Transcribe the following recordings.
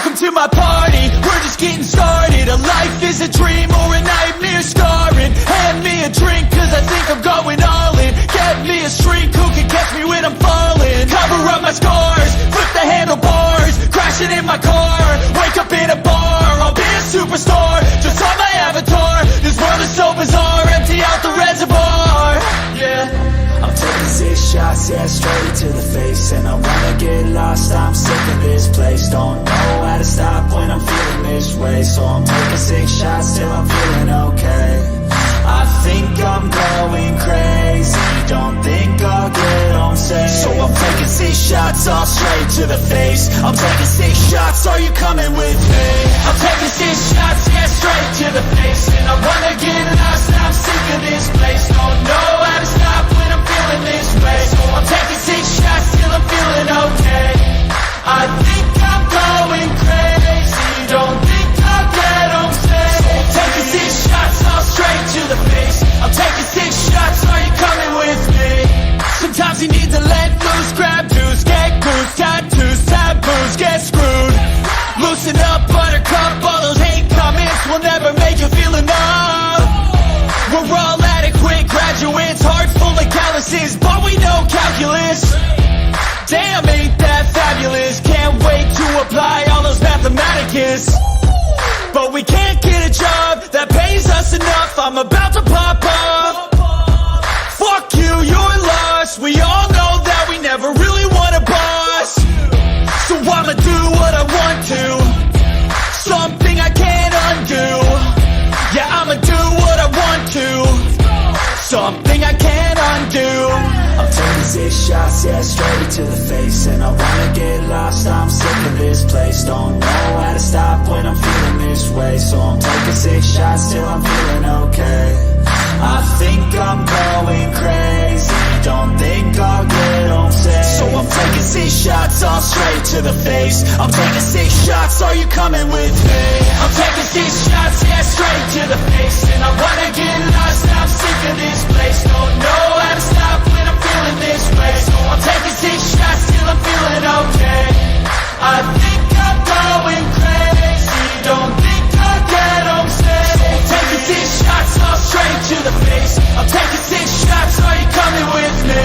Welcome to my party, we're just getting started. A life is a dream or a nightmare scarring. Hand me a drink cause I think I'm going all in. Get me a shrink who can catch me when I'm falling. Cover up my scars, flip the handlebars, crashing in my car, wake up in a bar. I'll be a superstar, just on my avatar. This world is so bizarre, empty out the reservoir. Yeah, I'm taking 6 shots, yeah, straight to the face. And I wanna get lost, I'm sick of this place. Don't know how to stop when I'm feeling this way. So I'm taking 6 shots till I'm feeling okay. I think I'm going crazy, don't think I'll get home safe. So I'm taking 6 shots, all straight to the face. I'm taking 6 shots, are you coming with me? I'm taking 6 shots, yeah, straight to the face. And I wanna get lost, I'm sick of this place. Don't know how to stop when I'm feeling this way. So I'm taking 6 shots till I'm feeling okay. I think I'm going crazy, don't think I'll get home safe. So I'm taking 6 shots, all straight to the face. I'm taking 6 shots, are you coming with me? Sometimes you need to let loose, grab juice, get goose, tattoos, taboos, get screwed. Loosen up, buttercup, all those hate comments will never make you feel enough. We're all adequate graduates, heart full of calluses, but we know calculus. Damn, ain't that fabulous? Can't wait to apply all those mathematicus. But we can't get a job that pays us enough. I'm about to pop up. Fuck you, you're lost. We all know that we never really want a boss. So I'ma do what I want to, something I can't undo. Yeah, I'ma do what I want to, something I can't undo. I'm taking 6 shots, yeah, straight to the face. And I wanna get lost, I'm sick of this place. Don't know how to stop when I'm feeling this way. So I'm taking 6 shots till I'm feeling okay. I think I'm going crazy, don't think I'll get home safe. So I'm taking 6 shots, all straight to the face. I'm taking 6 shots, are you coming with me? I'm taking 6 shots, yeah, straight to the face. And I wanna get lost, I'm sick of this place. Don't know how to stop when I'm feeling this way. So I'm taking 6 shots till I'm feeling okay. I think I'm going crazy, don't think I'll get home safe. So I'm taking 6 shots, all straight to the face. I'm taking 6 shots, are you coming with me?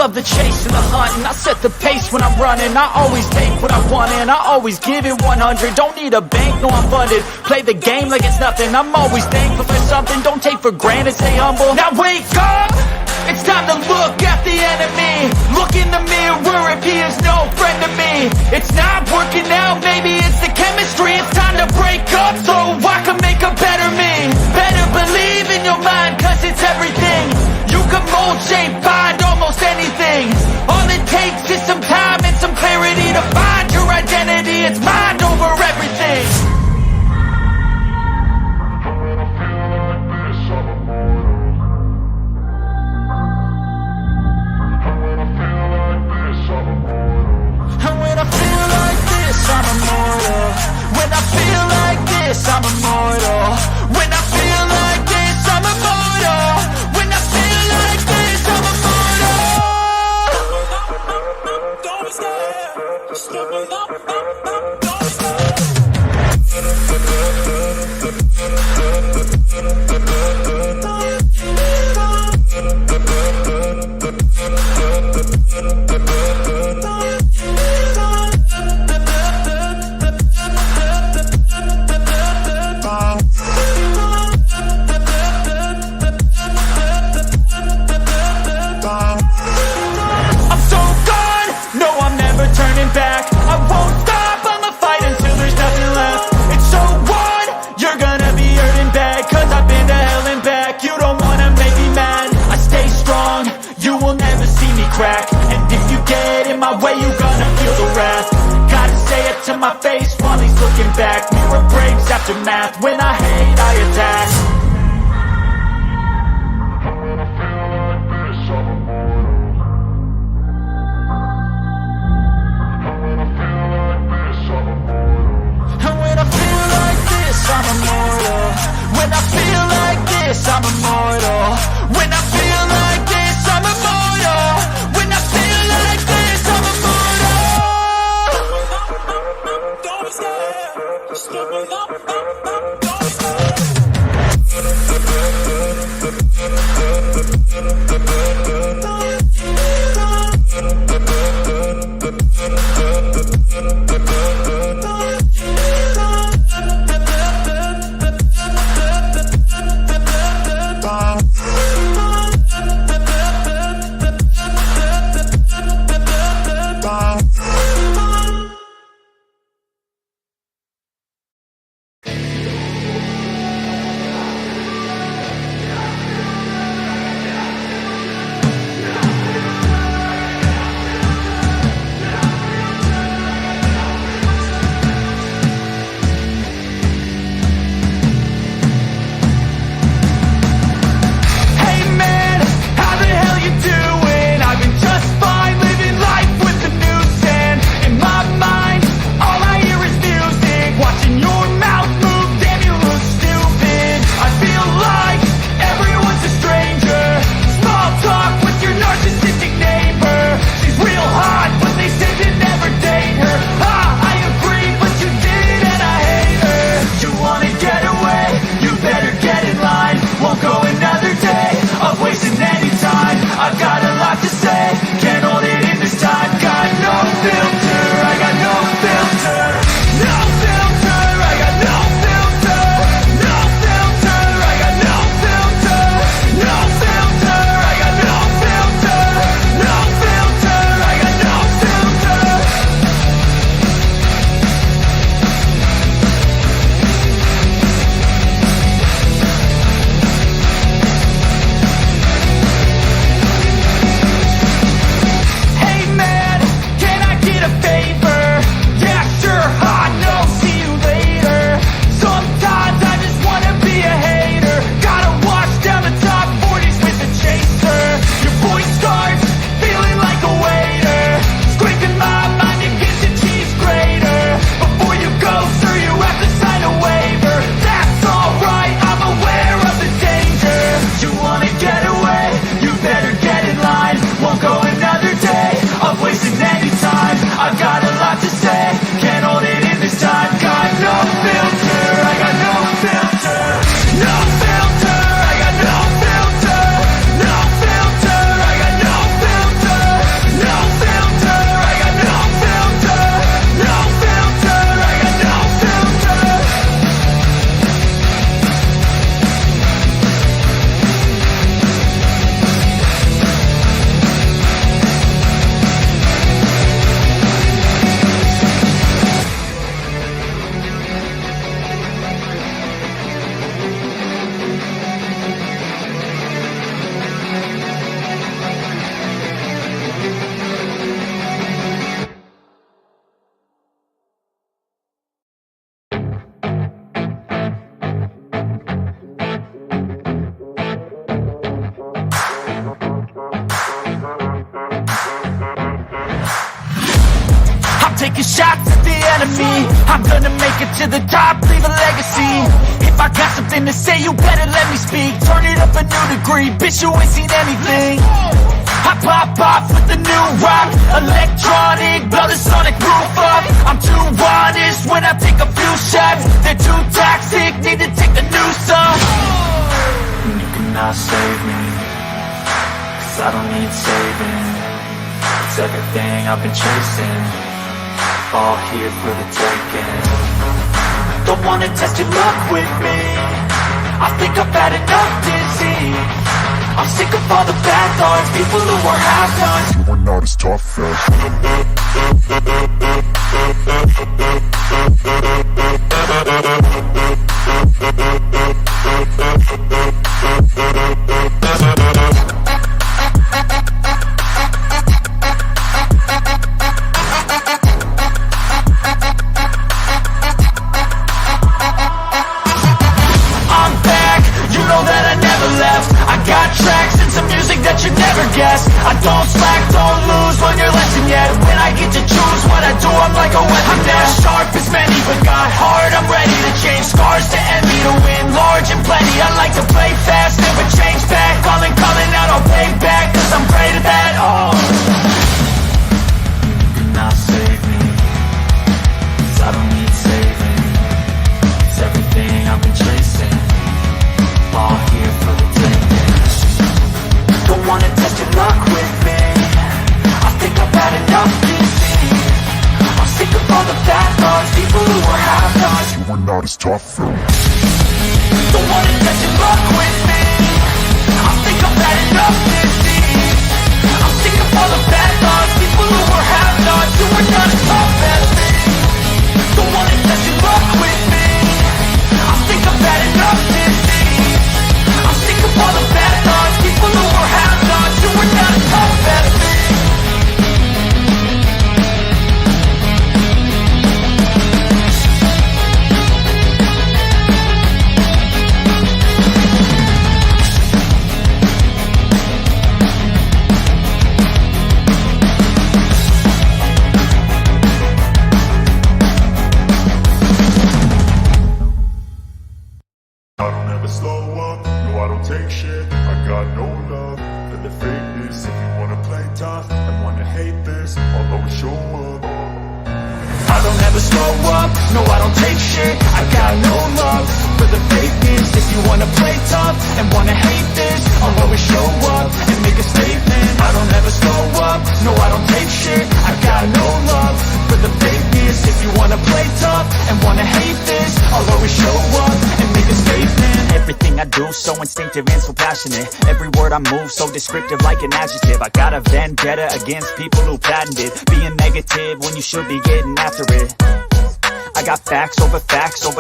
love the chase and the hunt, and I set the pace when I'm running. I always take what I want and I always give it 100. Don't need a bank, no I'm funded. Play the game like it's nothing. I'm always thankful for something. Don't take for granted, stay humble. Now wake up! It's time to look at the enemy. Look in the mirror if he is no friend to me. It's not working out, maybe it's the chemistry. It's time to break up so I can make a better me. Better believe in your mind, cause it's everything. You can mold, shape, find almost anything. All it takes is some time and some clarity to find your identity. It's mind over everything. I'm immortal. When I feel like this, I'm immortal. When I feel like this, I'm immortal. When I feel like this, I'm immortal. Don't be scared. Just step up. Back. I won't stop, I'ma fight until there's nothing left. It's so what? You're gonna be hurting bad, cause I've been to hell and back. You don't wanna make me mad, I stay strong. You will never see me crack. And if you get in my way, you're gonna feel the wrath. Gotta say it to my face while he's looking back. Mirror breaks after math, when I hate, I attack. I'm this, I'm immortal. When I feel like this, I'm immortal. When I feel like this, I'm immortal. Don't be scared, just give me up, don't be scared. taking shots at the enemy. I'm gonna make it to the top, leave a legacy. If I got something to say, you better let me speak. Turn it up a new degree, bitch, you ain't seen anything. I pop off with the new rock, electronic, blow the sonic roof up. I'm too honest when I take a few shots. They're too toxic, need to take the noose off. You cannot save me, 'cause I don't need saving. It's everything I've been chasing, all here for the taking. Don't wanna test your luck with me, I think I've had enough disease. I'm sick of all the bad thoughts, people who are half-nots. You are not as tough as I don't slack, don't lose, learn your lesson yet. When I get to choose what I do, I'm like a weapon. I'm not sharp as many, but got heart, I'm ready to change scars to envy, to win large and plenty. I like to play fast, we're not as tough. Don't wanna test your luck with me. I think I've had enough disease. I'm sick of all the bad thoughts, people who were have-nots, who are not as tough as me. Don't wanna test your luck with me. I think I've had enough disease. I'm sick of all the bad thoughts, people who were have-nots, who are not as tough as me. I don't ever slow up, no I don't take shit. I got no love for the fakeness. If you wanna play tough and wanna hate this, I'll always show up. I don't ever slow up, no I don't take shit. I got no love for the fakeness. If you wanna play tough and wanna hate this, I'll always show up and make a statement. I don't ever slow up, no I don't take shit. I got no love for the fakeness. If you wanna play tough and wanna hate this, I'll always show up and make a statement. Everything I do so instinctive and so passionate. Every word I move so descriptive like an adjective. I got a vendetta against people who patented being negative when you should be getting after it. I got facts over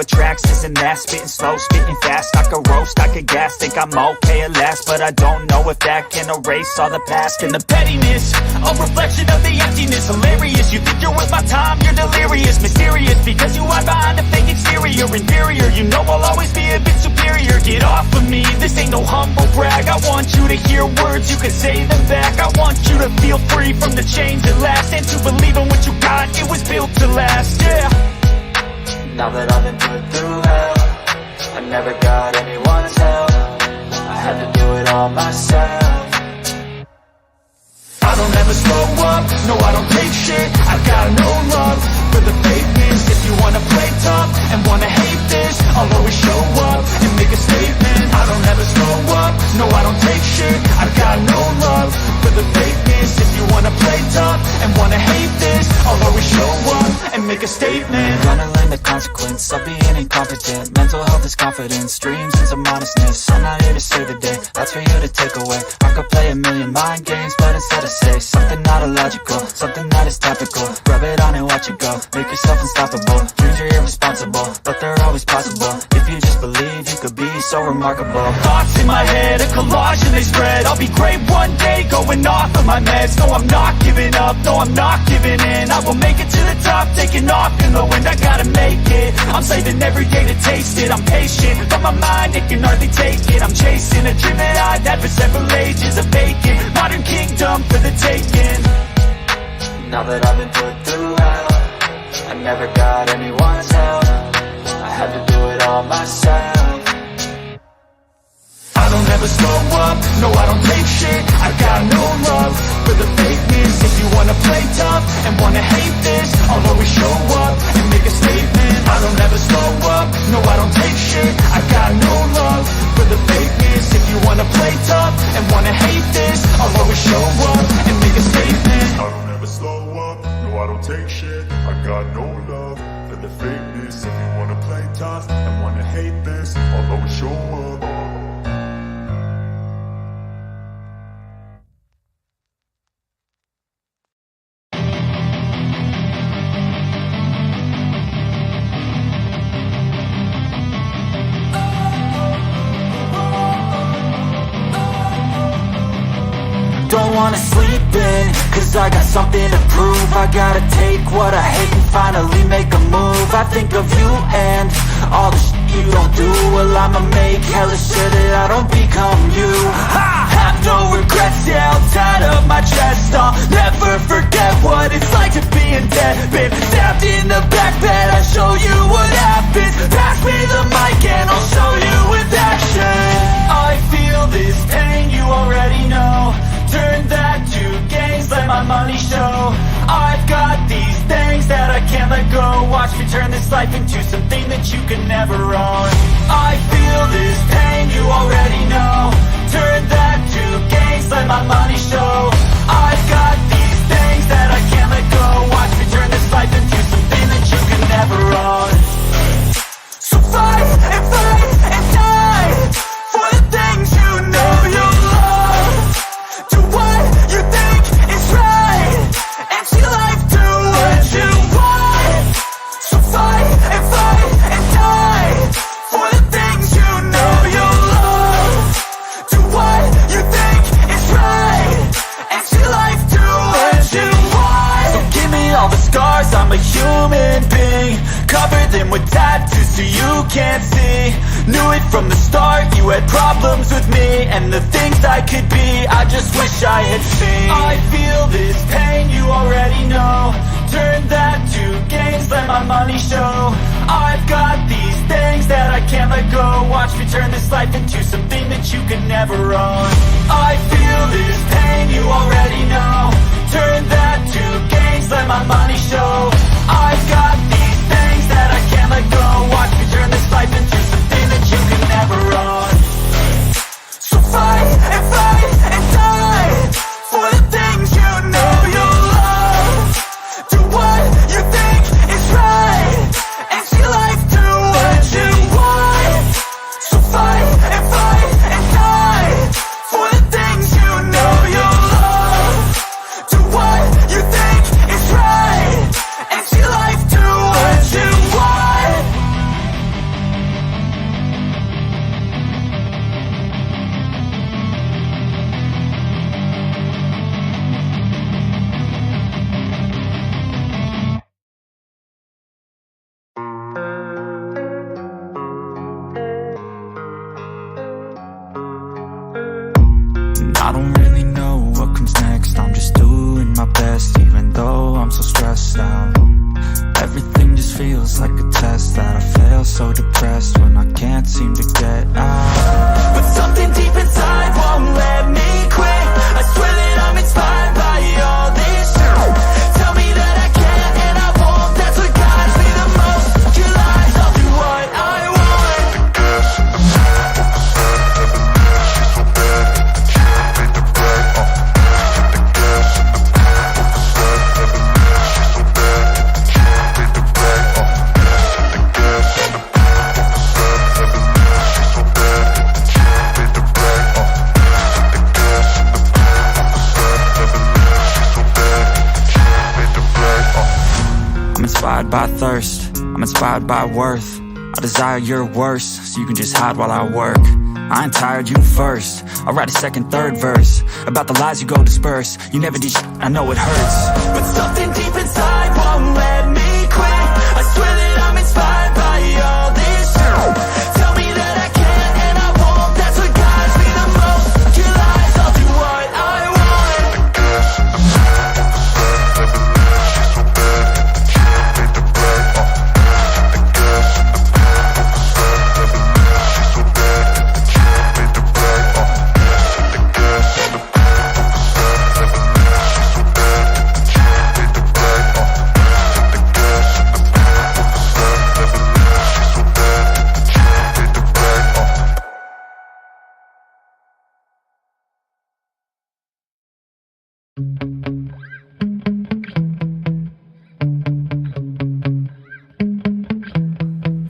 tracks, this and that. Spitting slow, spitting fast, I could roast, I could gas. Think I'm okay at last, but I don't know if that can erase all the past. And the pettiness, a reflection of the emptiness. Hilarious, you think you're worth my time, you're delirious. Mysterious, because you hide behind a fake exterior. Inferior, you know I'll always be a bit superior. Get off of me, this ain't no humble brag. I want you to hear words, you can say them back. I want you to feel free from the chains that last, and to believe in what you got, it was built to last, yeah. Now that I've been put through hell, I never got anyone's help. I had to do it all myself. I don't ever slow up, no I don't take shit. I got no love for the fakeness. If you wanna play tough and wanna hate this, I'll always show up and make a statement. I don't ever slow up, no I don't take shit. I got no love for the fakeness. If you wanna play tough and wanna hate this, I'll always show up and make a statement. Gonna learn the consequence of being incompetent. Mental health is confidence, dreams and some honestness. I'm not here to save the day, that's for you to take away. I could play a million mind games, but instead I say something not illogical, something that is topical. Rub it on and watch it go, make yourself unstoppable. Dreams are irresponsible, but they're always possible. If you just believe, you could be so remarkable. Thoughts in my head, a collage and they spread. I'll be great one day, going off of my meds. No, I'm not giving up, no, I'm not giving in. I will make it to the top, taking off in the wind. I gotta make it, I'm saving every day to taste it. I'm patient, but my mind, it can hardly take it. I'm chasing a dream that I've had for several ages. A vacant, modern kingdom for the taking. Now that I've been put through hell, I never got anyone's help. I had to do it all myself. I don't ever slow up, no I don't take shit. I got no love for the fakeness. If you wanna play tough and wanna hate this, I'll always show up and make a statement. I don't ever slow up, no I don't take shit. I got no love for the fakeness. If you wanna play tough and wanna hate this, I'll always show up and make a statement. I don't ever slow up, no I don't take shit. I got no love for the fakeness. If you wanna play tough and wanna hate this, I'll always show up. Don't wanna sleep in, cause I got something to prove. I gotta take what I hate and finally make a move. I think of you and all the shit you don't do. Well, I'ma make hella sure that I don't become you. I have no regrets, yeah, I'll tie up my chest. I'll never forget what it's like to be in debt. Been stabbed in the back bed, I'll show you what happens. Pass me the mic and I'll show you with action. I feel this pain, you already know. Turn that to gains, let my money show. I've got these things that I can't let go. Watch me turn this life into something that you can never own. I feel this pain, you already know. Turn that to gains, let my money show. I've got these things that I can't let go. Watch me turn this life into something that you can never own. cover them with tattoos so you can't see. Knew it from the start, you had problems with me and the things I could be, I just wish I had seen. I feel this pain, you already know. Turn that to gains, let my money show. I've got these things that I can't let go. Watch me turn this life into something that you can never own. I feel this pain, you already know. Turn that to gains, let my money show. I've got these things that I can't let go. Watch me turn this life into something that you can never own. So fight and die for the things you know you love. Do what you think is right and see life do what you want. So fight and die for the things you know you love. Do what you think is right and see life do what you want. I don't really know what comes next. I'm just doing my best, even though I'm so stressed out. Everything just feels like a test that I fail, so depressed when I can't seem to get out. But something deep inside won't let me quit. I swear that I'm inspired by all this shit. Tell me that I can and I won't. That's what guides me the most. Your lies, I'll do what I want. I'm inspired by thirst, I'm inspired by worth. I desire your worst, so you can just hide while I work. I ain't tired, you first. I'll write a second, third verse about the lies you go disperse. You never did shit, I know it hurts. But something deep inside won't let me quit. I swear that I'm inspired by all this shit. Tell me that I can and I won't. That's what guides me the most. Your lies, I'll do what I want.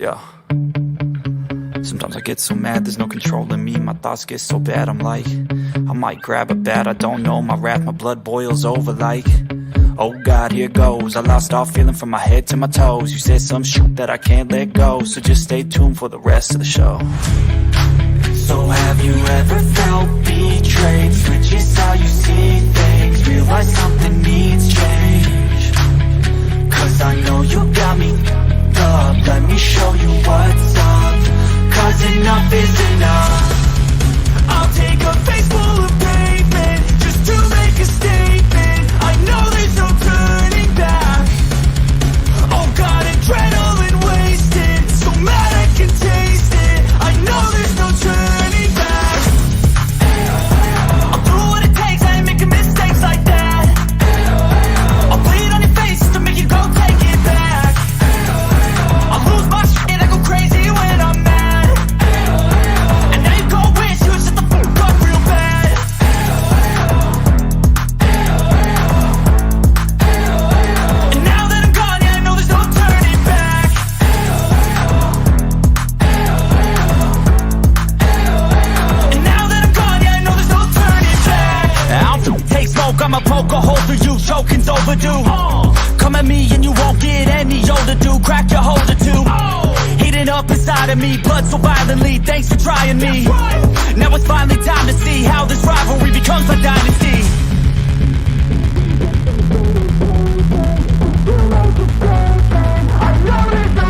Yeah. Sometimes I get so mad, there's no controlling me. My thoughts get so bad, I'm like, I might grab a bat, I don't know. My wrath, my blood boils over like, oh God, here goes. I lost all feeling from my head to my toes. You said some shit that I can't let go, so just stay tuned for the rest of the show. So have you ever felt betrayed? Switches how you see things, realize something needs change. Cause I know you got me up, let me show you what's up. Cause enough is enough. I'll take a face full of pavement just to make a statement. I know there's no turning back. Oh God, adrenaline wasted, so mad I can taste it. I know there's no turning back. I'll do what it takes, I ain't making mistakes like that. I'll bleed on your face to make you go take it back. I'll lose my shit, I go crazy when I'm mad. And now you go wish you would shut the fuck up real bad. And now that I'm gone, yeah, I know there's no turning back. And now that I'm gone, yeah, I know there's no turning back. I'll take smoke, I'ma poke a hole through you, choking's overdue. Come at me and you won't get any older, dude. Crack your holder too. Heating up inside of me, blood so violently. Thanks for trying me. Now it's finally time to see how this rivalry becomes a dynasty. I know there's no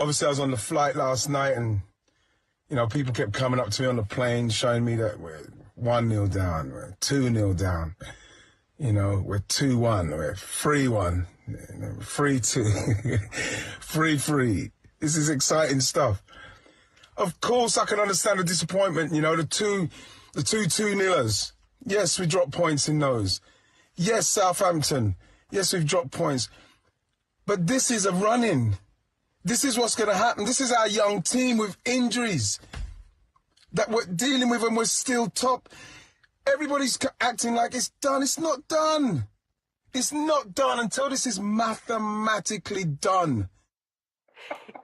obviously I was on the flight last night and, you know, people kept coming up to me on the plane showing me that we're 1-0 down, we're 2-0 down, you know, we're 2-1, we're 3-1, 3-2, 3-3. This is exciting stuff. Of course I can understand the disappointment, you know, the two 2-0ers. Yes, we dropped points in those. Yes, Southampton. Yes, we've dropped points. But this is a run-in. This is what's going to happen. This is our young team with injuries that we're dealing with and we're still top. Everybody's acting like it's done. It's not done. It's not done until this is mathematically done.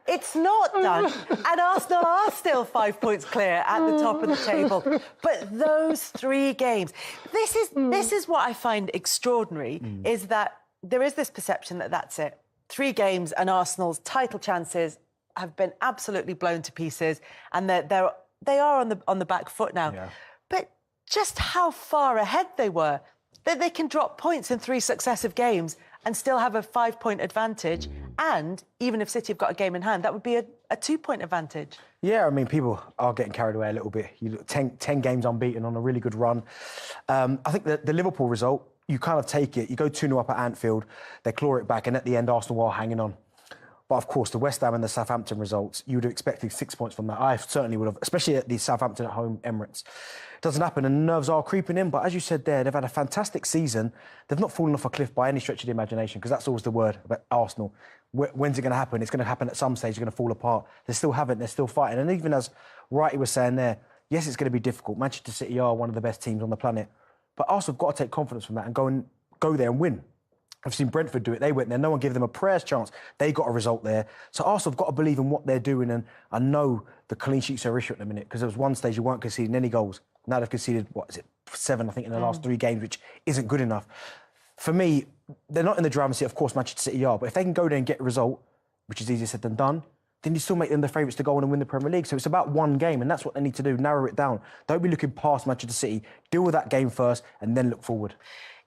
It's not done. And Arsenal are still 5 points clear at the top of the table. But those 3 games, this is what I find extraordinary, is that there is this perception that that's it. 3 games and Arsenal's title chances have been absolutely blown to pieces, and they are on the back foot now. Yeah. But just how far ahead they were, that they can drop points in 3 successive games and still have a 5-point advantage. And even if City have got a game in hand, that would be a 2-point advantage. Yeah, I mean, people are getting carried away a little bit. You look 10 games unbeaten on a really good run. I think the Liverpool result, you kind of take it, you go 2-0 up at Anfield, they claw it back, and at the end, Arsenal are hanging on. But of course, the West Ham and the Southampton results, you would have expected 6 points from that. I certainly would have, especially at the Southampton at home Emirates. It doesn't happen, and nerves are creeping in. But as you said there, they've had a fantastic season. They've not fallen off a cliff by any stretch of the imagination, because that's always the word about Arsenal. When's it going to happen? It's going to happen at some stage. They're going to fall apart. They still haven't. They're still fighting. And even as Wrighty was saying there, yes, it's going to be difficult. Manchester City are one of the best teams on the planet. But Arsenal have got to take confidence from that and go there and win. I've seen Brentford do it. They went there. No one gave them a prayer's chance. They got a result there. So Arsenal have got to believe in what they're doing. And I know the clean sheets are issue at the minute, because there was one stage you weren't conceding any goals. Now they've conceded, 7, I think, in the last 3 games, which isn't good enough. For me, they're not in the drama seat. Of course, Manchester City are. But if they can go there and get a result, which is easier said than done, then you still make them the favourites to go on and win the Premier League. So it's about one game, and that's what they need to do, narrow it down. Don't be looking past Manchester City. Deal with that game first and then look forward.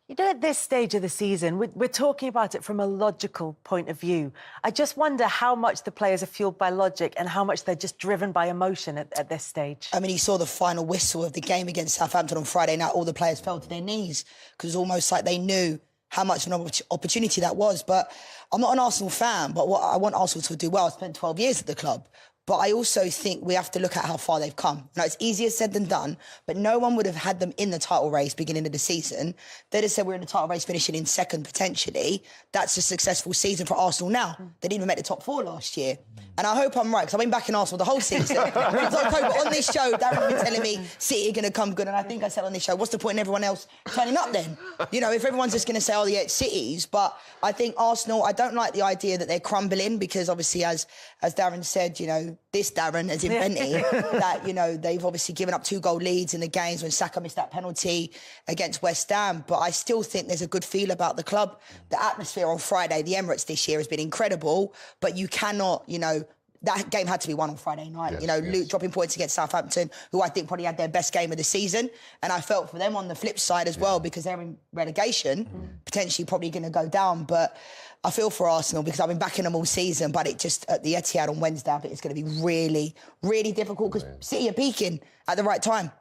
You know, at this stage of the season, we're talking about it from a logical point of view. I just wonder how much the players are fueled by logic and how much they're just driven by emotion at this stage. I mean, you saw the final whistle of the game against Southampton on Friday night. All the players fell to their knees because it was almost like they knew how much of an opportunity that was. But I'm not an Arsenal fan, but what I want Arsenal to do well. I spent 12 years at the club. But I also think we have to look at how far they've come. Now, it's easier said than done, but no one would have had them in the title race beginning of the season. They'd have said we're in the title race finishing in second, potentially. That's a successful season for Arsenal now. They didn't even make the top 4 last year. And I hope I'm right, because I've been backing Arsenal the whole season. Since October, on this show, Darren's been telling me City are going to come good. And I think I said on this show, what's the point in everyone else turning up then? You know, if everyone's just going to say, oh, yeah, it's City's. But I think Arsenal, I don't like the idea that they're crumbling, because obviously, as Darren said, you know, this Darren, as in Benty, that, you know, they've obviously given up 2-goal leads in the games when Saka missed that penalty against West Ham. But I still think there's a good feel about the club. The atmosphere on Friday, the Emirates this year, has been incredible. But you cannot, you know, that game had to be won on Friday night. Yes, you know, Luke dropping points against Southampton, who I think probably had their best game of the season. And I felt for them on the flip side as well, because they're in relegation, potentially probably going to go down. But I feel for Arsenal, because I've been backing them all season, but it just, at the Etihad on Wednesday, I think it's going to be really, really difficult, because City are peaking at the right time.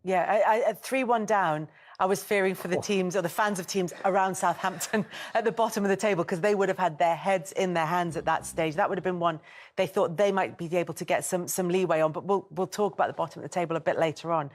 Yeah, at 3-1 down, I was fearing for the teams, or the fans of teams around Southampton at the bottom of the table, because they would have had their heads in their hands at that stage. That would have been one they thought they might be able to get some leeway on. But we'll talk about the bottom of the table a bit later on.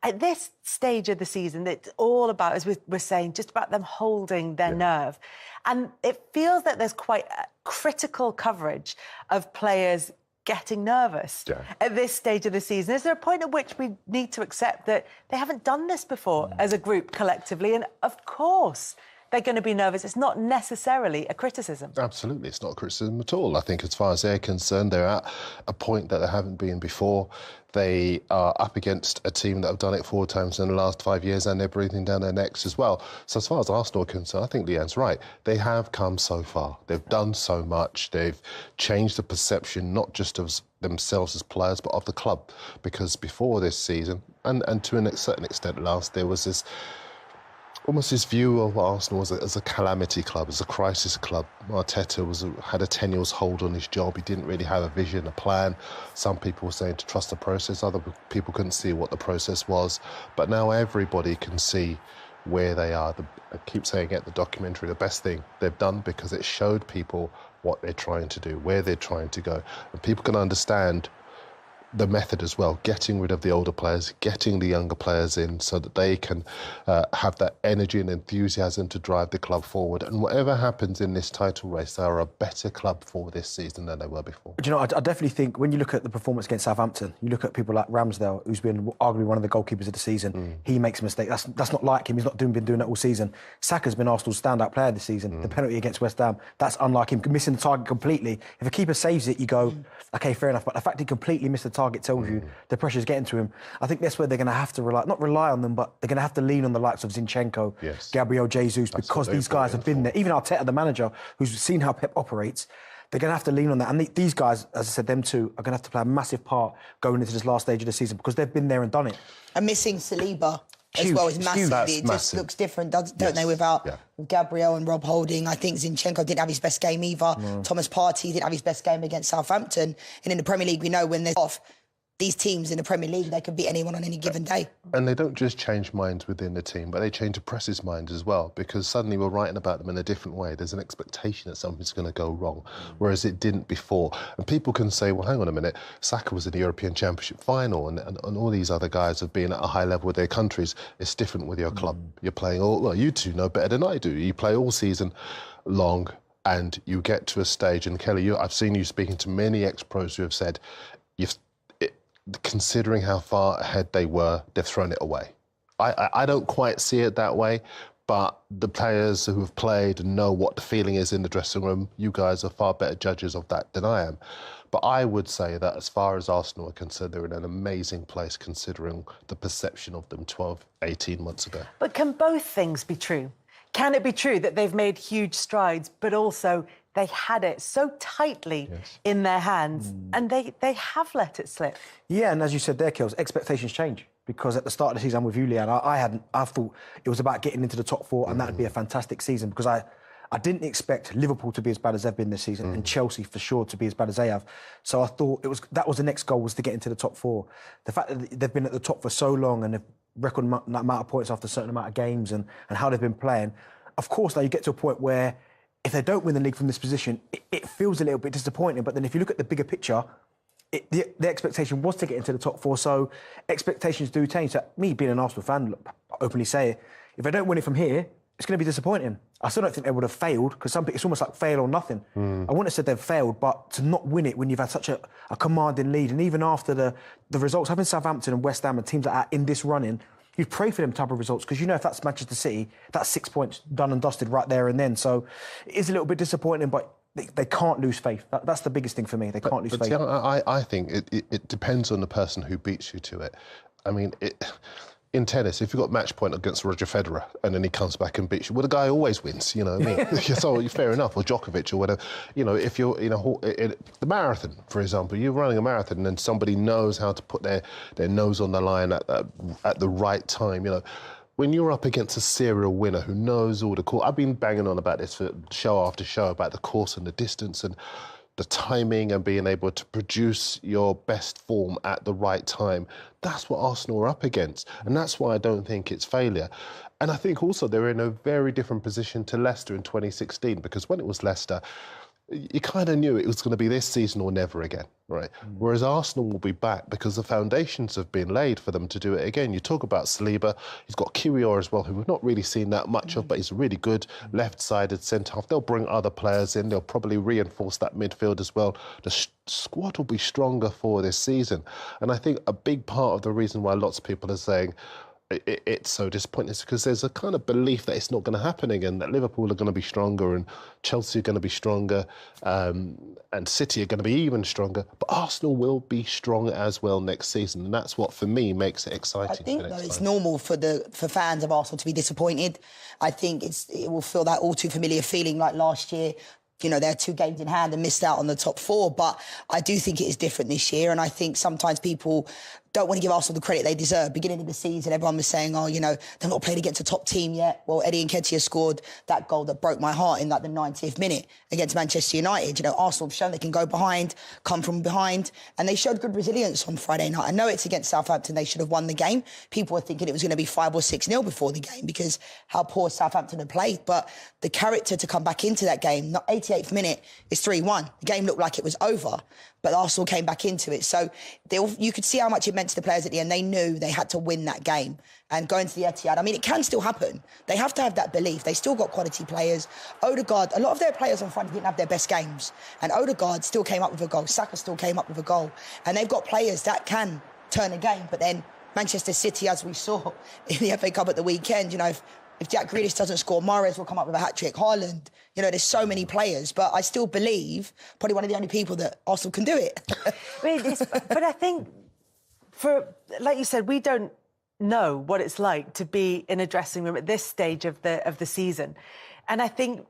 At this stage of the season, it's all about, as we're saying, just about them holding their nerve. And it feels that there's quite critical coverage of players getting nervous at this stage of the season. Is there a point at which we need to accept that they haven't done this before as a group collectively? And of course, they're going to be nervous. It's not necessarily a criticism. Absolutely, it's not a criticism at all. I think as far as they're concerned, they're at a point that they haven't been before. They are up against a team that have done it 4 times in the last 5 years, and they're breathing down their necks as well. So as far as Arsenal are concerned, I think Leanne's right. They have come so far. They've done so much. They've changed the perception, not just of themselves as players, but of the club. Because before this season, and to a certain extent last, there was this almost this view of Arsenal as a calamity club, as a crisis club. Arteta had a tenuous hold on his job. He didn't really have a vision, a plan. Some people were saying to trust the process. Other people couldn't see what the process was. But now everybody can see where they are. I keep saying it, the documentary, the best thing they've done, because it showed people what they're trying to do, where they're trying to go. And people can understand the method as well, getting rid of the older players, getting the younger players in so that they can have that energy and enthusiasm to drive the club forward. And whatever happens in this title race, they are a better club for this season than they were before. Do you know, I definitely think when you look at the performance against Southampton, you look at people like Ramsdale, who's been arguably one of the goalkeepers of the season. He makes a mistake. That's not like him. He's not been doing that all season. Saka's been Arsenal's standout player this season. The penalty against West Ham, that's unlike him. Missing the target completely. If a keeper saves it, you go, OK, fair enough. But the fact he completely missed the target tells you the pressure's getting to him. I think that's where they're going to have to not rely on them, but they're going to have to lean on the likes of Zinchenko, Gabriel Jesus, because these guys have been there. Even Arteta, the manager, who's seen how Pep operates, they're going to have to lean on that. And these guys, as I said, them two, are going to have to play a massive part going into this last stage of the season because they've been there and done it. And missing Saliba as well is massive. It just looks different, don't they, without Gabriel and Rob Holding. I think Zinchenko didn't have his best game either. Thomas Partey didn't have his best game against Southampton. And in the Premier League, we know when they're off, these teams in the Premier League, they could beat anyone on any given day. And they don't just change minds within the team, but they change the press's mind as well, because suddenly we're writing about them in a different way. There's an expectation that something's going to go wrong, whereas it didn't before. And people can say, well, hang on a minute, Saka was in the European Championship final and all these other guys have been at a high level with their countries. It's different with your club. You're playing you two know better than I do. You play all season long and you get to a stage, and Kelly, I've seen you speaking to many ex-pros who have said, considering how far ahead they were, they've thrown it away. I don't quite see it that way, but the players who have played and know what the feeling is in the dressing room, you guys are far better judges of that than I am. But I would say that as far as Arsenal are concerned, they're in an amazing place considering the perception of them 12, 18 months ago. But can both things be true? Can it be true that they've made huge strides, but also they had it so tightly in their hands and they have let it slip? Yeah, and as you said there, Kels, expectations change. Because at the start of the season, I'm with you, Leanne, I thought it was about getting into the top four and that would be a fantastic season because I didn't expect Liverpool to be as bad as they've been this season and Chelsea for sure to be as bad as they have. So I thought that was the next goal, was to get into the top four. The fact that they've been at the top for so long and they've record amount of points after a certain amount of games and how they've been playing, of course, now you get to a point where if they don't win the league from this position, it feels a little bit disappointing. But then if you look at the bigger picture, the expectation was to get into the top four. So expectations do change. So me being an Arsenal fan, openly say it, if they don't win it from here, it's going to be disappointing. I still don't think they would have failed because it's almost like fail or nothing. I wouldn't have said they've failed, but to not win it when you've had such a commanding lead, and even after the results, having Southampton and West Ham and teams like that in this running, you pray for them type of results because you know if that's Manchester City, that's 6 points done and dusted right there and then. So it is a little bit disappointing, but they can't lose faith. That's the biggest thing for me. They can't lose faith. See, I think it depends on the person who beats you to it. I mean, in tennis, if you've got match point against Roger Federer and then he comes back and beats you, well, the guy always wins, you know what I mean? So fair enough, or Djokovic or whatever. You know, if you're in the marathon, for example, you're running a marathon and then somebody knows how to put their nose on the line at the right time, you know. When you're up against a serial winner who knows all the course, I've been banging on about this for show after show, about the course and the distance and the timing and being able to produce your best form at the right time. That's what Arsenal are up against. And that's why I don't think it's failure. And I think also they're in a very different position to Leicester in 2016, because when it was Leicester, you kind of knew it was going to be this season or never again, right? Whereas Arsenal will be back because the foundations have been laid for them to do it again. You talk about Saliba, he's got Kiwior as well, who we've not really seen that much of, but he's a really good left-sided centre-half. They'll bring other players in. They'll probably reinforce that midfield as well. The squad will be stronger for this season. And I think a big part of the reason why lots of people are saying it's so disappointing is because there's a kind of belief that it's not going to happen again, that Liverpool are going to be stronger and Chelsea are going to be stronger and City are going to be even stronger. But Arsenal will be strong as well next season, and that's what, for me, makes it exciting. I think, though, it's normal for fans of Arsenal to be disappointed. I think it will feel that all too familiar feeling like last year. You know, they had 2 games in hand and missed out on the top 4. But I do think it is different this year. And I think sometimes people don't want to give Arsenal the credit they deserve. Beginning of the season, everyone was saying, oh, you know, they've not played against a top team yet. Well, Eddie Nketiah scored that goal that broke my heart in like the 90th minute against Manchester United. You know, Arsenal have shown they can go behind, come from behind, and they showed good resilience on Friday night. I know it's against Southampton. They should have won the game. People were thinking it was going to be 5 or 6-0 before the game because how poor Southampton had played. But the character to come back into that game, not 88th minute, is 3-1. The game looked like it was over, but Arsenal came back into it. So you could see how much it meant to the players at the end. They knew they had to win that game. And going to the Etihad, I mean, it can still happen. They have to have that belief. They still got quality players. Odegaard, a lot of their players on Friday didn't have their best games. And Odegaard still came up with a goal. Saka still came up with a goal. And they've got players that can turn a game. But then Manchester City, as we saw in the FA Cup at the weekend, you know, if Jack Grealish doesn't score, Mahrez will come up with a hat-trick. Haaland, you know, there's so many players. But I still believe, probably one of the only people that Arsenal can do it. But I think, like you said, we don't know what it's like to be in a dressing room at this stage of the season. And I think,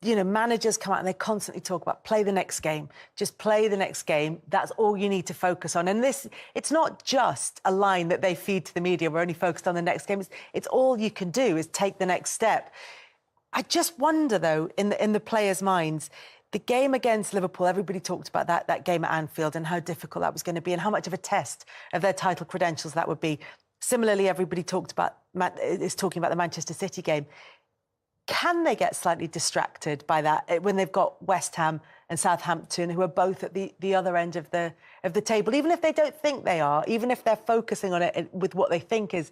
managers come out and they constantly talk about play the next game. Just play the next game. That's all you need to focus on. And it's not just a line that they feed to the media. We're only focused on the next game. It's all you can do is take the next step. I just wonder, though, in the players' minds, the game against Liverpool, everybody talked about that game at Anfield and how difficult that was going to be and how much of a test of their title credentials that would be. Similarly, everybody is talking about the Manchester City game. Can they get slightly distracted by that when they've got West Ham and Southampton, who are both at the other end of the table, even if they don't think they are, even if they're focusing on it with what they think is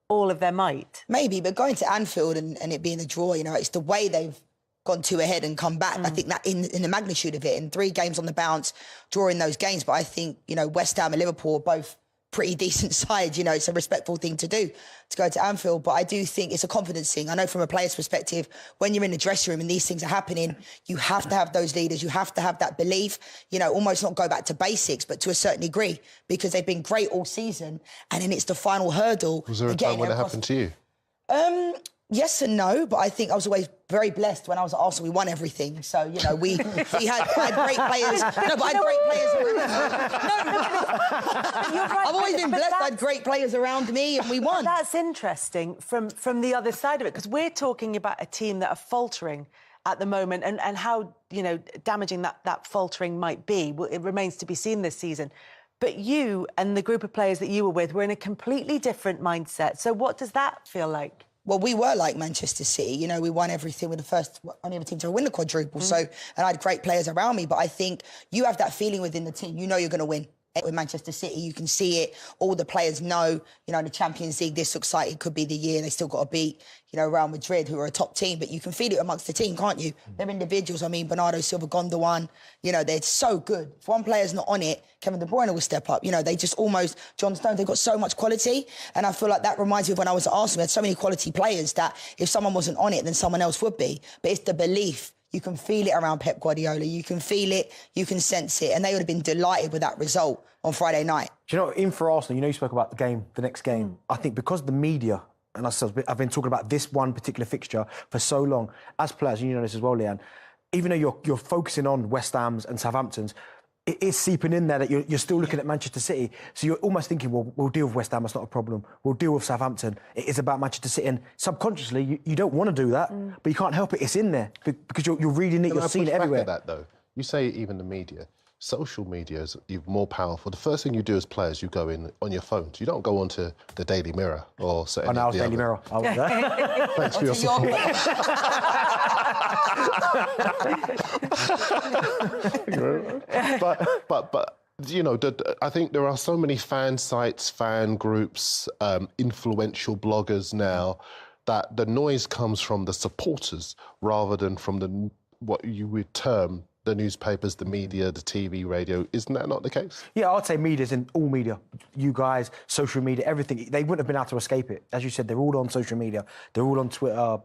all of their might? Maybe, but going to Anfield and it being a draw, you know, it's the way they've gone 2 ahead and come back. I think that in the magnitude of it, in 3 games on the bounce, drawing those games. But I think, you know, West Ham and Liverpool are both pretty decent sides, you know, it's a respectful thing to do, to go to Anfield. But I do think it's a confidence thing. I know from a player's perspective, when you're in the dressing room and these things are happening, you have to have those leaders, you have to have that belief, you know, almost not go back to basics, but to a certain degree, because they've been great all season. And then it's the final hurdle. Was there a time when it happened to you? Yes and no, but I think I was always very blessed when I was at Arsenal. We won everything. So, you know, I had great players. No, but I had great players around me. You're right, I've always been blessed. I had great players around me and we won. That's interesting from the other side of it, because we're talking about a team that are faltering at the moment and how, you know, damaging that faltering might be. It remains to be seen this season. But you and the group of players that you were with were in a completely different mindset. So what does that feel like? Well, we were like Manchester City. You know, we won everything. We're the first only other team to win the quadruple. So, and I had great players around me. But I think you have that feeling within the team. You know you're going to win. With Manchester City, you can see it. All the players know, you know, in the Champions League, this looks like it could be the year. They still got to beat, you know, Real Madrid, who are a top team. But you can feel it amongst the team, can't you? They're individuals. I mean, Bernardo Silva, Gundogan, you know, they're so good. If one player's not on it, Kevin De Bruyne will step up. You know, they just almost, John Stones, they've got so much quality. And I feel like that reminds me of when I was at Arsenal. We had so many quality players that if someone wasn't on it, then someone else would be. But it's the belief. You can feel it around Pep Guardiola. You can feel it. You can sense it. And they would have been delighted with that result on Friday night. Do you know, in for Arsenal, you know, you spoke about the next game. I think because the media, and I've been talking about this one particular fixture for so long, as players, and you know this as well, Leanne, even though you're focusing on West Ham's and Southampton's, it is seeping in there that you're still looking at Manchester City. So you're almost thinking, well, we'll deal with West Ham, that's not a problem. We'll deal with Southampton. It is about Manchester City. And subconsciously, you don't want to do that, but you can't help it. It's in there because you're reading it, you're seeing it everywhere. At that, though. You say even the media. Social media is even more powerful. The first thing you do as players, you go in on your phones. You don't go onto the Daily Mirror or... I know, Daily Mirror. I was there. Thanks for your support. But you know, I think there are so many fan sites, fan groups, influential bloggers now, that the noise comes from the supporters rather than from what you would term the newspapers, the media, the TV, radio. Isn't that not the case? Yeah, I'd say media's in all media. You guys, social media, everything. They wouldn't have been able to escape it. As you said, they're all on social media. They're all on Twitter,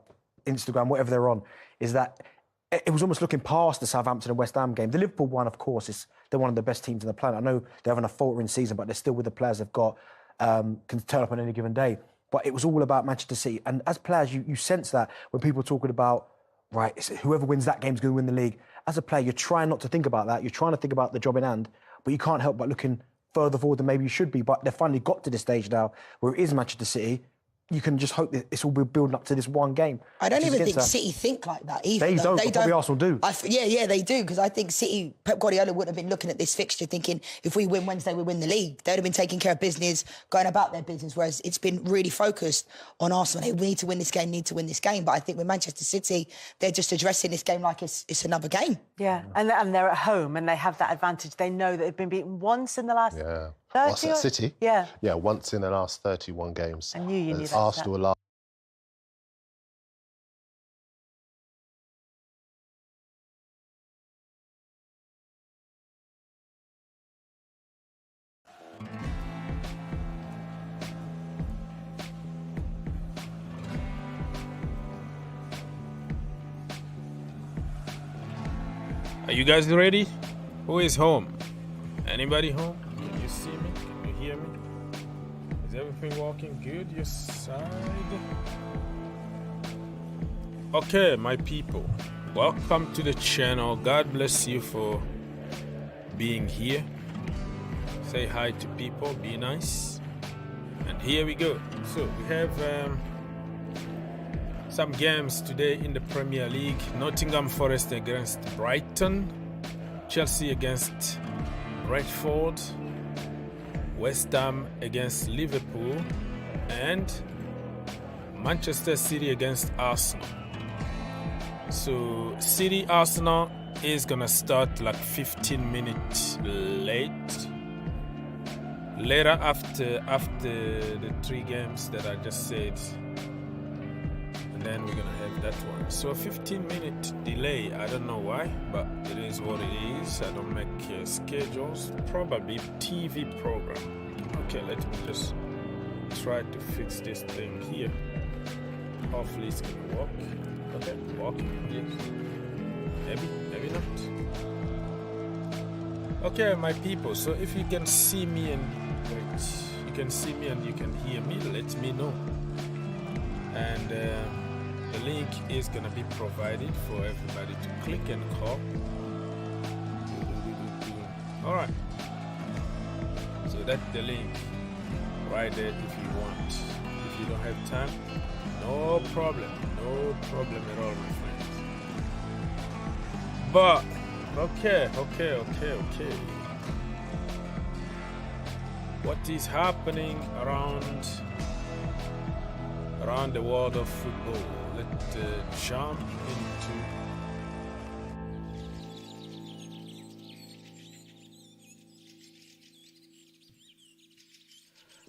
Instagram, whatever they're on. Is that it was almost looking past the Southampton and West Ham game. The Liverpool one, of course, they're one of the best teams on the planet. I know they're having a faltering season, but they're still with the players they've got, can turn up on any given day. But it was all about Manchester City. And as players, you sense that when people are talking about, right, whoever wins that game is going to win the league. As a player, you're trying not to think about that. You're trying to think about the job in hand, but you can't help but looking further forward than maybe you should be. But they've finally got to this stage now where it is Manchester City. You can just hope that it's all building up to this one game. I don't even think City think like that either. They don't, but probably Arsenal do. Yeah, they do, because I think City, Pep Guardiola would have been looking at this fixture thinking, if we win Wednesday, we win the league. They would have been taking care of business, going about their business, whereas it's been really focused on Arsenal. Hey, we need to win this game, But I think with Manchester City, they're just addressing this game like it's another game. Yeah, and they're at home and they have that advantage. They know that they've been beaten once in the last 30 City? Yeah. Yeah, once in the last 31 games. I knew you knew that. Arsenal were last. Are you guys ready? Who is home? Anybody home? Can you see me? Can you hear me? Is everything working good your side? Okay, my people. Welcome to the channel. God bless you for being here. Say hi to people. Be nice. And here we go. So we have some games today in the Premier League. Nottingham Forest against Brighton. Chelsea against Brentford. West Ham against Liverpool. And Manchester City against Arsenal. So City Arsenal is gonna start like 15 minutes late. Later after the 3 games that I just said. And then we're gonna have that one. So a 15-minute delay. I don't know why, but it is what it is. I don't make schedules. Probably TV program. Okay, let me just try to fix this thing here. Hopefully it's gonna work. Okay, working. Yes. Maybe not. Okay, my people. So if you can see me and you can see me and you can hear me, let me know. And the link is gonna be provided for everybody to click and call. All right. So that's the link right there if you want. If you don't have time, no problem. No problem at all, my friends. But okay. What is happening around the world of football? Let's jump into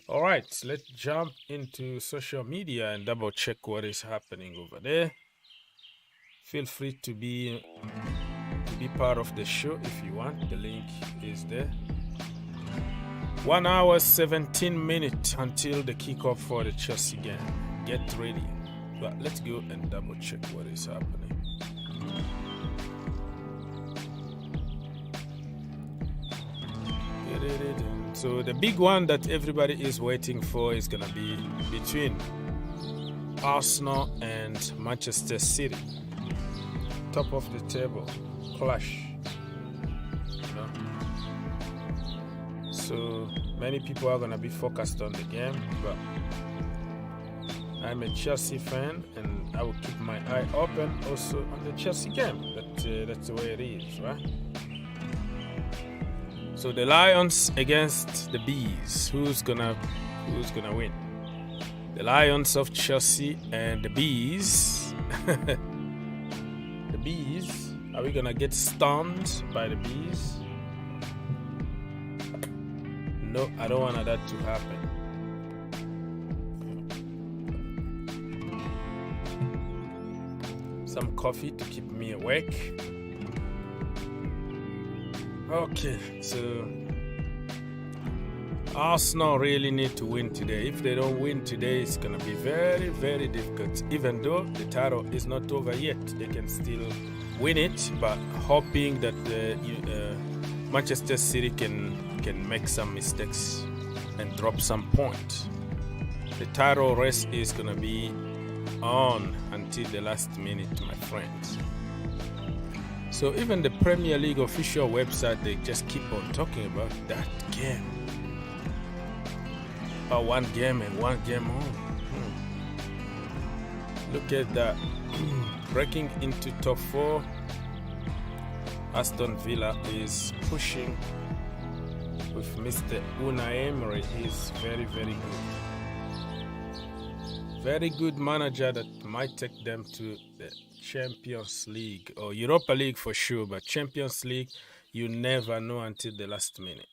all right, let's jump into social media and double check what is happening over there. Feel free to be part of the show if you want. The link is there. 1 hour 17 minutes until the kickoff for the Chelsea game. Get ready. But let's go and double check what is happening. So the big one that everybody is waiting for is gonna be between Arsenal and Manchester City. Top of the table clash. You know? So many people are gonna be focused on the game, but I'm a Chelsea fan and I will keep my eye open also on the Chelsea game. That's the way it is, right? So the Lions against the Bees. Who's gonna win? The Lions of Chelsea and the Bees. The Bees. Are we gonna get stunned by the Bees? No, I don't want that to happen. Some coffee to keep me awake. Okay, so Arsenal really need to win today. If they don't win today, it's gonna be very, very difficult. Even though the title is not over yet, they can still win it. But hoping that Manchester City can make some mistakes and drop some points. The title race is gonna be on until the last minute, my friends. So even the Premier League official website, they just keep on talking about that game. one game and one game on. Look at that. Breaking into top 4. Aston Villa is pushing with Mr. Unai Emery. He's very, very good. Very good manager that might take them to the Champions League or Europa League for sure, but Champions League, you never know until the last minute.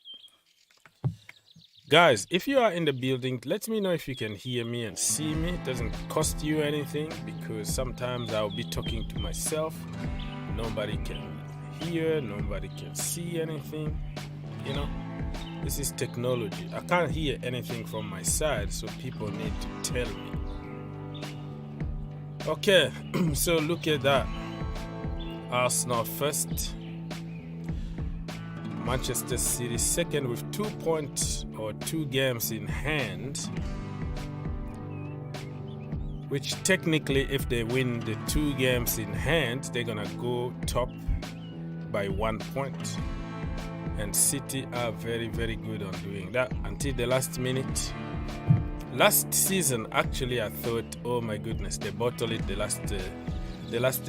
Guys, if you are in the building, let me know if you can hear me and see me. It doesn't cost you anything because sometimes I'll be talking to myself. Nobody can hear, nobody can see anything. You know, this is technology. I can't hear anything from my side, so people need to tell me. Okay, so look at that. Arsenal first. Manchester City second with 2 points or 2 games in hand. Which technically, if they win the 2 games in hand, they're gonna go top by 1 point. And City are very, very good on doing that until the last minute. Last season, actually, I thought, oh my goodness, they bottled it the last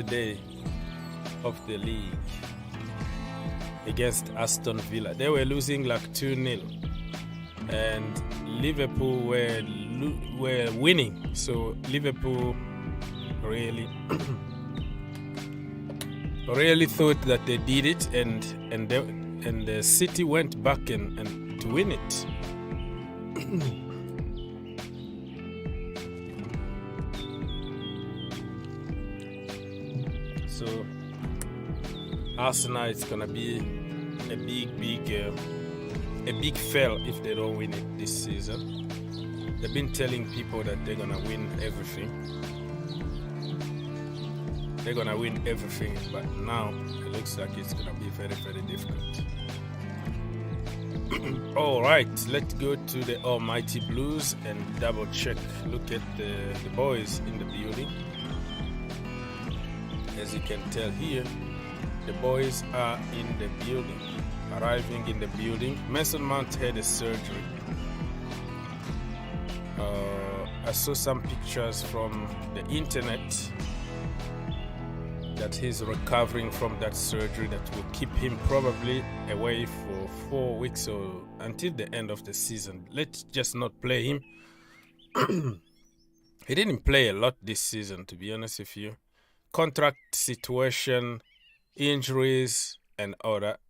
day of the league against Aston Villa. They were losing like 2-0, and Liverpool were winning. So Liverpool really, really thought that they did it, and the City went back and to win it. So Arsenal is gonna be a big fail if they don't win it this season. They've been telling people that they're gonna win everything. They're gonna win everything, but now it looks like it's gonna be very, very difficult. All right, let's go to the Almighty Blues and double check. Look at the boys in the building. As you can tell here, the boys are in the building, arriving in the building. Mason Mount had a surgery. I saw some pictures from the internet that he's recovering from that surgery that will keep him probably away for 4 weeks or until the end of the season. Let's just not play him. He didn't play a lot this season, to be honest with you. Contract situation, injuries, and all that.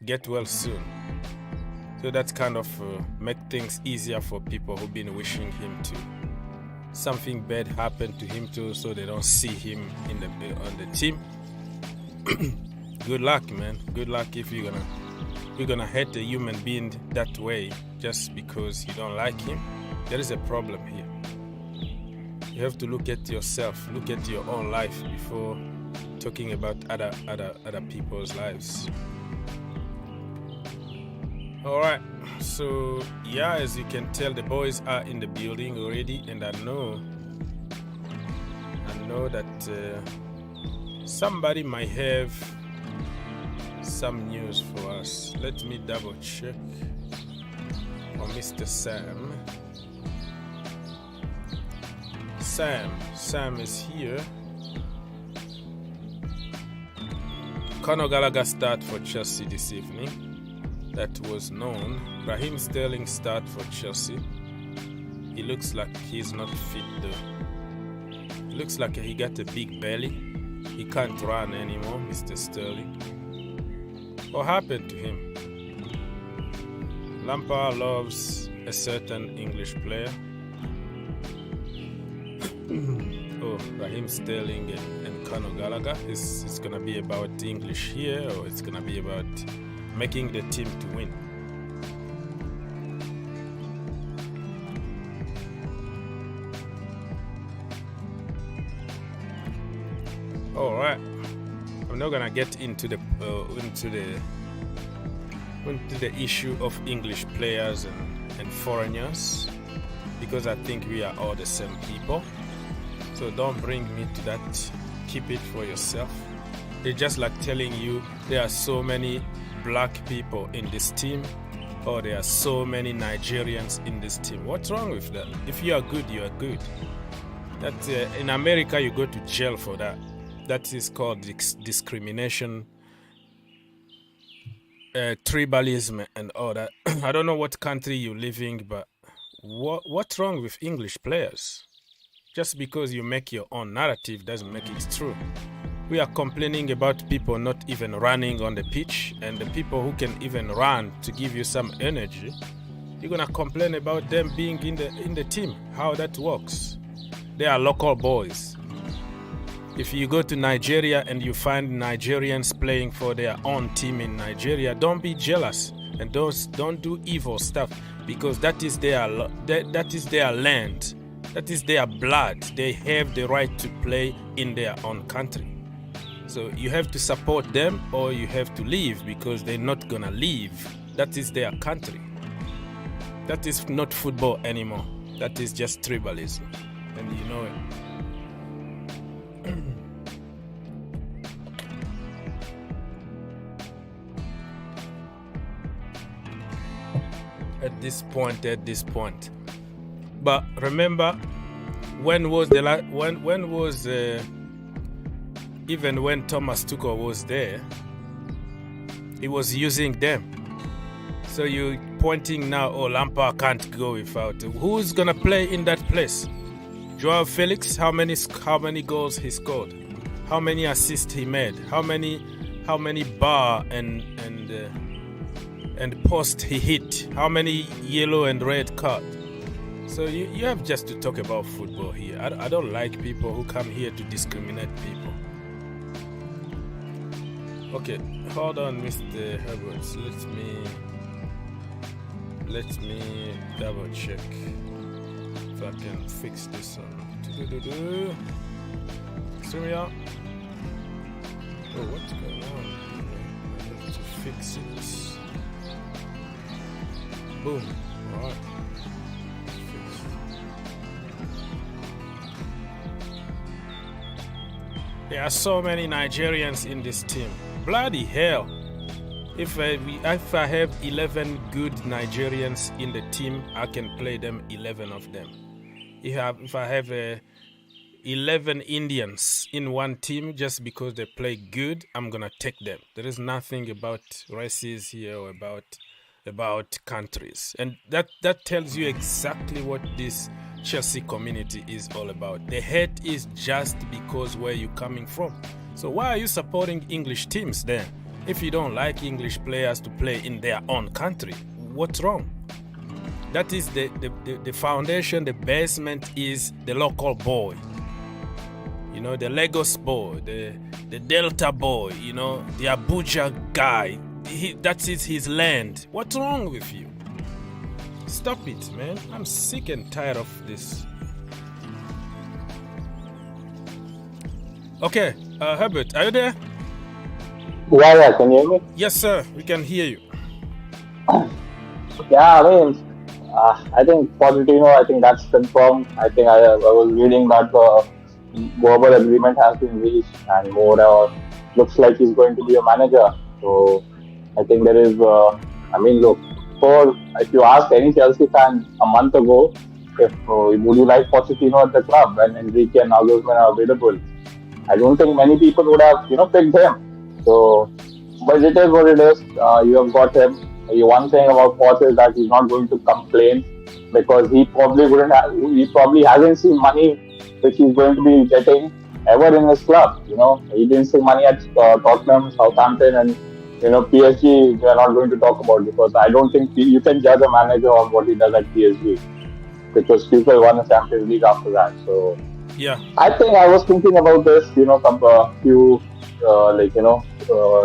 Get well soon. So that's kind of make things easier for people who've been wishing him to. Something bad happened to him too, so they don't see him on the team. Good luck, man. Good luck if you're gonna hate a human being that way just because you don't like him. There is a problem here. You have to look at yourself, look at your own life before talking about other people's lives. All right, so yeah, as you can tell, the boys are in the building already, and I know that somebody might have some news for us. Let me double check on Mr. Sam. Sam is here. Conor Gallagher start for Chelsea this evening. That was known. Raheem Sterling start for Chelsea. He looks like he's not fit though. Looks like he got a big belly. He can't run anymore, Mr. Sterling. What happened to him? Lampard loves a certain English player. Oh, Raheem Sterling and Conor Gallagher. It's gonna be about English here, or it's gonna be about making the team to win. All right, I'm not gonna get into the issue of English players and foreigners because I think we are all the same people. So don't bring me to that. Keep it for yourself. It's just like telling you there are so many black people in this team oh, there are so many Nigerians in this team. What's wrong with that? If you are good, you are good. That in America, you go to jail for that. That is called discrimination, tribalism, and all that. I don't know what country you live in, but what's wrong with English players? Just because you make your own narrative doesn't make it true. We are complaining about people not even running on the pitch, and the people who can even run to give you some energy, you're gonna complain about them being in the team. How that works? They are local boys. If you go to Nigeria and you find Nigerians playing for their own team in Nigeria, don't be jealous and don't do evil stuff, because that is their land, that is their blood. They have the right to play in their own country. So you have to support them or you have to leave, because they're not gonna leave. That is their country. That is not football anymore. That is just tribalism, and you know it. At this point. But remember, when was even when Thomas Tuchel was there, he was using them. So you pointing now, oh, Lampard can't go without. Who's gonna play in that place? Joao Felix, how many goals he scored? How many assists he made? How many bar and post he hit? How many yellow and red cards? So you have just to talk about football here. I don't like people who come here to discriminate people. Okay, hold on, Mr. Herberts. Let me double check if I can fix this one. Syria. Oh, what's going on? I have to fix it. Boom. All right. Fixed. There are so many Nigerians in this team. Bloody hell. If I have 11 good Nigerians in the team, I can play them 11 of them. If I have 11 Indians in one team, just because they play good, I'm gonna take them. There is nothing about races here or about countries, and that tells you exactly what this Chelsea community is all about. The hate is just because where you're coming from. So why are you supporting English teams then? If you don't like English players to play in their own country, what's wrong? That is the foundation, the basement is the local boy. You know, the Lagos boy, the Delta boy, you know, the Abuja guy. That is his land. What's wrong with you? Stop it, man. I'm sick and tired of this. Okay, Herbert, are you there? Yeah, can you hear me? Yes, sir. We can hear you. Yeah, I think Pochettino, I think that's confirmed. I think I was reading that the verbal agreement has been reached, and more looks like he's going to be a manager. So I think there is, look, if you ask any Chelsea fan a month ago, would you like Pochettino at the club when Enrique and Nagelsmann are available, I don't think many people would have, picked him. So, but it is what it is. You have got him. One thing about Poch is that he's not going to complain, because he probably hasn't seen money which he's going to be getting ever in his club. He didn't see money at Tottenham, Southampton, and PSG. We are not going to talk about, because I don't think you can judge a manager on what he does at PSG, because people won the Champions League after that. So yeah, I think I was thinking about this, a few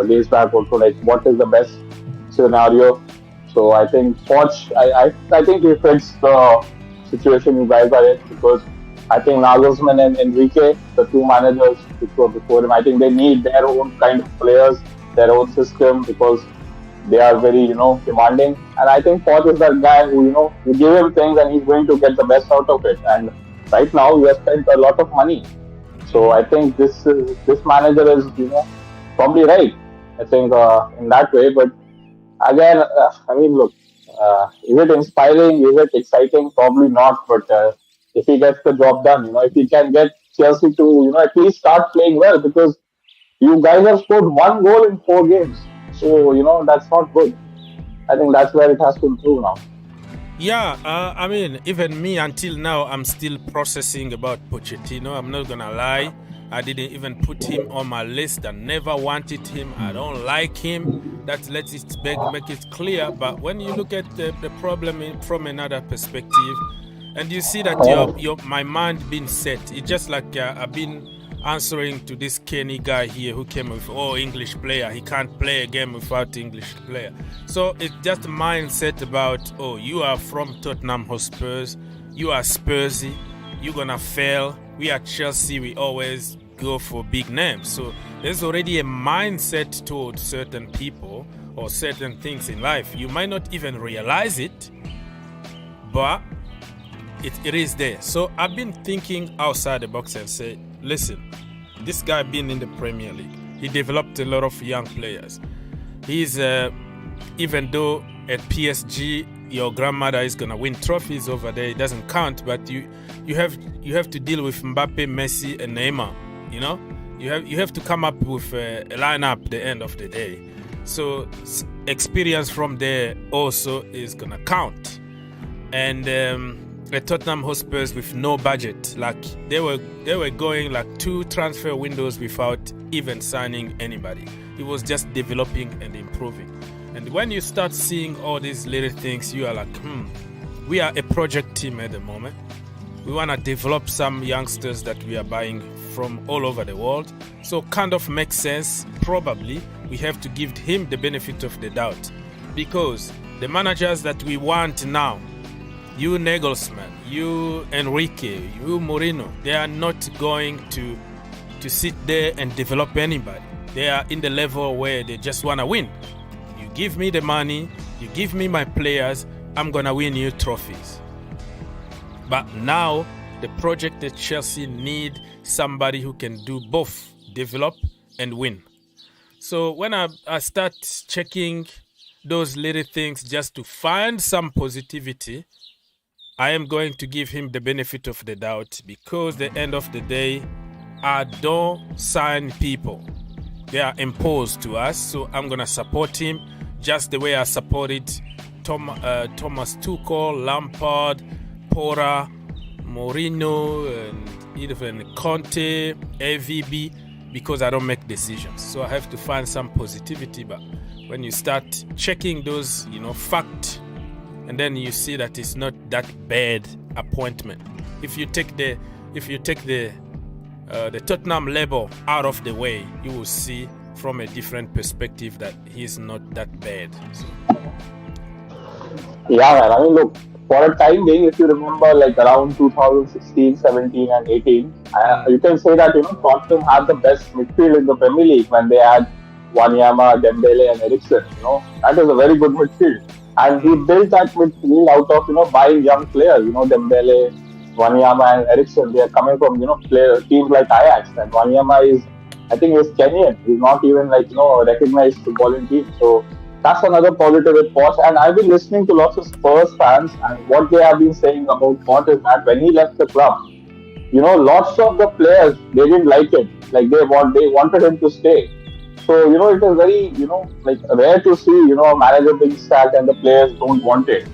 days back also, like what is the best scenario. So I think Poch, I think he fits the situation you guys are in, because I think Nagelsmann and Enrique, the two managers which were before him, I think they need their own kind of players, their own system, because they are very, demanding. And I think Poch is that guy who, you give him things and he's going to get the best out of it. And right now, he has spent a lot of money. So I think this manager is, probably right. I think in that way. But again, look, Is it inspiring? Is it exciting? Probably not. But if he gets the job done, if he can get Chelsea to, at least start playing well, because you guys have scored 1 goal in 4 games. So, that's not good. I think that's where it has to improve now. Yeah, I mean, even me until now, I'm still processing about Pochettino. I'm not gonna lie. I didn't even put him on my list. I never wanted him. I don't like him. That lets it make it clear. But when you look at the problem from another perspective, and you see that my mind being set, it's just like I've been answering to this Kenny guy here who came with English player. He can't play a game without English player. So it's just a mindset about you are from Tottenham Hotspurs, you are Spursy, you're gonna fail. We are Chelsea, we always go for big names. So there's already a mindset towards certain people or certain things in life. You might not even realize it, but it is there. So I've been thinking outside the box and say, listen, this guy been in the Premier League. He developed a lot of young players. He's even though at PSG your grandmother is gonna win trophies over there, it doesn't count. But you have to deal with Mbappe, Messi, and Neymar. You have to come up with a lineup at the end of the day. So experience from there also is gonna count. And at Tottenham Hotspurs with no budget, like they were going like 2 transfer windows without even signing anybody. It was just developing and improving. And when you start seeing all these little things, you are like, we are a project team at the moment. We want to develop some youngsters that we are buying from all over the world. So kind of makes sense. Probably we have to give him the benefit of the doubt, because the managers that we want now, you Nagelsmann, you Enrique, you Mourinho, they are not going to sit there and develop anybody. They are in the level where they just want to win. You give me the money, you give me my players, I'm going to win you trophies. But now the project at Chelsea need somebody who can do both, develop and win. So when I start checking those little things just to find some positivity, I am going to give him the benefit of the doubt, because at the end of the day, I don't sign people. They are imposed to us, so I'm going to support him just the way I supported Thomas Tuchel, Lampard, Pora, Mourinho, and even Conte, AVB, because I don't make decisions. So I have to find some positivity. But when you start checking those, facts, and then you see that it's not that bad appointment. If you take the Tottenham label out of the way, you will see from a different perspective that he's not that bad. So. Yeah, man. I mean, look, for a time being, if you remember, like around 2016, 17, and 18, you can say that Tottenham had the best midfield in the Premier League when they had Wanyama, Dembele, and Eriksen. That is a very good midfield. And he built that midfield out of, buying young players, Dembele, Wanyama and Eriksen. They are coming from, teams like Ajax. And Wanyama is, I think he's Kenyan. He's not even a recognized footballing team. So that's another positive with Poch. And I've been listening to lots of Spurs fans, and what they have been saying about Poch is that when he left the club, lots of the players, they didn't like it. Like they wanted him to stay. So, it is very, rare to see, a manager being sacked and the players don't want it.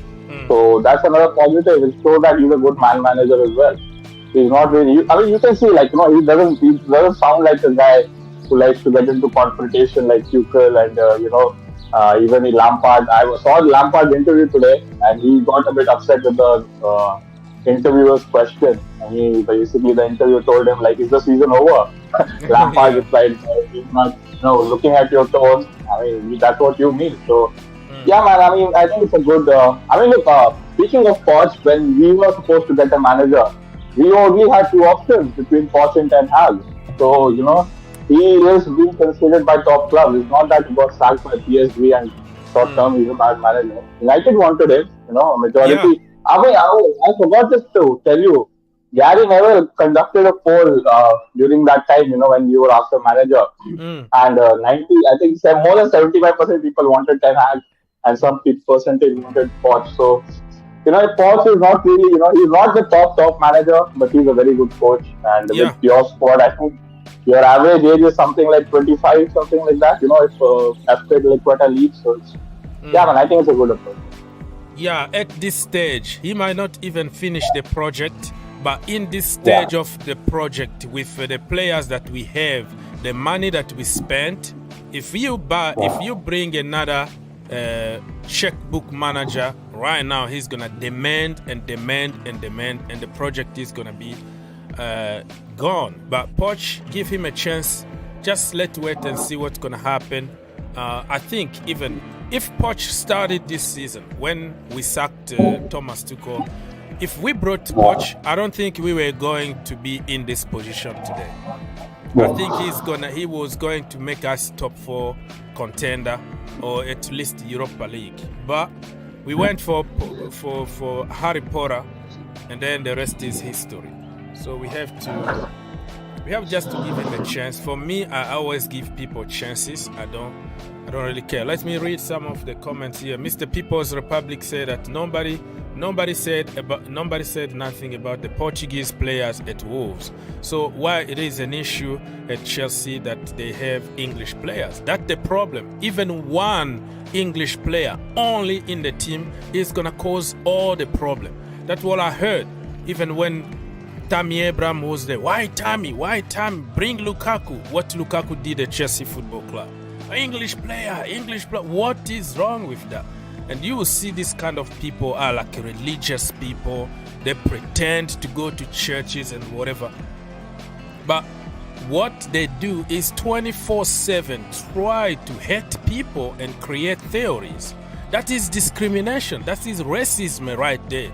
So that's another positive. It shows that he's a good manager as well. He's not really, I mean, you can see, he doesn't sound like a guy who likes to get into confrontation like Tuchel and, even Lampard. I saw Lampard's interview today, and he got a bit upset with the interviewer's question. And basically, the interviewer told him, is the season over? Lampard replied, he's not, looking at your toes. I mean, that's what you mean. So, yeah, man, I mean, I think it's a good... speaking of Poch, when we were supposed to get a manager, we only had 2 options between Poch and Ten Hag. So, he is being considered by top clubs. It's not that he got sacked by PSG and short term he's a bad manager. United wanted him, majority. Yeah. I mean, I forgot this to tell you. Gary Neville conducted a poll during that time, when you were after manager. And 90, I think more than 75% people wanted Ten Hag. and some percentage wanted Poch. So, Poch is not really, he's not the top manager, but he's a very good coach. And with your squad, I think your average age is something like 25, something like that. If Aspect Leeds, so man, I think it's a good approach. Yeah, at this stage, he might not even finish the project, but in this stage of the project, with the players that we have, the money that we spent, if you bring another checkbook manager right now, he's gonna demand, and the project is gonna be gone. But Poch, give him a chance. Just let's wait and see what's gonna happen. I think even if Poch started this season when we sacked Thomas Tuchel, if we brought Poch, I don't think we were going to be in this position today. I think he was going to make us top 4 contender, or at least Europa League. But we went for Harry Potter, and then the rest is history. So we have just to give him a chance. For me, I always give people chances. I don't really care. Let me read some of the comments here. Mr. People's Republic said that nobody said nothing about the Portuguese players at Wolves. So why it is an issue at Chelsea that they have English players? That's the problem. Even one English player only in the team is gonna cause all the problem. That's what I heard. Even when Tammy Abraham was there. Why Tammy? Bring Lukaku. What Lukaku did at Chelsea Football Club. English player. What is wrong with that? And you will see this kind of people are like religious people. They pretend to go to churches and whatever. But what they do is 24/7 try to hate people and create theories. That is discrimination. That is racism right there.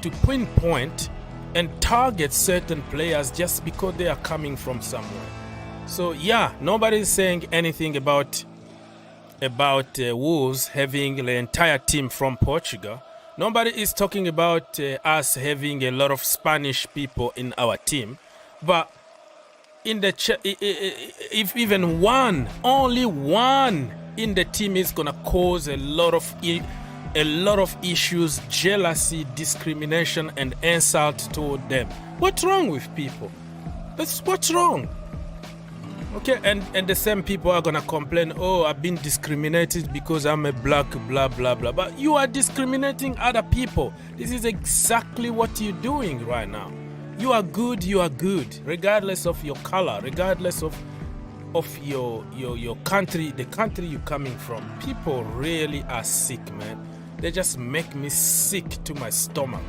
To pinpoint and target certain players just because they are coming from somewhere. So nobody is saying anything about Wolves having the entire team from Portugal. Nobody is talking about us having a lot of Spanish people in our team. But in the if even only one in the team is gonna cause a lot of issues, jealousy, discrimination, and insult toward them. What's wrong with people? What's wrong? Okay, and the same people are gonna complain, I've been discriminated because I'm a black, blah, blah, blah. But you are discriminating other people. This is exactly what you're doing right now. You are good, regardless of your color, regardless of your country, the country you're coming from. People really are sick, man. They just make me sick to my stomach.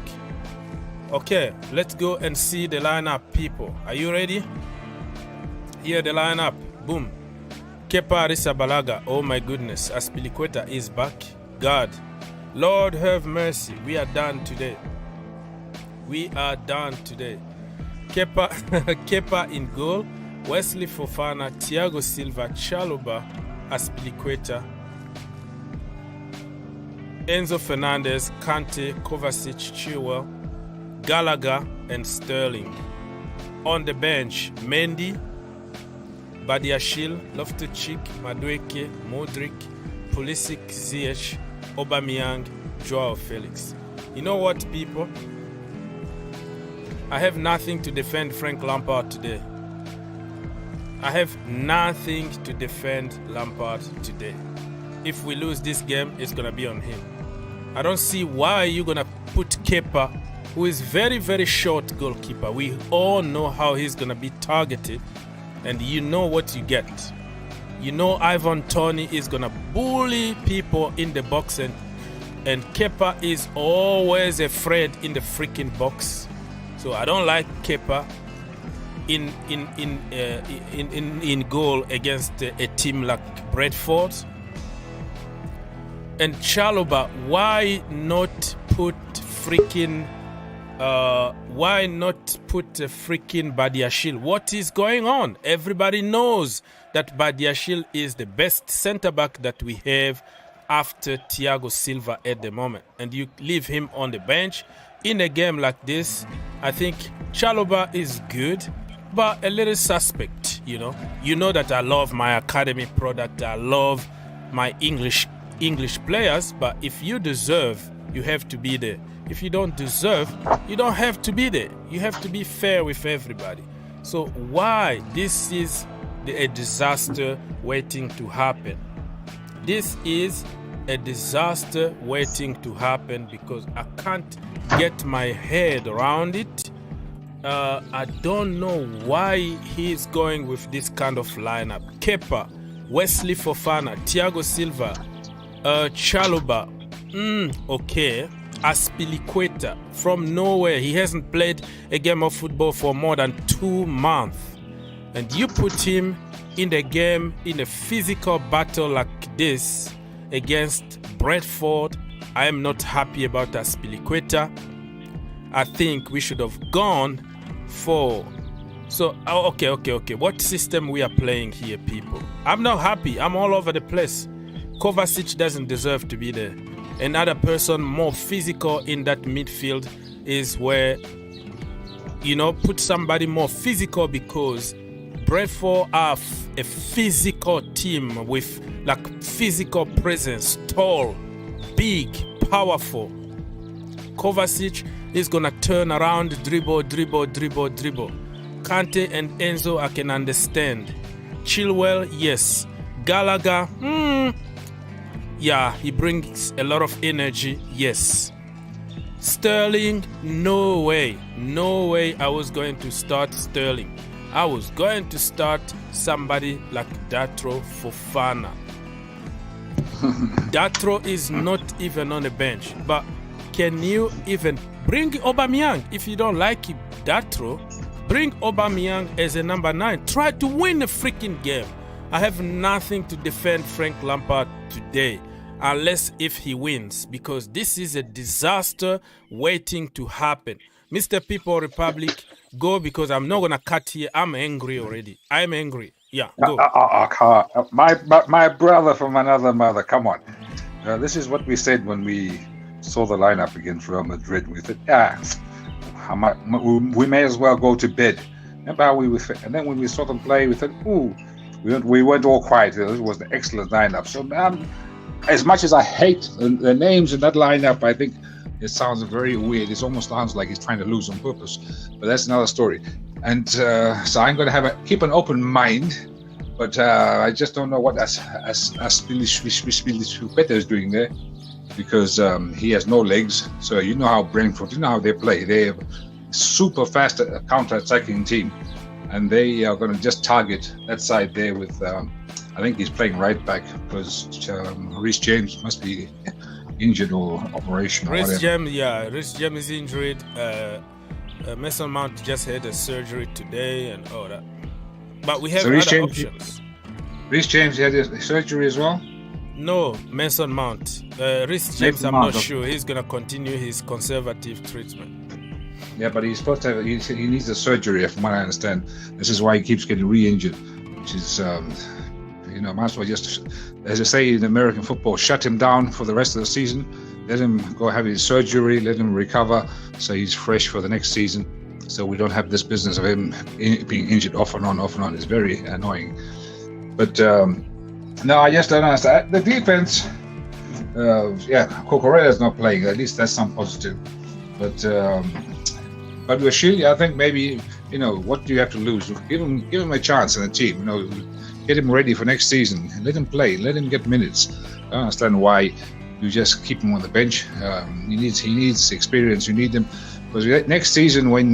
Okay, let's go and see the lineup, people. Are you ready? Here the lineup. Boom. Kepa Arrizabalaga. Oh my goodness. Aspilicueta is back. God. Lord have mercy. We are done today. Kepa in goal. Wesley Fofana, Thiago Silva, Chalobah, Aspilicueta, Enzo Fernandez, Kante, Kovacic, Chilwell, Gallagher, and Sterling. On the bench, Mendy, Badiashile, Loftus-Cheek, Madueke, Modric, Pulisic, Ziyech, Aubameyang, Joao Felix. You know what, people? I have nothing to defend Frank Lampard today. If we lose this game, it's going to be on him. I don't see why you're going to put Kepa, who is very, very short goalkeeper. We all know how he's going to be targeted. And you know what you get. You know Ivan Toney is going to bully people in the box, and Kepa is always afraid in the freaking box. So I don't like Kepa in goal against a team like Brentford. And Chalobah, why not put Badiashile? What is going on? Everybody knows that Badiashile is the best centre-back that we have after Thiago Silva at the moment. And you leave him on the bench. In a game like this, I think Chalobah is good, but a little suspect, You know that I love my academy product. I love my English English players, but if you deserve, you have to be there. If you don't deserve, you don't have to be there. You have to be fair with everybody. So why? This is a disaster waiting to happen. This is a disaster waiting to happen because I can't get my head around it. I don't know why he's going with this kind of lineup. Kepa, Wesley Fofana, Thiago Silva, Chalobah, okay. Aspilicueta from nowhere. He hasn't played a game of football for more than 2 months. And you put him in the game in a physical battle like this against Brentford. I am not happy about Aspilicueta. I think we should have gone for... So, okay. What system we are playing here, people? I'm not happy. I'm all over the place. Kovacic doesn't deserve to be there. Another person more physical in that midfield is where, put somebody more physical, because Brentford are a physical team with physical presence, tall, big, powerful. Kovacic is gonna turn around, dribble. Kante and Enzo, I can understand. Chilwell, yes. Gallagher, yeah, he brings a lot of energy, yes. Sterling, no way I was going to start Sterling. I was going to start somebody like Datro Fofana. Datro is not even on the bench, but can you even bring Aubameyang? If you don't like Datro, bring Aubameyang as a number 9. Try to win a freaking game. I have nothing to defend Frank Lampard today, unless if he wins, because this is a disaster waiting to happen. Mr. People Republic, go, because I'm not going to cut here. I'm angry already. I'm angry. Yeah, go. My brother from another mother, come on. This is what we said when we saw the lineup against Real Madrid. We said, we may as well go to bed. And then when we saw them play, we thought, we weren't all quiet. It was an excellent lineup. So, as much as I hate the names in that lineup, I think it sounds very weird. It almost sounds like he's trying to lose on purpose. But that's another story. And so I'm going to keep an open mind. But I just don't know what Aspilicueta is doing there, because he has no legs. So you know how Brentford, how they play. They're super fast counter-attacking team. And they are going to just target that side there with... I think he's playing right back, because Reece James must be injured or operational. Reece James is injured. Mason Mount just had a surgery today and all that. But we have other options. Reece James had a surgery as well? No, Mason Mount. Reece James, I'm not sure. He's going to continue his conservative treatment. Yeah, but he's supposed to have... He needs a surgery, from what I understand. This is why he keeps getting re-injured, which is... might as well just, as I say in American football, shut him down for the rest of the season. Let him go have his surgery, let him recover, so he's fresh for the next season. So we don't have this business of him being injured off and on. It's very annoying. But no, I just don't understand. The defense, Cucurella's not playing. At least that's some positive. But with Shilly, I think maybe, what do you have to lose? Give him a chance in the team. Get him ready for next season. Let him play. Let him get minutes. I don't understand why you just keep him on the bench. He needs experience. You need him, because next season when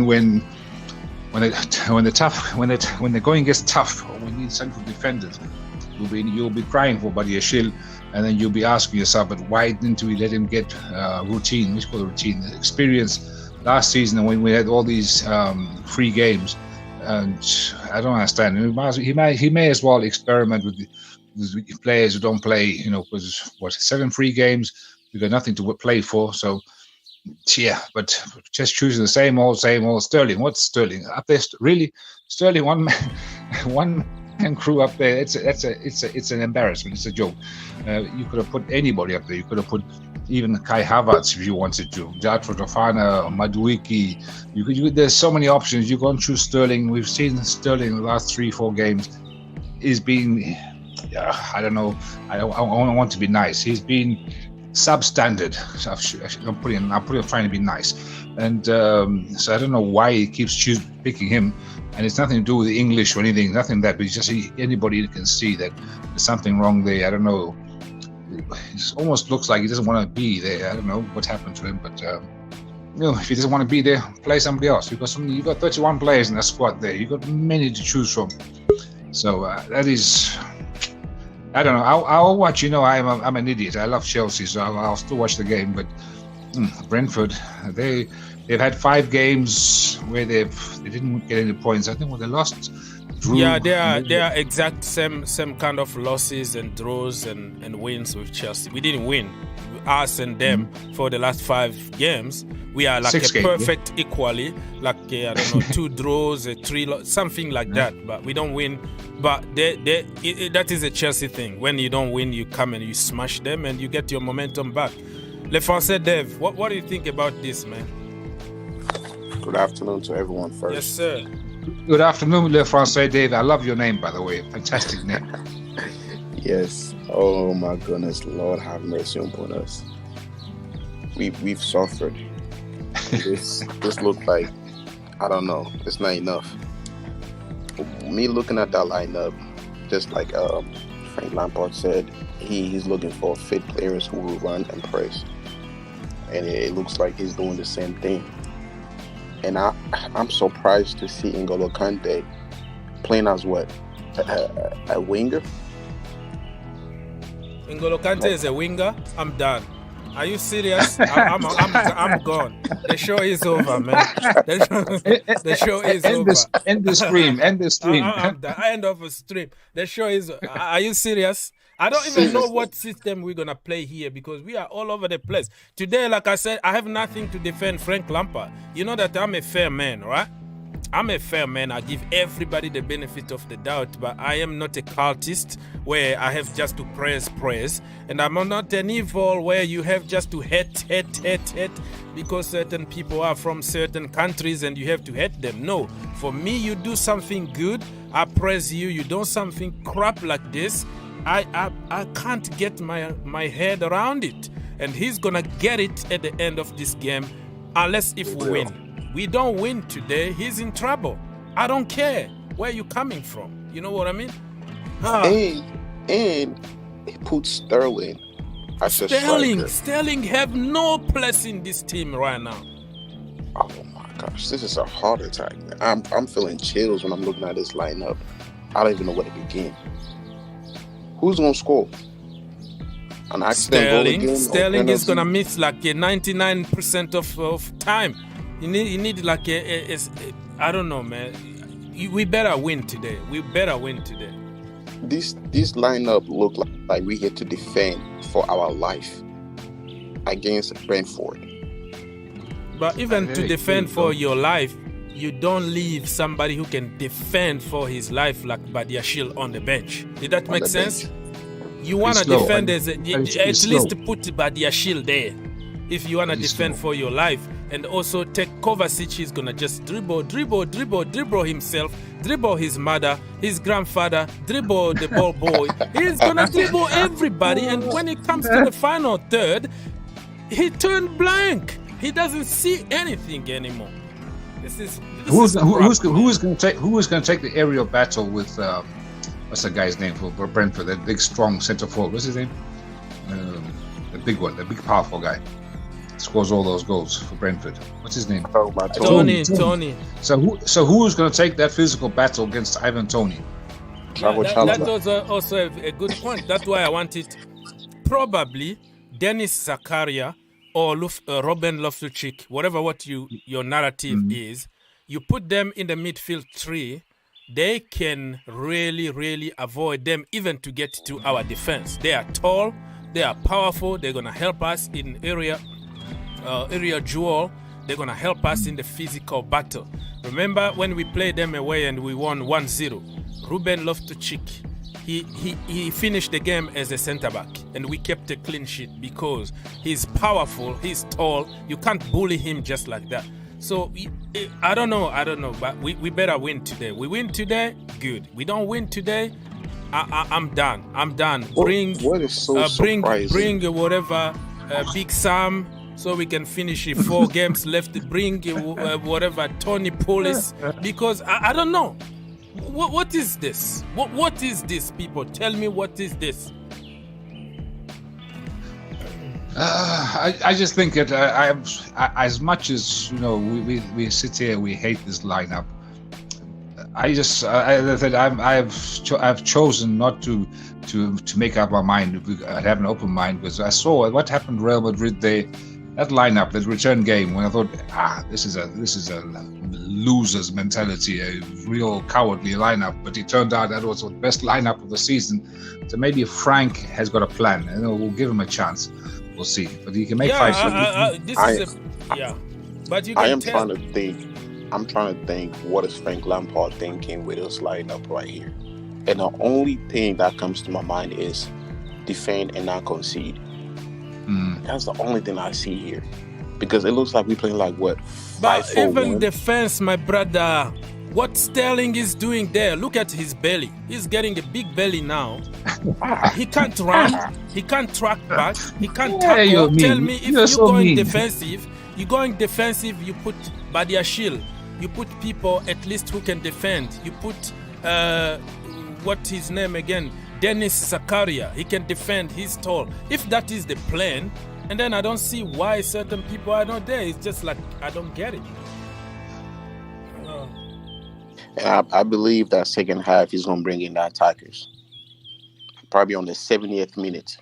the going gets tough, we need central defenders. You'll be crying for Badiashile, and then you'll be asking yourself, but why didn't we let him get routine? What's called routine? Experience last season when we had all these free games. And I don't understand. He may as well experiment with players who don't play. Because 7 free games, we got nothing to play for. So, yeah. But just choosing the same old Sterling. What's Sterling up there? Really, Sterling one man crew up there. It's an embarrassment. It's a joke. You could have put anybody up there. You could have put even Kai Havertz if you wanted to. Datro Fofana, Madueke. There's so many options. You can't choose Sterling. We've seen Sterling in the last 3-4 games is being I don't know. I want to be nice. He's been substandard. I'm trying to be nice, and so I don't know why he keeps picking him. And it's nothing to do with the English or anything. Nothing that, but it's just anybody can see that there's something wrong there. I don't know. It almost looks like he doesn't want to be there. I don't know what happened to him, but if he doesn't want to be there, play somebody else. You've got 31 players in that squad there. You've got many to choose from. So that is, I don't know. I'll watch. I'm an idiot. I love Chelsea, so I'll still watch the game. But Brentford, they've had 5 games where they didn't get any points. I think when they lost. Yeah, they are exact same kind of losses and draws and wins with Chelsea. We didn't win, us and them, for the last 5 games. We are like perfect equally, like I don't know, 2 draws, 3 something like that. But we don't win. But that is a Chelsea thing. When you don't win, you come and you smash them and you get your momentum back. Le Français Dave, what do you think about this, man? Good afternoon to everyone first. Yes, sir. Good afternoon, Le Français Dave. I love your name, by the way. Fantastic name. Yes. Oh my goodness, Lord have mercy upon us. We've suffered. This looked like, I don't know, it's not enough. Me looking at that lineup, just like Frank Lampard said, he's looking for fit players who will run and press, and it looks like he's doing the same thing. And I'm surprised to see N'Golo Kante playing as what? A winger? N'Golo Kante is a winger? I'm done. Are you serious? I'm gone. The show is over, man. The show is over. End the stream. End the stream. I'm done. End of the stream. The show is. Are you serious? I don't even know what system we're gonna play here because we are all over the place. Today, like I said, I have nothing to defend Frank Lampard. You know that I'm a fair man, right? I'm a fair man. I give everybody the benefit of the doubt, but I am not a cultist where I have just to praise. And I'm not an evil where you have just to hate because certain people are from certain countries and you have to hate them. No, for me, you do something good, I praise you. You do something crap like this, I can't get my head around it. And he's gonna get it at the end of this game, unless if we win. We don't win today, he's in trouble. I don't care where you're coming from. You know what I mean? And he put Sterling as a striker. Sterling have no place in this team right now. Oh my gosh, this is a heart attack. I'm feeling chills when I'm looking at this lineup. I don't even know where to begin. Who's gonna score? An accident goal again? Sterling is gonna miss like 99% of time. You need like I don't know, man. We better win today. This lineup look like we had to defend for our life against Brentford. But even to defend for your life, you don't leave somebody who can defend for his life like Badiashile on the bench. Did that make sense? You want to defend at least put Badiashile there. If you want to defend for your life, and also take Kovacic, he's going to just dribble himself, dribble his mother, his grandfather, dribble the ball boy. He's going to dribble everybody, and when it comes to the final third, he turned blank. He doesn't see anything anymore. Who is going to take the aerial battle with what's the guy's name for Brentford? That big strong centre forward. What's his name? The big one, the big powerful guy. Scores all those goals for Brentford. What's his name? Tony. So who is going to take that physical battle against Ivan Toney? That was also a good point. That's why I wanted probably Dennis Zakaria or Robin Loftus-Cheek, whatever your narrative is. You put them in the midfield 3, they can really avoid them even to get to our defense. They are tall, they are powerful, they're going to help us in area duel. They're going to help us in the physical battle. Remember when we played them away and we won 1-0? Ruben Loftus-Cheek, he finished the game as a centre-back and we kept a clean sheet because he's powerful, he's tall. You can't bully him just like that. So, I don't know, but we better win today. We win today, good. We don't win today, I'm done. I'm done. What is so surprising? Bring whatever Big Sam, so we can finish it. 4 games left. Bring whatever Tony Pulis, because I don't know. What is this? What is this, people? Tell me, what is this? I just think that as much as we sit here, we hate this lineup. I've chosen not to make up my mind. I have an open mind, because I saw what happened to Real Madrid. That lineup, that return game, when I thought, this is a loser's mentality, a real cowardly lineup. But it turned out that was the best lineup of the season. So maybe Frank has got a plan, and we'll give him a chance. We'll see. But he can make 5. But you can I'm trying to think, what is Frank Lampard thinking with this lineup right here? And the only thing that comes to my mind is defend and not concede. That's the only thing I see here, because it looks like we're playing like what? But even defense, my brother, what Sterling is doing there, look at his belly. He's getting a big belly now. He can't run. He can't track back. He can't tackle. Tell me, if you're going defensive, you put Badiashile. You put people at least who can defend. You put what's his name again? Dennis Zakaria. He can defend. He's tall. If that is the plan, and then I don't see why certain people are not there. It's just like, I don't get it. And I believe that second half he's going to bring in the attackers. Probably on the 70th minute.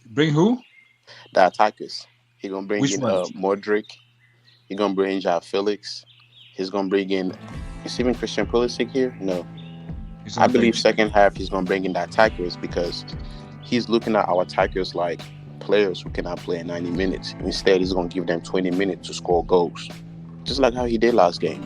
Bring who? The attackers. He's going to bring Which in ones? Modric. He's going to bring in João Felix. He's going to bring in... Is even Christian Pulisic here? No. I believe second half he's going to bring in the attackers, because he's looking at our attackers like players who cannot play 90 minutes. Instead, he's going to give them 20 minutes to score goals. Just like how he did last game.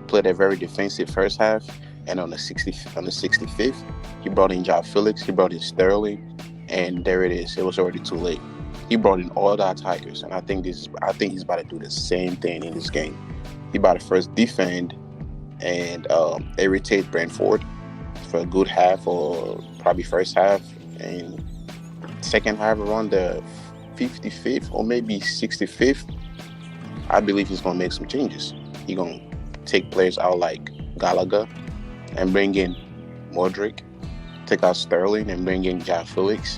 Played a very defensive first half, and on the 65th, he brought in João Felix, he brought in Sterling, and there it is. It was already too late. He brought in all the attackers, and I think he's about to do the same thing in this game. He about to first defend and irritate Brentford for a good half, or probably first half, and second half around the 55th or maybe 65th, I believe he's going to make some changes. He's going to take players out like Gallagher and bring in Modric, take out Sterling and bring in João Felix,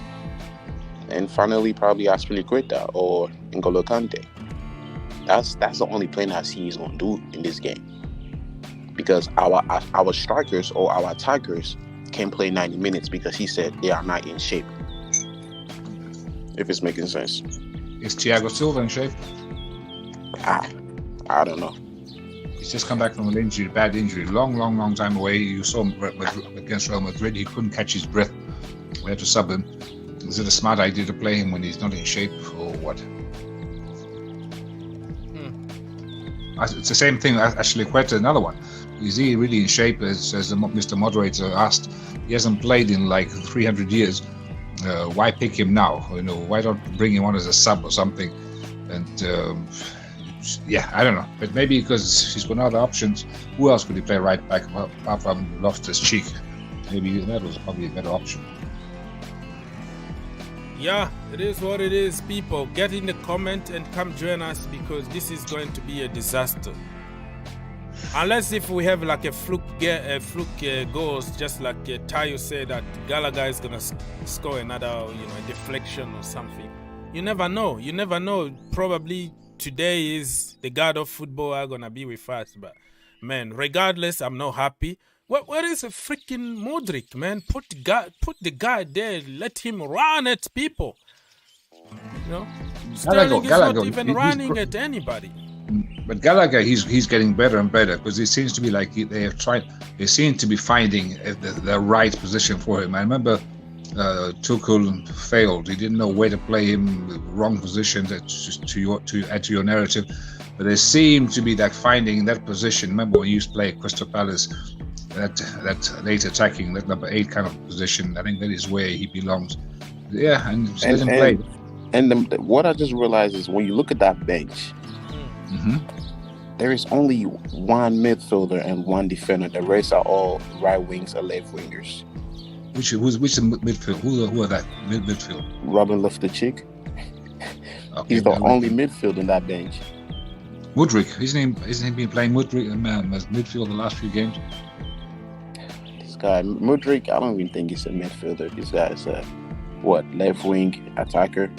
and finally probably Aspilicueta or N'Golo Kante. That's the only plan I see he's going to do in this game, because our strikers or our attackers can play 90 minutes because he said they are not in shape. If it's making sense. Is Thiago Silva in shape? I don't know. He's just come back from an injury, bad injury, long time away. You saw him against Real Madrid. He couldn't catch his breath. We had to sub him. Is it a smart idea to play him when he's not in shape, or what? It's the same thing. Actually, Quetta, another one. Is he really in shape? As Mr. Moderator asked, he hasn't played in like 300 years. Why pick him now? Why not bring him on as a sub or something? And I don't know. But maybe because he's got other options. Who else could he play right back apart from Loftus-Cheek? Maybe that was probably a better option. Yeah, it is what it is, people. Get in the comment and come join us, because this is going to be a disaster. Unless if we have like a fluke goals, just like Tayo said, that Gallagher is going to score another, a deflection or something. You never know. Probably today is the god of football are going to be with us. But, man, regardless, I'm not happy. Where is a freaking Modric, man? Put the guy there. Let him run at people. Sterling is not even running at anybody. But Gallagher, he's getting better and better, because it seems to be like they seem to be finding the right position for him. I remember Tuchel failed. He didn't know where to play him, the wrong position to add to your narrative. But they seem to be like finding that position. Remember when you used to play at Crystal Palace, that late attacking, that number 8 kind of position. I think that is where he belongs. Yeah, and he doesn't play. And what I just realized is when you look at that bench, there is only one midfielder and one defender. The rest are all right wings or left wingers. Which the midfield? Who are that midfield? Robin Loftus-Cheek. Okay, He's the only midfield in that bench. Mudryk, isn't he been playing Mudryk as midfield the last few games? This guy Mudryk, I don't even think he's a midfielder. This guy is a left wing attacker.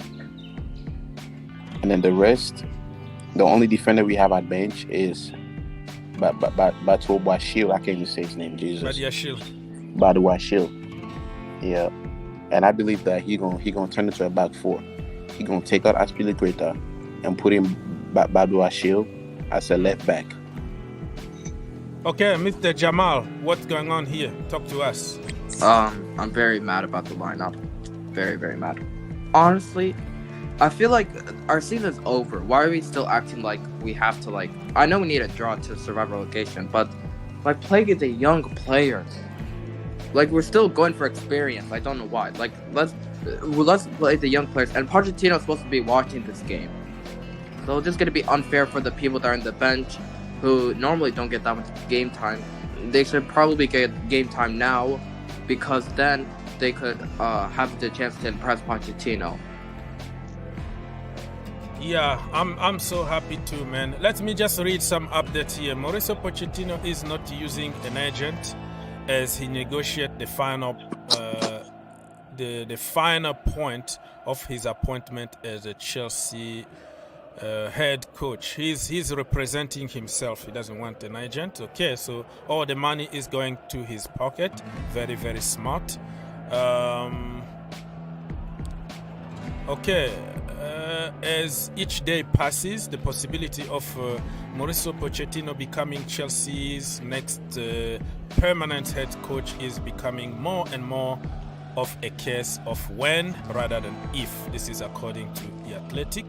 And then the rest, the only defender we have at bench is Watchalong. I can't even say his name. Jesus. Watchalong. Yeah, and I believe that he gonna turn into a back four. He gonna take out Aspilicueta and put him Watchalong as a left back. Okay, Mr. Jamal, what's going on here? Talk to us. I'm very mad about the lineup. Very, very mad. Honestly, I feel like our season's over. Why are we still acting like we have to, like... I know we need a draw to survive relegation, but, like, Plague is a young player. Like, we're still going for experience. I don't know why. Like, let's play the young players. And Pochettino is supposed to be watching this game. So it's just going to be unfair for the people that are on the bench who normally don't get that much game time. They should probably get game time now because then they could have the chance to impress Pochettino. Yeah, I'm so happy too, man. Let me just read some updates here. Mauricio Pochettino is not using an agent as he negotiates the final the final point of his appointment as a Chelsea head coach. He's representing himself. He doesn't want an agent. Okay, so all the money is going to his pocket. Very, very smart. Okay. As each day passes, the possibility of Mauricio Pochettino becoming Chelsea's next permanent head coach is becoming more and more of a case of when rather than if. This is according to The Athletic.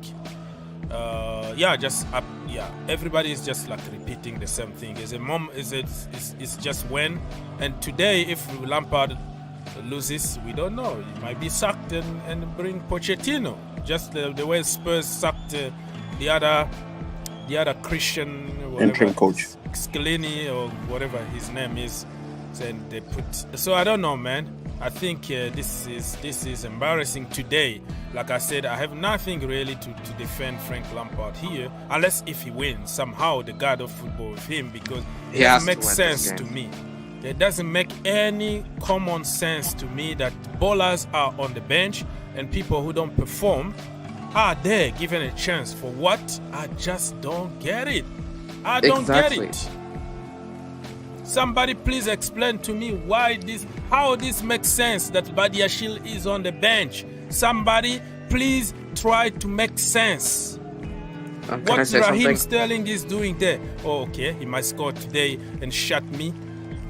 Everybody is just like repeating the same thing. It's just when. And today, if Lampard loses, we don't know. He might be sacked and bring Pochettino. Just the way Spurs sacked the other Christian interim coach Scalini or whatever his name is. And they put. So I don't know, man. I think this is embarrassing today. Like I said, I have nothing really to defend Frank Lampard here, unless if he wins somehow the god of football with him, because it doesn't make sense to me. It doesn't make any common sense to me that ballers are on the bench and people who don't perform are there given a chance for what? I just don't get it. I don't get it. Somebody please explain to me how this makes sense that Badiashile is on the bench. Somebody please try to make sense. What Raheem Sterling is doing there. Oh, okay, he might score today and shut me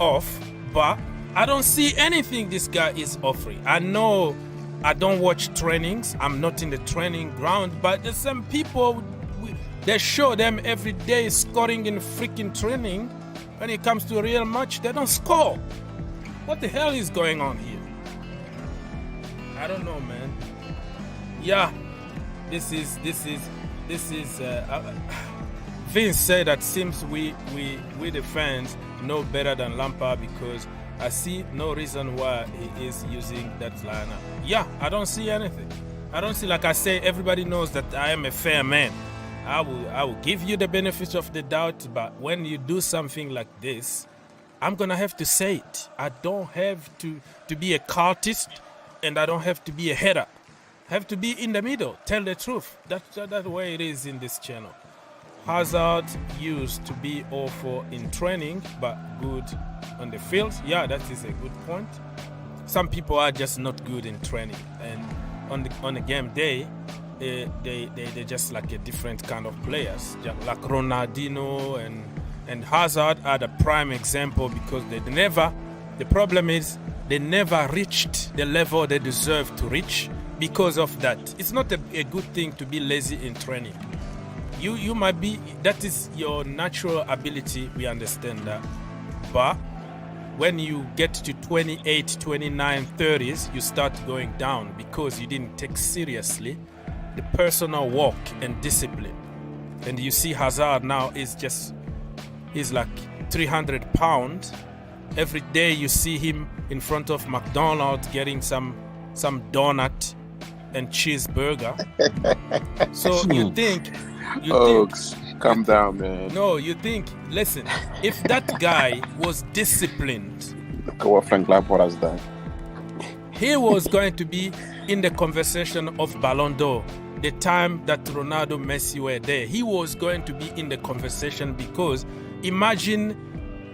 off, but I don't see anything this guy is offering. I know I don't watch trainings, I'm not in the training ground, but there's some people, they show them every day scoring in freaking training. When it comes to a real match, they don't score. What the hell is going on here? I don't know, man. Yeah, this is Vince said that seems we the fans know better than Lampard, because I see no reason why he is using that lineup. Yeah, I don't see anything. I don't see, like I say, everybody knows that I am a fair man. I will give you the benefit of the doubt, but when you do something like this, I'm gonna have to say it. I don't have to be a cultist, and I don't have to be a hater. I have to be in the middle, tell the truth. That's the way it is in this channel. Hazard used to be awful in training, but good on the field. Yeah, that is a good point. Some people are just not good in training, and on the game day, they're just like a different kind of players. Like Ronaldinho and Hazard are the prime example, because the problem is they never reached the level they deserve to reach because of that. It's not a good thing to be lazy in training. You might be, that is your natural ability, we understand that. But when you get to 28, 29, 30s, you start going down because you didn't take seriously the personal work and discipline. And you see Hazard now he's like 300 pounds Every day you see him in front of McDonald's getting some donut and cheeseburger. So you think... calm down, man. No, you think, listen, if that guy was disciplined... Look at what Frank Lampard has done. He was going to be in the conversation of Ballon d'Or. The time that Ronaldo, Messi were there, he was going to be in the conversation because imagine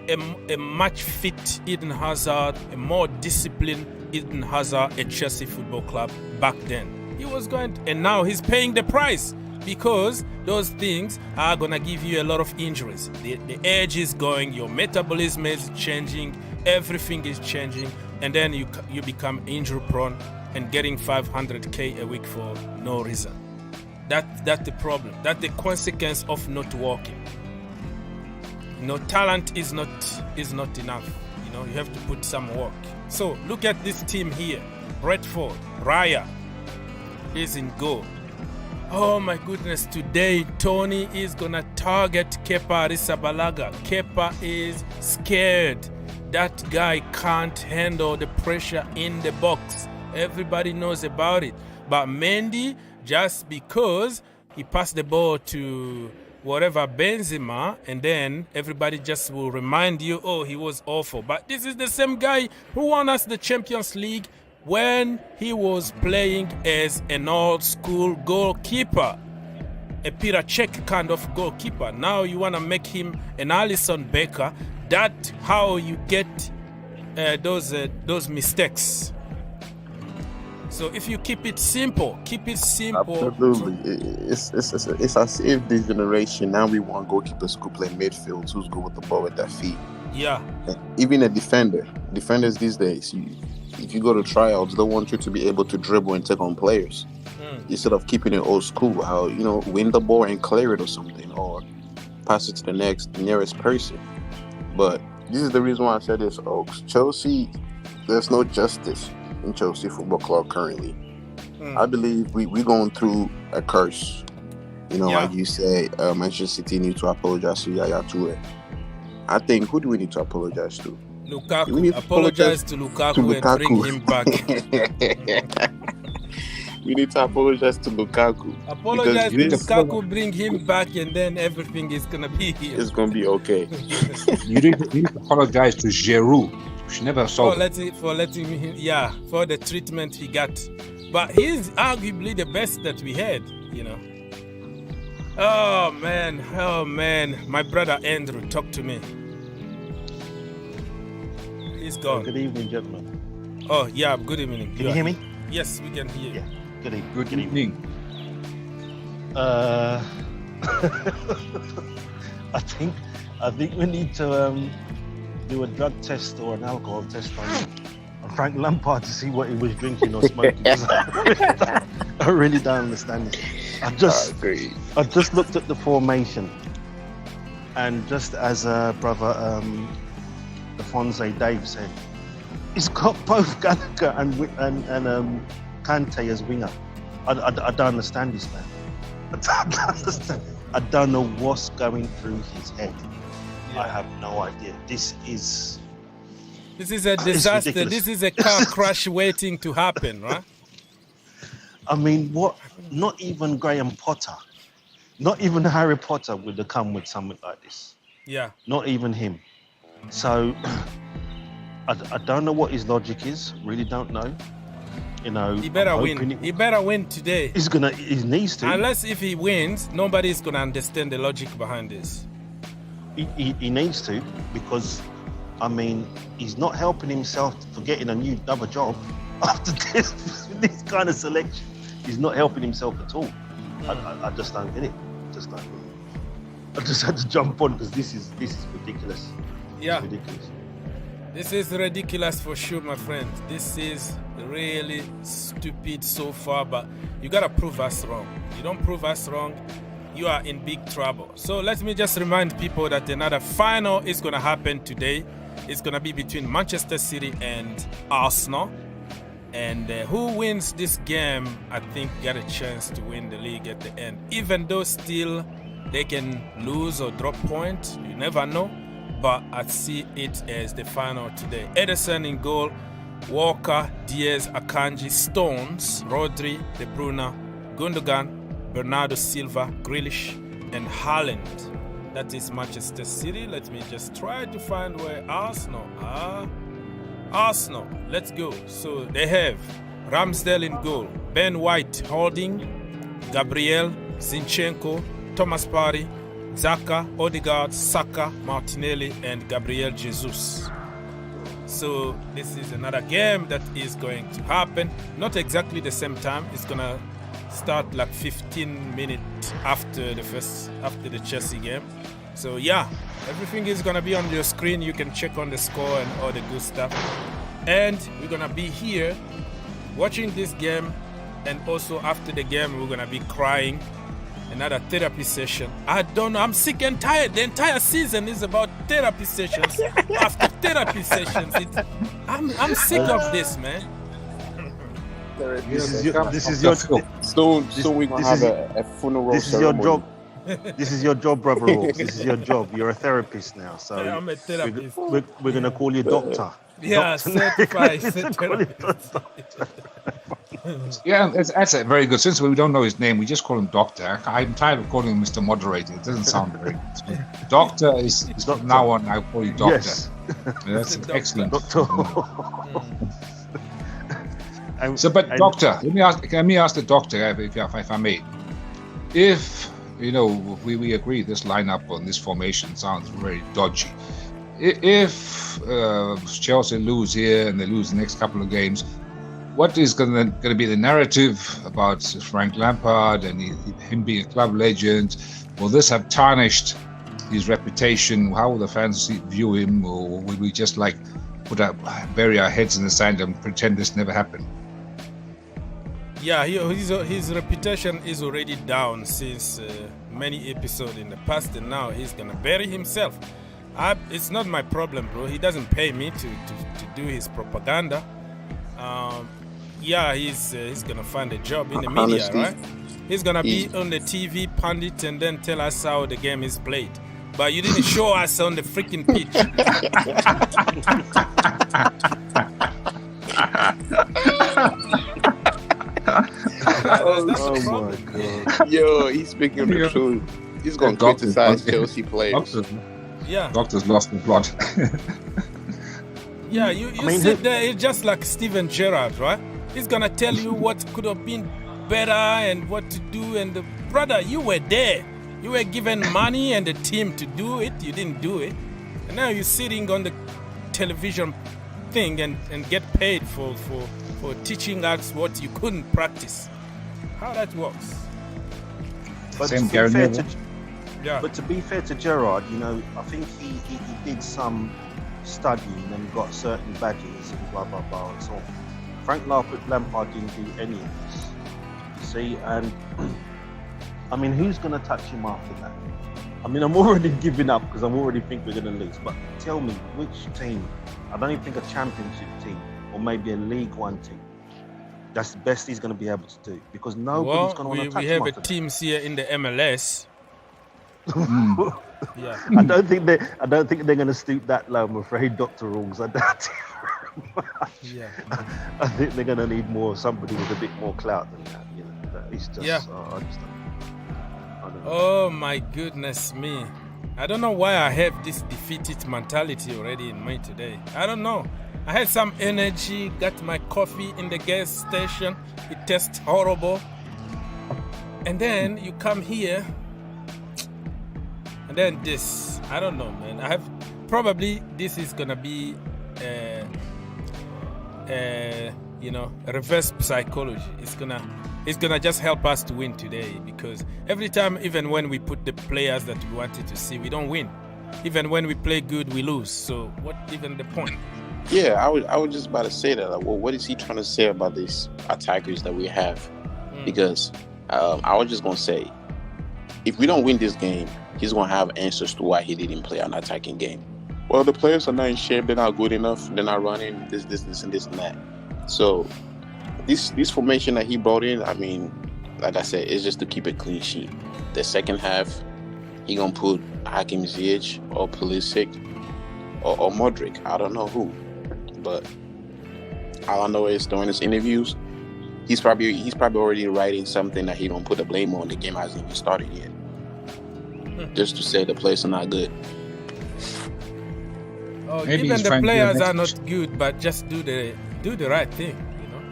a much fit Eden Hazard, a more disciplined Eden Hazard at Chelsea Football Club back then. He was going to, and now he's paying the price because those things are going to give you a lot of injuries. The age is going, your metabolism is changing, everything is changing, and then you become injury prone and getting 500k a week for no reason. That's the problem. That's the consequence of not working. Talent is not enough. You have to put some work. So look at this team here. Brentford, Raya is in goal. Oh my goodness, today Tony is gonna target Kepa Arrizabalaga. Kepa is scared. That guy can't handle the pressure in the box. Everybody knows about it. But Mendy, just because he passed the ball to whatever Benzema, and then everybody just will remind you, oh, he was awful. But this is the same guy who won us the Champions League when he was playing as an old school goalkeeper, a Peter Cech kind of goalkeeper. Now you want to make him an Alisson Becker. That's how you get those mistakes. So if you keep it simple. Absolutely. It's as if this generation, now we want goalkeepers who play midfield, who's good with the ball at their feet. Yeah. Even a defenders these days, if you go to tryouts, they want you to be able to dribble and take on players. Instead of keeping it old school, how, win the ball and clear it or something, or pass it to the nearest person. But this is the reason why I said this, Oaks. Chelsea, there's no justice in Chelsea Football Club currently. I believe we're going through a curse. Like you say, Manchester City need to apologize to Yaya Toure. I think, who do we need to apologize to? Lukaku. We need to apologize to Lukaku and bring him back. We need to apologize to Lukaku. Apologize to Lukaku, bring him back, and then everything is going to be here. It's going to be okay. You need to apologize to Giroud. She never saw for letting him, for the treatment he got. But he's arguably the best that we had, Oh man, my brother Andrew, talk to me. He's gone. Good evening, gentlemen. Oh yeah, good evening. Can you hear me? Yes, we can hear you. Yeah. Good evening. Good evening. I think we need to do a drug test or an alcohol test on Frank Lampard to see what he was drinking or smoking. I really don't understand it. I just looked at the formation, and just as brother Afonso Dave said, he's got both Gallagher and Kante as winger. I don't understand this man. I don't understand. I don't know what's going through his head. I have no idea. This is a disaster. This is a car crash waiting to happen, right? I mean, what? Not even Graham Potter, not even Harry Potter would have come with something like this. Yeah. Not even him. So I don't know what his logic is. Really don't know. He better win. He better win today. He needs to. Unless if he wins, nobody's gonna understand the logic behind this. He needs to, because he's not helping himself for getting another job after this kind of selection. He's not helping himself at all. I just don't get it. I just had to jump on because this is ridiculous. Yeah. It's ridiculous. This is ridiculous for sure, my friend. This is really stupid so far, but you gotta prove us wrong. You don't prove us wrong, you are in big trouble. So let me just remind people that another final is gonna happen today. It's gonna be between Manchester City and Arsenal. And who wins this game, I think, get a chance to win the league at the end. Even though still they can lose or drop points, you never know. but I see it as the final today. Ederson in goal, Walker, Diaz, Akanji, Stones, Rodri, De Bruyne, Gundogan, Bernardo Silva, Grealish, and Haaland. That is Manchester City. Let me just try to find where Arsenal are. Arsenal, let's go. So they have Ramsdale in goal, Ben White holding, Gabriel, Zinchenko, Thomas Partey, Xhaka, Odegaard, Saka, Martinelli, and Gabriel Jesus. So this is another game that is going to happen. Not exactly the same time. It's gonna start like 15 minutes after the Chelsea game. So yeah, everything is gonna be on your screen. You can check on the score and all the good stuff. And we're gonna be here watching this game, and also after the game we're gonna be crying. Another therapy session. I don't know. I'm sick and tired. The entire season is about therapy sessions. After therapy sessions, I'm sick of this, man. This is your Soon we gonna have a funeral. This is your job. This is your job, brother. This is your job. You're a therapist now, so I'm a therapist. We're gonna call you doctor. Yeah, certified therapist. Yeah, that's a very good. Since we don't know his name, we just call him Doctor. I'm tired of calling him Mr. Moderator. It doesn't sound very good. Doctor is from now on. I call you Doctor. Yes. That's excellent. Doctor. Doctor, let me ask the doctor, if I may. If we agree this lineup on this formation sounds very dodgy. If Chelsea lose here and they lose the next couple of games, what is going to be the narrative about Frank Lampard and him being a club legend? Will this have tarnished his reputation? How will the fans view him? Or will we just bury our heads in the sand and pretend this never happened? Yeah, his reputation is already down since many episodes in the past, and now he's going to bury himself. It's not my problem, bro. He doesn't pay me to do his propaganda. Yeah, he's gonna find a job in the media, right? He's gonna be on the TV pundit and then tell us how the game is played. But you didn't show us on the freaking pitch. Oh my god! Yo, he's speaking the truth. He's gonna criticize Chelsea players. Doctor's lost the plot. Yeah, you sit there, it's just like Steven Gerrard, right? He's gonna tell you what could have been better and what to do. And brother, you were there. You were given money and a team to do it. You didn't do it. And now you're sitting on the television thing and get paid for teaching us what you couldn't practice. How that works. But to be fair to Gerrard, I think he did some studying and got certain badges and blah blah blah and so on. Frank Lampard didn't do any of this. You see, and I mean, who's going to touch him after that? I mean, I'm already giving up because I already think we're going to lose. But tell me, which team? I don't even think a championship team or maybe a League One team. That's the best he's going to be able to do because nobody's going to want to touch him. We have teams here in the MLS. Yeah. I don't think they're going to stoop that low. I'm afraid, Dr. Rungs. I doubt it. Yeah. I think they're going to need somebody with a bit more clout than that. It's just. Yeah. I don't know. Oh my goodness me! I don't know why I have this defeated mentality already in me today. I don't know. I had some energy. Got my coffee in the gas station. It tastes horrible. And then you come here. And then this, I don't know, man. This is gonna be, reverse psychology. It's gonna just help us to win today because every time, even when we put the players that we wanted to see, we don't win. Even when we play good, we lose. So what even the point? Yeah, I was just about to say that. What is he trying to say about these attackers that we have? Because I was just gonna say, if we don't win this game, he's going to have answers to why he didn't play an attacking game. Well, the players are not in shape. They're not good enough. They're not running this and that. So this formation that he brought in, I mean, like I said, it's just to keep a clean sheet. The second half, he going to put Hakim Ziyech or Pulisic or Modric. I don't know who, but all I know is during his interviews, he's probably already writing something that he don't put the blame on. The game hasn't even started yet, just to say the players are not good. Oh, even the players are not good, but just do the right thing, you know.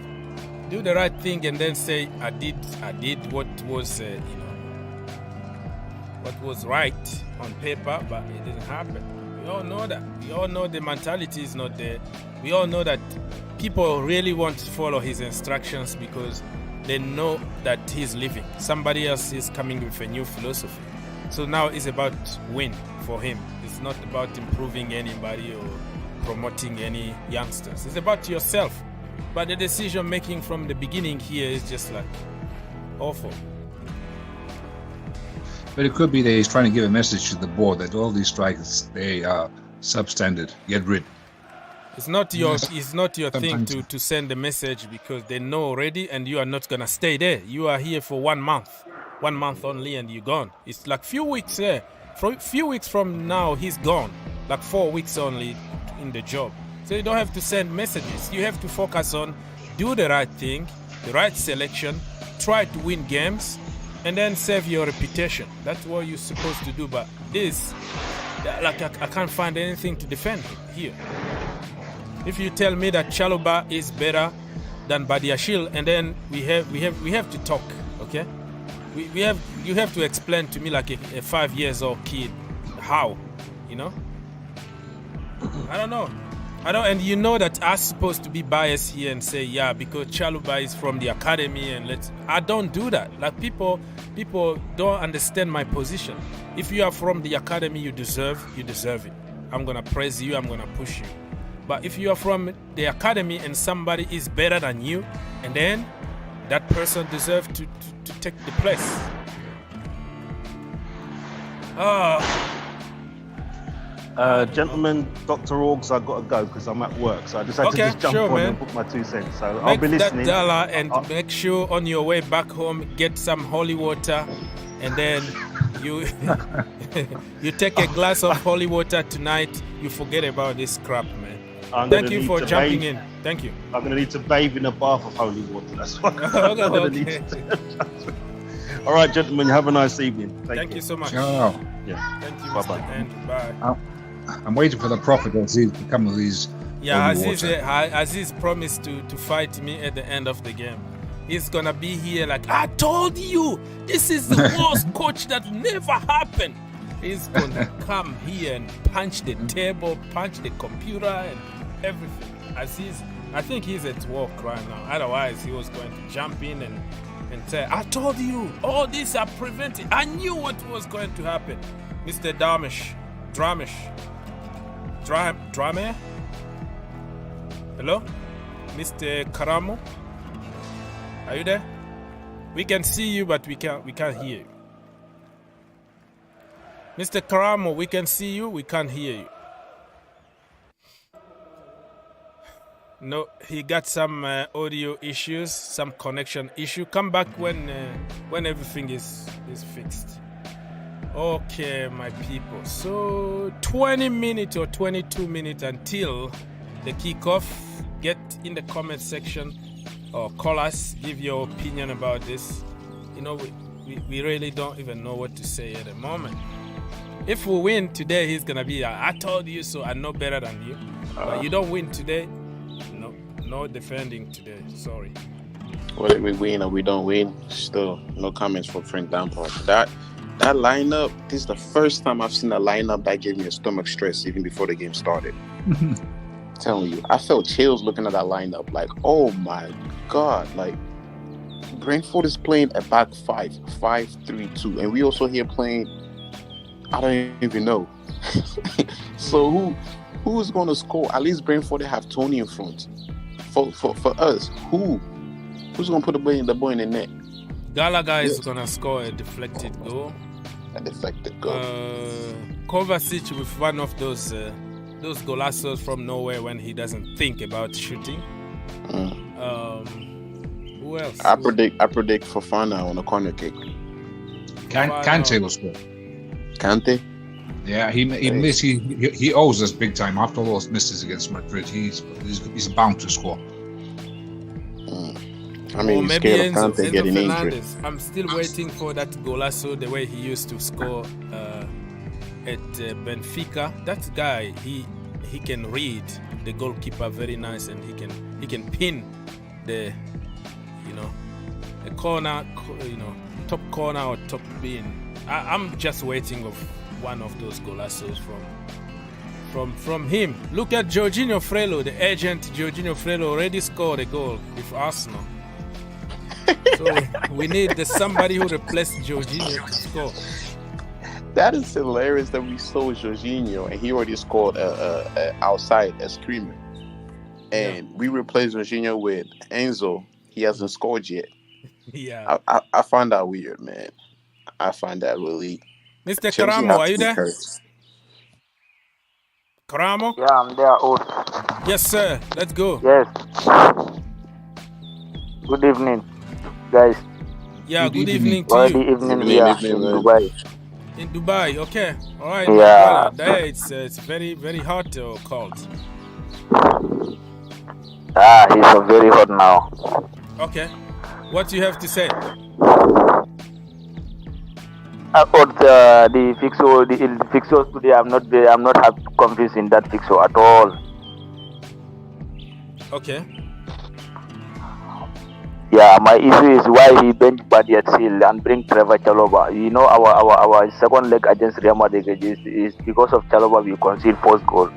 Do the right thing and then say, I did what was what was right on paper, but it didn't happen. We all know that. We all know the mentality is not there. We all know that people really want to follow his instructions because they know that he's leaving. Somebody else is coming with a new philosophy. So now it's about win for him. It's not about improving anybody or promoting any youngsters. It's about yourself. But the decision making from the beginning here is just like awful. But it could be that he's trying to give a message to the board that all these strikers, they are substandard. Get rid. It's not your thing to send a message because they know already and you are not going to stay there. You are here for 1 month. 1 month only and you're gone. It's like few weeks here. Few weeks from now, he's gone. Like 4 weeks only in the job. So you don't have to send messages. You have to focus on do the right thing, the right selection, try to win games, and then save your reputation. That's what you're supposed to do. But this, like I can't find anything to defend here. If you tell me that Chalobah is better than Badiashile, and then we have to talk, okay? You have to explain to me like a 5 years old kid how, you know? I don't know. And you know that I'm supposed to be biased here and say, yeah, because Chalobah is from the academy and I don't do that. Like people don't understand my position. If you are from the academy, you deserve it. I'm gonna praise you, I'm gonna push you. But if you are from the academy and somebody is better than you, and then that person deserves to take the place. Gentlemen, Dr. Orgs, I've got to go because I'm at work. So I just had to just jump on and put my 2 cents. So I'll be listening. That dollar and make sure on your way back home, get some holy water. And then you you take a glass of holy water tonight. You forget about this crap, man. Thank you for jumping in. Thank you. I'm going to need to bathe in a bath of holy water. That's what I'm going to need to do. All right, gentlemen, have a nice evening. Thank you so much. Ciao. Yeah. Thank you, Bye-bye. Mr. Andrew. Bye. I'm waiting for the prophet Aziz to come with these. Yeah, Aziz promised to fight me at the end of the game. He's gonna be here like, I told you, this is the worst coach that never happened. He's gonna come here and punch the table, punch the computer and everything. Aziz, I think he's at work right now. Otherwise, he was going to jump in and say, I told you, all these are prevented. I knew what was going to happen. Mr. Dramish. Hello? Mr. Karamo? Are you there? We can see you, but we can't hear you. Mr. Karamo, we can see you, we can't hear you. No, he got some audio issues, some connection issue. Come back when everything is fixed. Okay, my people. So 20 minutes or 22 minutes until the kickoff. Get in the comment section or call us. Give your opinion about this. You know, we really don't even know what to say at the moment. If we win today, he's gonna be. I told you so. I know better than you. But you don't win today. No defending today. Sorry. Whether we win or we don't win, still no comments from Frank Lampard. That lineup, this is the first time I've seen a lineup that gave me a stomach stress even before the game started. Telling you, I felt chills looking at that lineup. Like, oh my God! Like, Brentford is playing a back 5-3-2, and we also here playing. I don't even know. So who's going to score? At least Brentford, they have Tony in front. For us, who's going to put the boy in the net? Gallagher is going to score a deflected goal. Kovacic with one of those golazos from nowhere when he doesn't think about shooting. Who else? I predict Fofana on a corner kick. Kante will score. Kante? Yeah, he owes us big time. After all those misses against Madrid, he's bound to score. I mean, or maybe scared of Enzo Kante getting injured. Fernandez. I'm still waiting for that golazo, the way he used to score at Benfica. That guy, he can read the goalkeeper very nice, and he can pin the the corner, top corner or top bin. I'm just waiting of one of those golazos from him. Look at Jorginho Frello, the agent Jorginho Frello already scored a goal with Arsenal. So we need somebody who replaced Jorginho to score. That is hilarious that we sold Jorginho and he already scored outside a screamer. And we replaced Jorginho with Enzo. He hasn't scored yet. Yeah. I find that weird, man. I find that really... Mr. Karamo, are you there? Karamo? Yeah, I'm there. Yes, sir. Let's go. Yes. Good evening, guys. Yeah, good evening to Good you. evening here in Dubai. In Dubai, okay. All right. Yeah. There it's very, very hot or cold? It's very hot now. Okay. What do you have to say? The fixture today, I'm not happy, convinced in that fixture at all. Okay. Yeah, my issue is why he bench Badiashile and bring Trevor Chalobah. You know, our second leg against Real Madrid is because of Chalobah we concede first goal.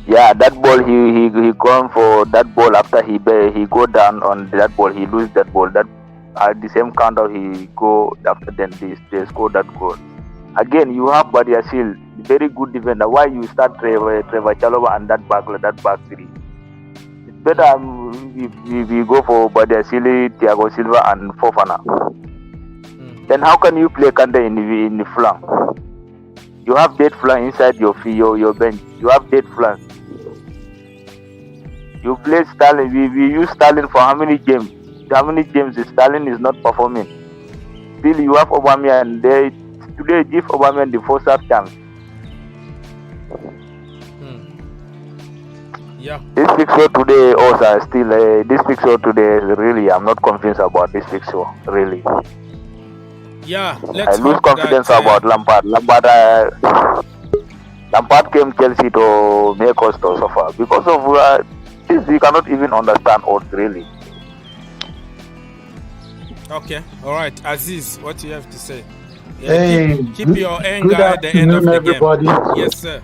Yeah, that ball he gone for that ball after he go down on that ball, he lose that ball. That at the same counter he go after then they score that goal. Again, you have Badiashile, very good defender. Why you start Trevor Chalobah and that back three? It's better we go for Badiashile, Thiago Silva and Fofana. Then how can you play Kante in the flank? You have dead flank inside your bench. You have dead flank. You play Sterling. We use Sterling for how many games? How many games Sterling is not performing? Still, you have Aubameyang. Today give Aubameyang the first half chance. Yeah. This fixture today also still. This fixture today really, I'm not convinced about this fixture. Really. Yeah. I lose confidence about Lampard. Lampard came Chelsea to make us to suffer because of this. We cannot even understand odds really. Okay, all right, Aziz, what do you have to say? Yeah, Hey, keep your anger at the end of the everybody. game. Yes, sir.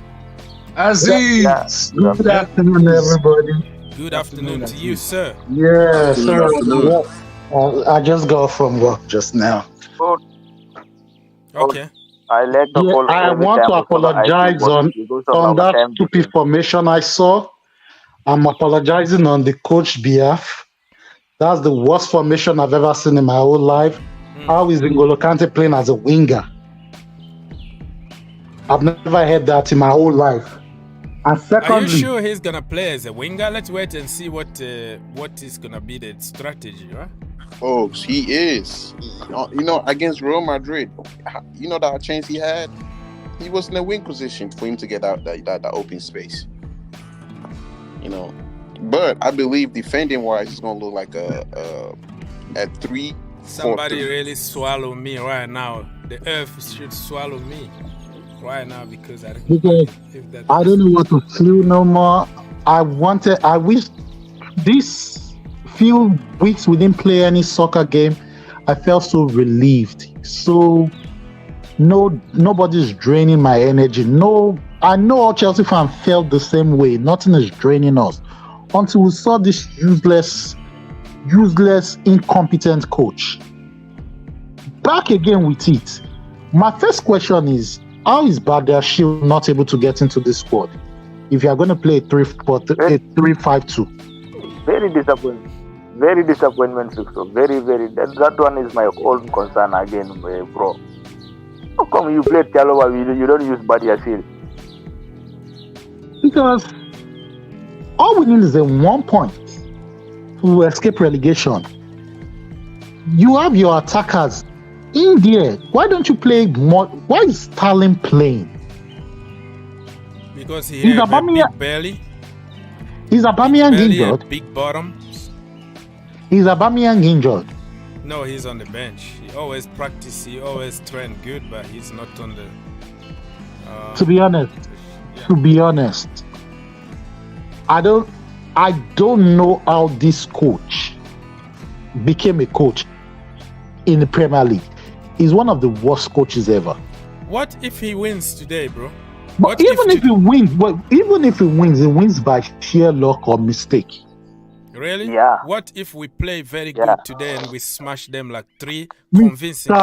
Aziz, good afternoon, everybody. Good afternoon to you, sir. Yeah, sir. I just got from work just now. Okay. I want to apologize on that stupid formation I saw. I'm apologizing on the coach's behalf. That's the worst formation I've ever seen in my whole life. How is N'Golo Kante playing as a winger? I've never heard that in my whole life. And secondly, are you sure he's gonna play as a winger? Let's wait and see what is gonna be the strategy, right? Folks, he is. You know, against Real Madrid, you know that chance he had? He was in a wing position for him to get out that open space. You know, but I believe defending-wise, it's going to look like a 3-4-3. Somebody really swallow me right now. The earth should swallow me right now because I don't know what to feel no more. I wish this few weeks we didn't play any soccer game. I felt so relieved. So nobody's draining my energy. No, I know all Chelsea fans felt the same way. Nothing is draining us until we saw this useless, incompetent coach. Back again with it. My first question is, how is Badiashile not able to get into this squad if you are going to play a 3-5-2? Very disappointing. Very disappointment, Victor. Very, very. That one is my own concern again, bro. How come you play Chalobah, you don't use Badiashile? Because all we need is a 1 point to escape relegation. You have your attackers in there. Why don't you play more? Why is Sterling playing? Because he has a big belly. Is Aubameyang injured? Big bottom. Is Aubameyang injured? No, he's on the bench. He always practice. He always train good, but he's not on the. To be honest, I don't know how this coach became a coach in the Premier League. He's one of the worst coaches ever. What if he wins today, bro? But even if he wins, he wins by sheer luck or mistake. Really? Yeah. What if we play very good today and we smash them like 3 convincingly?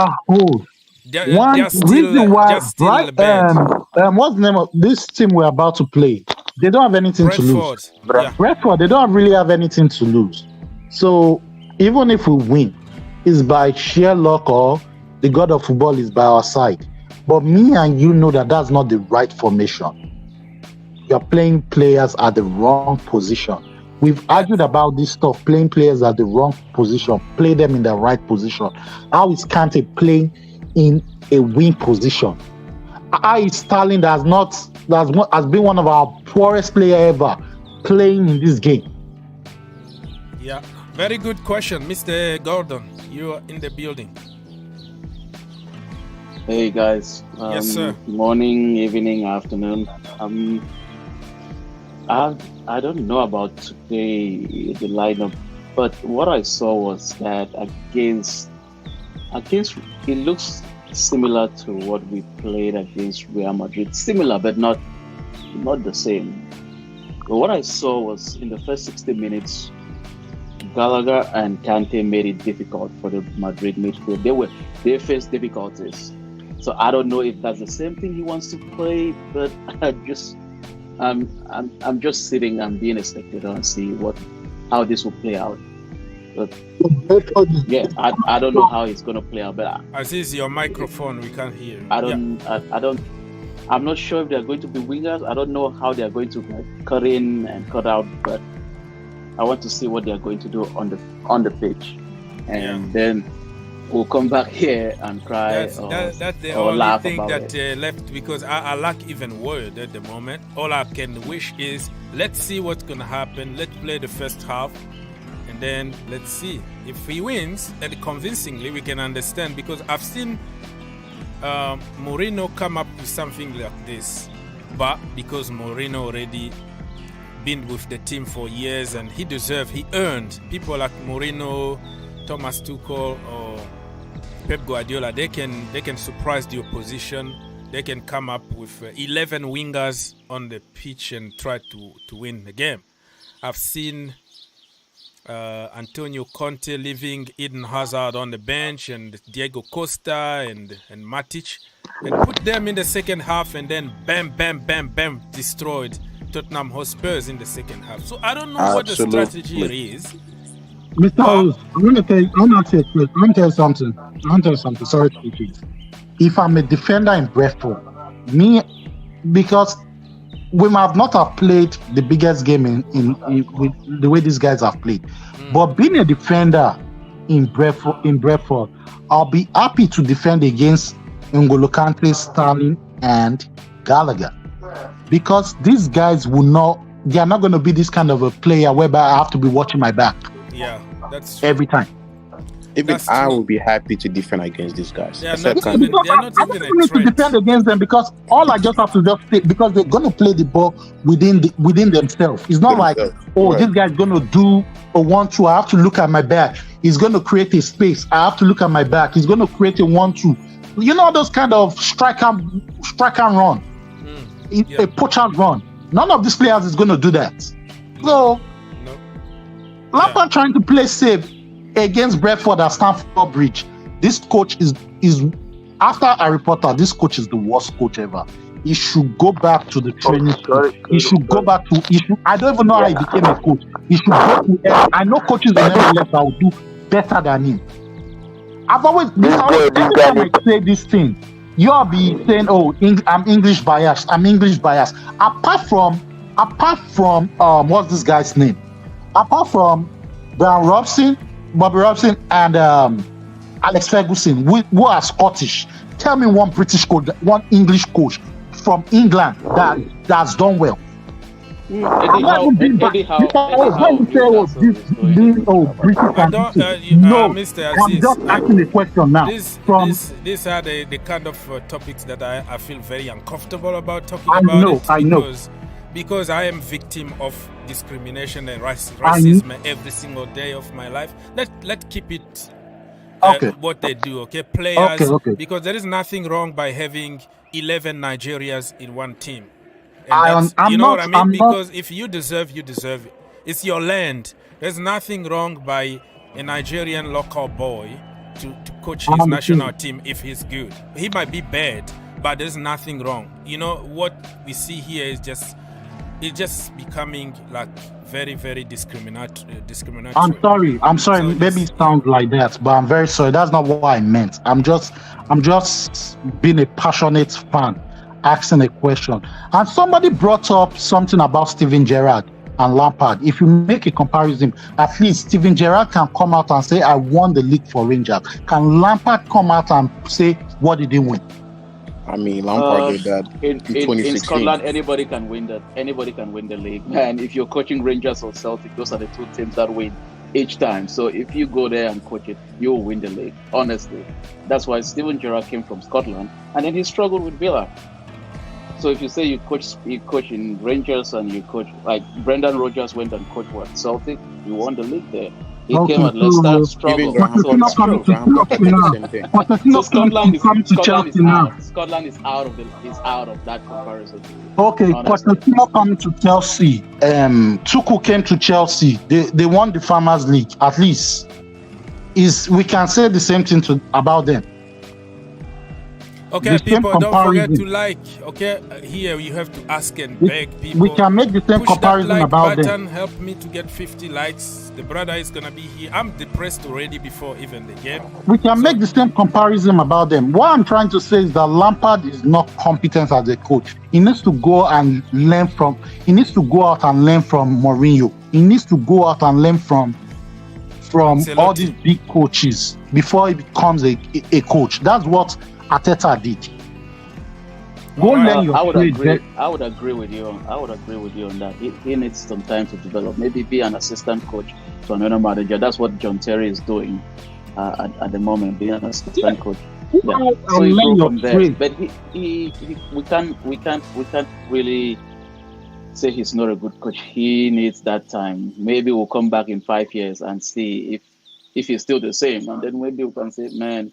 One reason why what's the name of this team we're about to play? They don't have anything to lose. Brentford, they don't really have anything to lose. So even if we win, it's by sheer luck or the god of football is by our side. But me and you know that that's not the right formation. You're playing players at the wrong position. We've argued about this stuff, playing players at the wrong position, play them in the right position. How is Kante playing in a wing position? How is Sterling has been one of our poorest players ever playing in this game? Yeah, very good question, Mr. Gordon. You are in the building. Hey guys. Yes, sir. Morning, evening, afternoon. I don't know about today, the lineup, but what I saw was that against it looks similar to what we played against Real Madrid. Similar, but not the same. But what I saw was in the first 60 minutes, Gallagher and Kante made it difficult for the Madrid midfield. They faced difficulties. So I don't know if that's the same thing he wants to play, but I'm just sitting and being a spectator and see how this will play out. But yeah, I don't know how it's gonna play out. But Aziz, your microphone, we can't hear. I'm not sure if they're going to be wingers. I don't know how they're going to cut in and cut out, but I want to see what they're going to do on the pitch, and then we'll come back here and cry that's the or only laugh thing about that left, because I lack even word at the moment. All I can wish is let's see what's gonna happen. Let's play the first half, and then let's see if he wins, and convincingly we can understand, because I've seen Mourinho come up with something like this, but because Mourinho already been with the team for years and he earned people like Mourinho, Thomas Tuchel or Pep Guardiola, they can surprise the opposition. They can come up with 11 wingers on the pitch and try to win the game. I've seen Antonio Conte leaving Eden Hazard on the bench and Diego Costa and Matic, and put them in the second half, and then bam, destroyed Tottenham Hotspurs in the second half. So I don't know what the strategy is. Mr. Owens, I want to tell you something. Sorry to repeat. If I'm a defender in Brentford, because we might not have played the biggest game in the way these guys have played, but being a defender in Brentford, I'll be happy to defend against N'Golo Kante, Sterling, and Gallagher, because these guys they are not going to be this kind of a player whereby I have to be watching my back. Yeah, that's true. Every time. Even I will be happy to defend against these guys. They are not even need to defend against them, because all I just have to just play, because they're going to play the ball within themselves. It's not like, this guy's going to do a 1-2. I have to look at my back. He's going to create a space. I have to look at my back. He's going to create a 1-2. You know, those kind of strike and run, a poach and run. None of these players is going to do that. So, Lampard trying to play safe against Brentford at Stamford Bridge. This coach is after Harry Potter, this coach is the worst coach ever. He should go back to the training. He should go back to. I don't even know how he became a coach. He should go to. I know coaches will never left that will do better than him. I've always every time I say this thing, you'll be saying, "Oh, I'm English biased. I'm English biased." Apart from what's this guy's name? Apart from Bobby Robson, and Alex Ferguson, who are Scottish. Tell me one British coach, one English coach from England that's done well. Eddie Howe, Mr. I'm just asking a question now. These are the kind of topics that I feel very uncomfortable about talking because I am victim of discrimination and racism every single day of my life. Let's keep it what they do, okay? Players, because there is nothing wrong by having 11 Nigerians in one team. And you know what I mean? Because if you deserve, you deserve it. It's your land. There's nothing wrong by a Nigerian local boy to coach his national team if he's good. He might be bad, but there's nothing wrong. You know, what we see here is just becoming like very, very discriminatory. I'm sorry. Maybe it sounds like that, but I'm very sorry. That's not what I meant. I'm just being a passionate fan, asking a question. And somebody brought up something about Steven Gerrard and Lampard. If you make a comparison, at least Steven Gerrard can come out and say, I won the league for Rangers. Can Lampard come out and say, what did he win? I mean, Lampard did that in 2016. In Scotland, anybody can win that. Anybody can win the league. And if you're coaching Rangers or Celtic, those are the two teams that win each time. So if you go there and coach it, you'll win the league. Honestly, that's why Steven Gerrard came from Scotland, and then he struggled with Villa. So if you say you coach in Rangers and you coach, like Brendan Rodgers went and coached Celtic, you won the league there. He came at Leicester, struggled. So Scotland is out of that comparison. Okay, Pochettino coming to Chelsea. Tuchel came to Chelsea. They won the Farmers League. At least, we can say the same thing about them. Okay, people, don't forget to like. Okay, here you have to ask and beg people. We can make the same comparison that like about button, them. Help me to get 50 likes. The brother is gonna be here. I'm depressed already before even the game. We can make the same comparison about them. What I'm trying to say is that Lampard is not competent as a coach. He needs to go and learn from. He needs to go out and learn from Mourinho. He needs to go out and learn from all these big coaches before he becomes a coach. That's what Arteta did. I would agree with you on that. He needs some time to develop. Maybe be an assistant coach to another manager. That's what John Terry is doing at the moment, being an assistant coach. Yeah. So you go from there. But we can't really say he's not a good coach. He needs that time. Maybe we'll come back in 5 years and see if he's still the same, and then maybe we can say, man,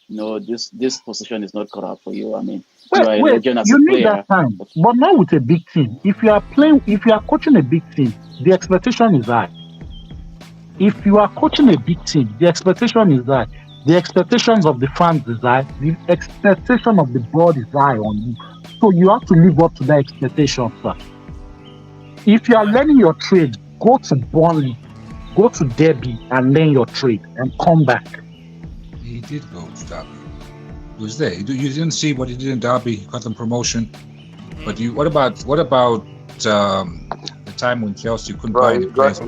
no, this position is not correct for you. I mean, you are a legend as a player. Need that time, but not with a big team. If you are coaching a big team, the expectation is high. If you are coaching a big team, the expectation is high. The expectations of the fans is high. The expectation of the board is high on you. So you have to live up to that expectation, sir. If you are learning your trade, go to Burnley, go to Derby and learn your trade and come back. He did go to Derby. He was there. You didn't see what he did in Derby. He got them promotion. But what about the time when Chelsea couldn't buy any players?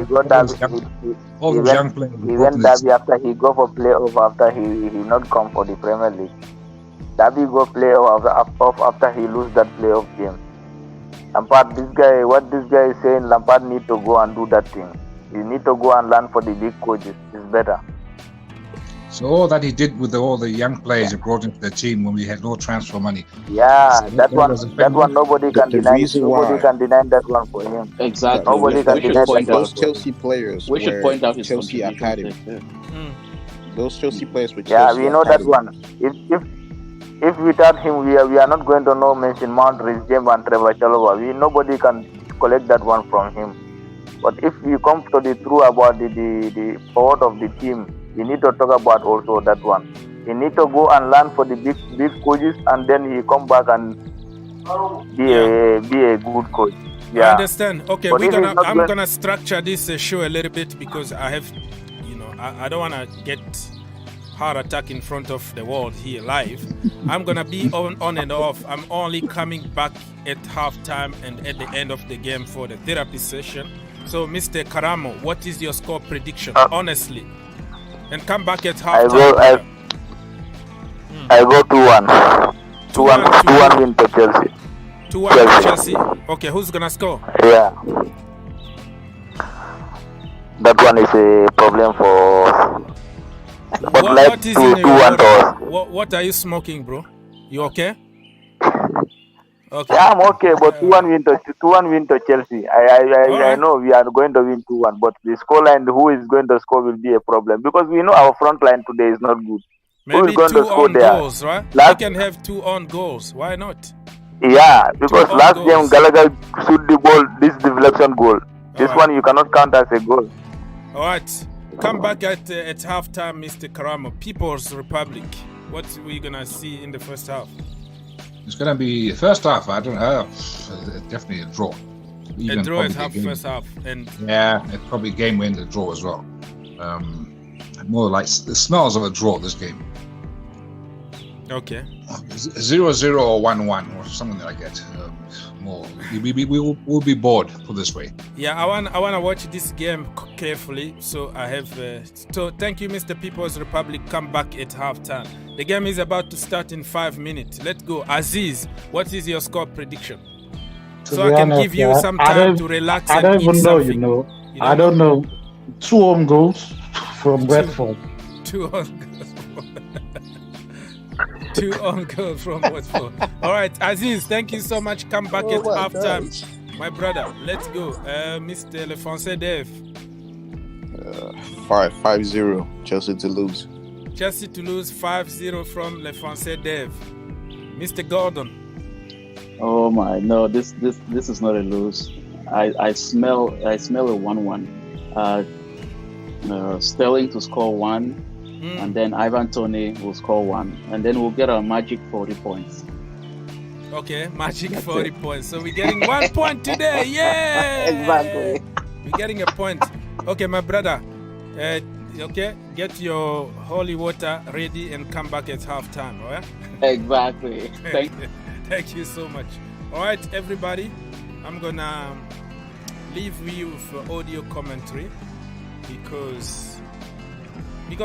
All those young players. He went Derby after he go for playoff after he not come for the Premier League. Derby go playoff after he lose that playoff game. Lampard, what this guy is saying, Lampard need to go and do that thing. You need to go and learn for the big coaches. It's better. So all that he did with all the young players he brought into the team when we had no transfer money. Yeah, that one nobody can deny. Nobody can deny that one for him. Exactly. Nobody can deny that. Those Chelsea players. We should point out his Chelsea Academy. Those Chelsea players with Chelsea. Yeah, we know that one. If without him we are not going to know mention Mount, Rhys James and Trevor Chalobah. Nobody can collect that one from him. But if we come to the truth about the forward of the team, we need to talk about also that one. He need to go and learn for the big coaches, and then he come back and be a good coach. Yeah. I understand. Okay, I'm gonna structure this show a little bit because I have, I don't wanna get heart attack in front of the world here live. I'm gonna be on and off. I'm only coming back at halftime and at the end of the game for the therapy session. So, Mr. Karamo, what is your score prediction, honestly? And come back at halftime. I go 2-1. 2-1 win to Chelsea. 2-1 to Chelsea. Okay, who's gonna score? Yeah. That one is a problem for us. But What is in your 2-1 to us. What are you smoking, bro? You okay? Okay. Yeah, I'm okay, but 2-1 win to Chelsea. I know we are going to win 2-1, but the scoreline, who is going to score will be a problem because we know our front line today is not good. Who Maybe is going 2 to score on there? goals, right? We can have 2 on goals. Why not? Yeah, because 2 on last goals. game Gallagher shoot the ball, this deflection goal. This one you cannot count as a goal. All right. Come back at halftime, Mr. Karamo. People's Republic. What are we going to see in the first half? It's going to be first half. I don't know. Definitely a draw. A draw at first half. And yeah, it's probably game win the draw as well. More like the smells of a draw this game. Okay. 0-0 or 1-1 or something like that. More. We'll be bored, put it this way. Yeah, I want to watch this game carefully. So I have. So thank you, Mr. People's Republic. Come back at halftime. The game is about to start in 5 minutes. Let's go, Aziz. What is your score prediction? So I can give you some time to relax. I don't even know. You know, I don't know. 2 own goals from Brentford. 2 own goals. 2 on goal from Watford. All right, Aziz, thank you so much. Come back at halftime. My brother, let's go. Mr. Le Français Dev. 5-0, Chelsea to lose. Chelsea to lose 5-0 from Le Français Dev. Mr. Gordon. Oh my, no, this is not a lose. I smell a 1-1. Sterling to score 1. And then Ivan Toney will score 1. And then we'll get our magic 40 points. Okay, magic 40 points. So we're getting 1 point today. Yeah! Exactly. We're getting a point. Okay, my brother. Okay, get your holy water ready and come back at halftime, all right? Exactly. Thank you so much. All right, everybody. I'm going to leave you with audio commentary because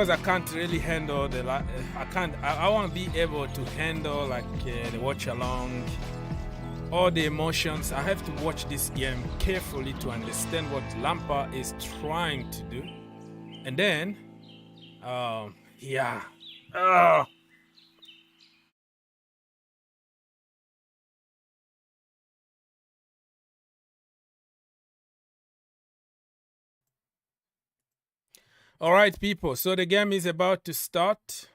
I can't really handle I want to be able to handle like the watch along, all the emotions. I have to watch this game carefully to understand what Lampard is trying to do. And then, yeah. All right, people. So the game is about to start.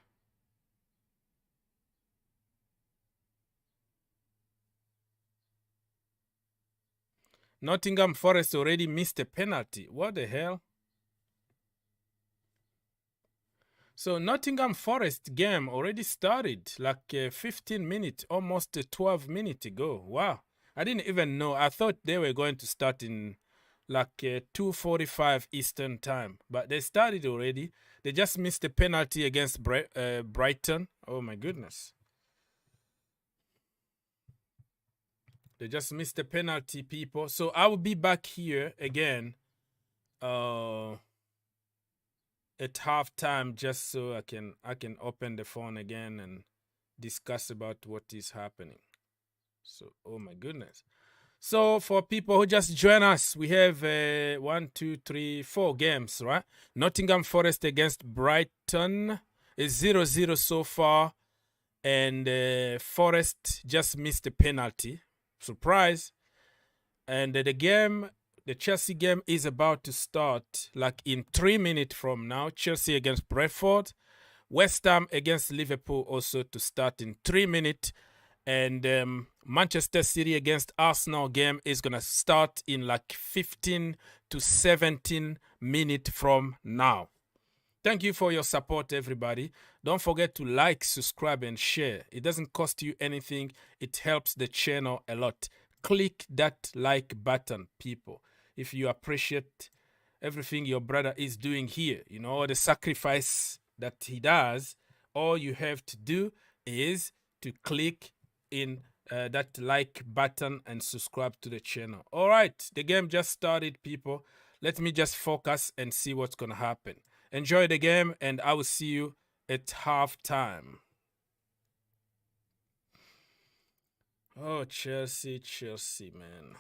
Nottingham Forest already missed a penalty. What the hell? So Nottingham Forest game already started like 15 minutes, almost 12 minutes ago. Wow. I didn't even know. I thought they were going to start in like 2:45 Eastern time, but they started already. They just missed a penalty against Brighton. Oh my goodness. They just missed a penalty, people. So I will be back here again at halftime just so I can open the phone again and discuss about what is happening. So, oh my goodness. So for people who just join us, we have 1, 2, 3, 4 games, right? Nottingham Forest against Brighton is 0-0 so far. And Forest just missed a penalty. Surprise. And the Chelsea game is about to start like in 3 minutes from now. Chelsea against Brentford. West Ham against Liverpool also to start in 3 minutes. And Manchester City against Arsenal game is going to start in like 15 to 17 minutes from now. Thank you for your support, everybody. Don't forget to like, subscribe, and share. It doesn't cost you anything. It helps the channel a lot. Click that like button, people. If you appreciate everything your brother is doing here, you know, the sacrifice that he does, all you have to do is to click in that like button and subscribe to the channel. All right, the game just started, people. Let me just focus and see what's going to happen. Enjoy the game, and I will see you at halftime. Oh, Chelsea, man.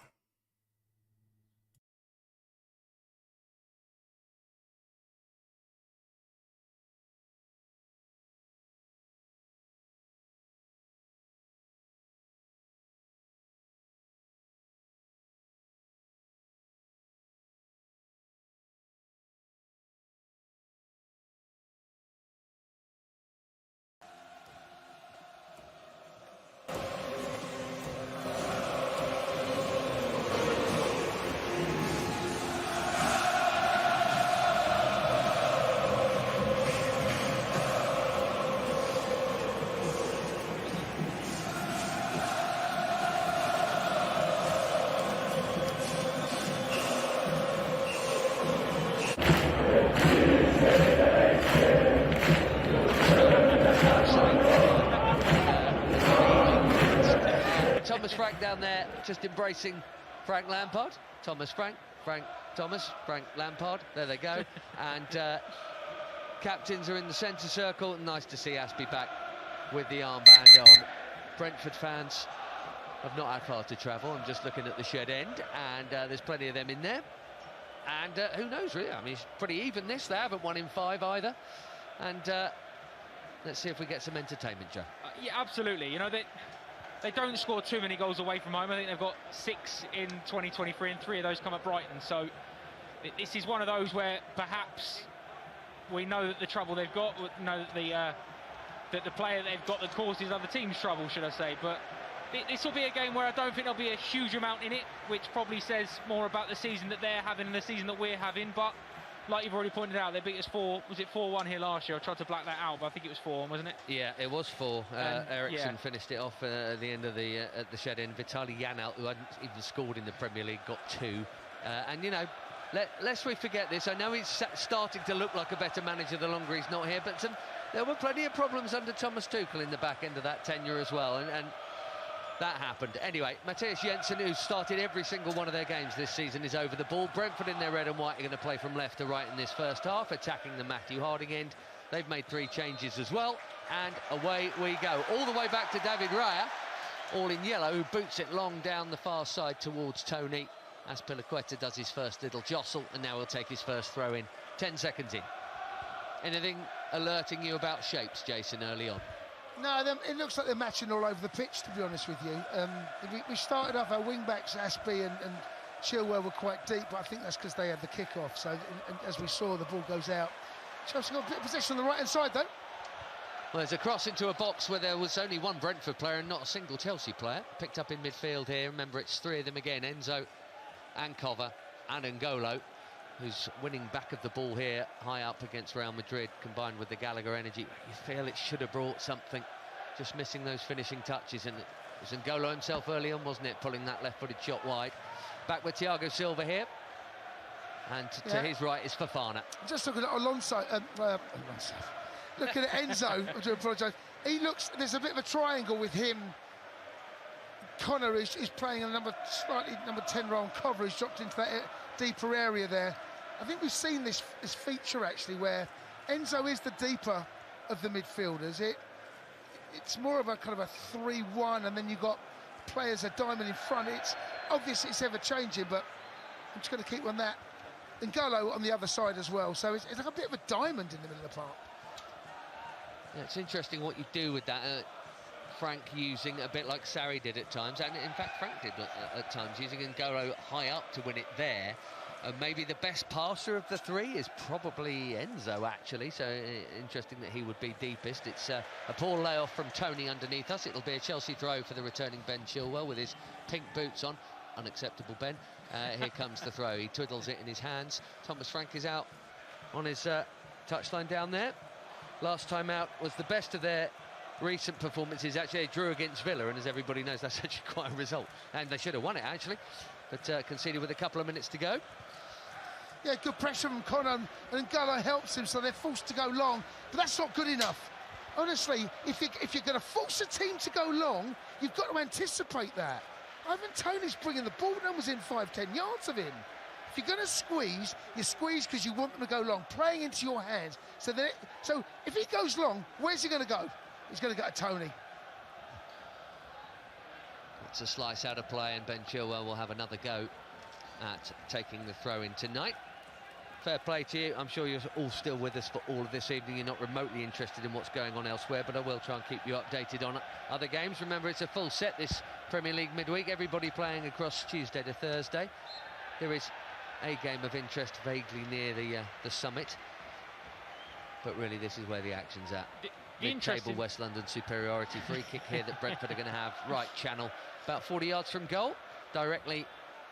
Thomas Frank down there, just embracing Frank Lampard. Frank Lampard. There they go. And captains are in the centre circle. Nice to see Aspie back with the armband on. Brentford fans have not had far to travel. I'm just looking at the shed end, and there's plenty of them in there. And who knows, really? I mean, it's pretty even this. They haven't won in 5 either. And let's see if we get some entertainment, Joe. Yeah, absolutely. You know, they don't score too many goals away from home. I think they've got 6 in 2023, and 3 of those come at Brighton. So this is one of those where perhaps we know that the trouble they've got, know that the player they've got that causes other teams trouble, should I say. But this will be a game where I don't think there'll be a huge amount in it, which probably says more about the season that they're having and the season that we're having. But like you've already pointed out, they beat us 4-1 here last year? I tried to black that out, but I think it was 4-1, wasn't it? Yeah, it was 4. Ericsson finished it off at the end of the at the shed end. Vitaly Janelt, who hadn't even scored in the Premier League, got 2. And you know, lest we forget this. I know he's starting to look like a better manager the longer he's not here, but there were plenty of problems under Thomas Tuchel in the back end of that tenure as well, and that happened. Anyway, Matthias Jensen, who's started every single one of their games this season, is over the ball. Brentford in their red and white are going to play from left to right in this first half, attacking the Matthew Harding end. They've made 3 changes as well, and away we go. All the way back to David Raya, all in yellow, who boots it long down the far side towards Tony. Azpilicueta does his first little jostle, and now he'll take his first throw in. 10 seconds in. Anything alerting you about shapes, Jason, early on? No, it looks like they're matching all over the pitch, to be honest with you. We started off, our wing-backs, Aspie and Chilwell, were quite deep, but I think that's because they had the kick-off. So, and as we saw, the ball goes out. Chelsea got a bit of possession on the right-hand side, though. Well, there's a cross into a box where there was only one Brentford player and not a single Chelsea player. Picked up in midfield here. Remember, it's 3 of them again. Enzo, Ankova and N'Golo, who's winning back of the ball here, high up against Real Madrid, combined with the Gallagher energy. You feel it should have brought something, just missing those finishing touches. And it was N'Golo himself early on, wasn't it, pulling that left-footed shot wide. Back with Thiago Silva here. And to his right is Fofana. Just looking at Alonso. Looking at Enzo, I do apologise. He looks, there's a bit of a triangle with him. Connor is playing a number 10 role, and Cover is dropped into that deeper area there. I think we've seen this feature actually where Enzo is the deeper of the midfielders. It's more of a kind of a 3-1, and then you've got players a diamond in front. It's obviously it's ever changing, but I'm just going to keep on that. And N'Golo on the other side as well. So it's like a bit of a diamond in the middle of the park. Yeah, it's interesting what you do with that. Frank using a bit like Sarri did at times, and in fact Frank did at times, using N'Golo high up to win it there. Maybe the best passer of the 3 is probably Enzo, actually, so interesting that he would be deepest. It's a poor layoff from Tony underneath us. It'll be a Chelsea throw for the returning Ben Chilwell with his pink boots on. Unacceptable, Ben. Here comes the throw. He twiddles it in his hands. Thomas Frank is out on his touchline down there. Last time out was the best of their recent performances. Actually, they drew against Villa, and as everybody knows, that's actually quite a result. And they should have won it, actually, but conceded with a couple of minutes to go. Yeah, good pressure from Connor, and N'Golo helps him, so they're forced to go long. But that's not good enough. Honestly, if you're going to force a team to go long, you've got to anticipate that. Ivan Toney's bringing the ball, no one's in 5-10 yards of him. If you're going to squeeze, you squeeze because you want them to go long, playing into your hands. So if he goes long, where's he going to go? He's going to go to Tony. Gets a slice out of play, and Ben Chilwell will have another go at taking the throw in tonight. Fair play to you. I'm sure you're all still with us for all of this evening. You're not remotely interested in what's going on elsewhere, but I will try and keep you updated on other games. Remember, it's a full set this Premier League midweek. Everybody playing across Tuesday to Thursday. There is a game of interest vaguely near the summit, but really this is where the action's at. Mid-table West London superiority. Free kick here that Brentford are going to have, right channel, about 40 yards from goal, directly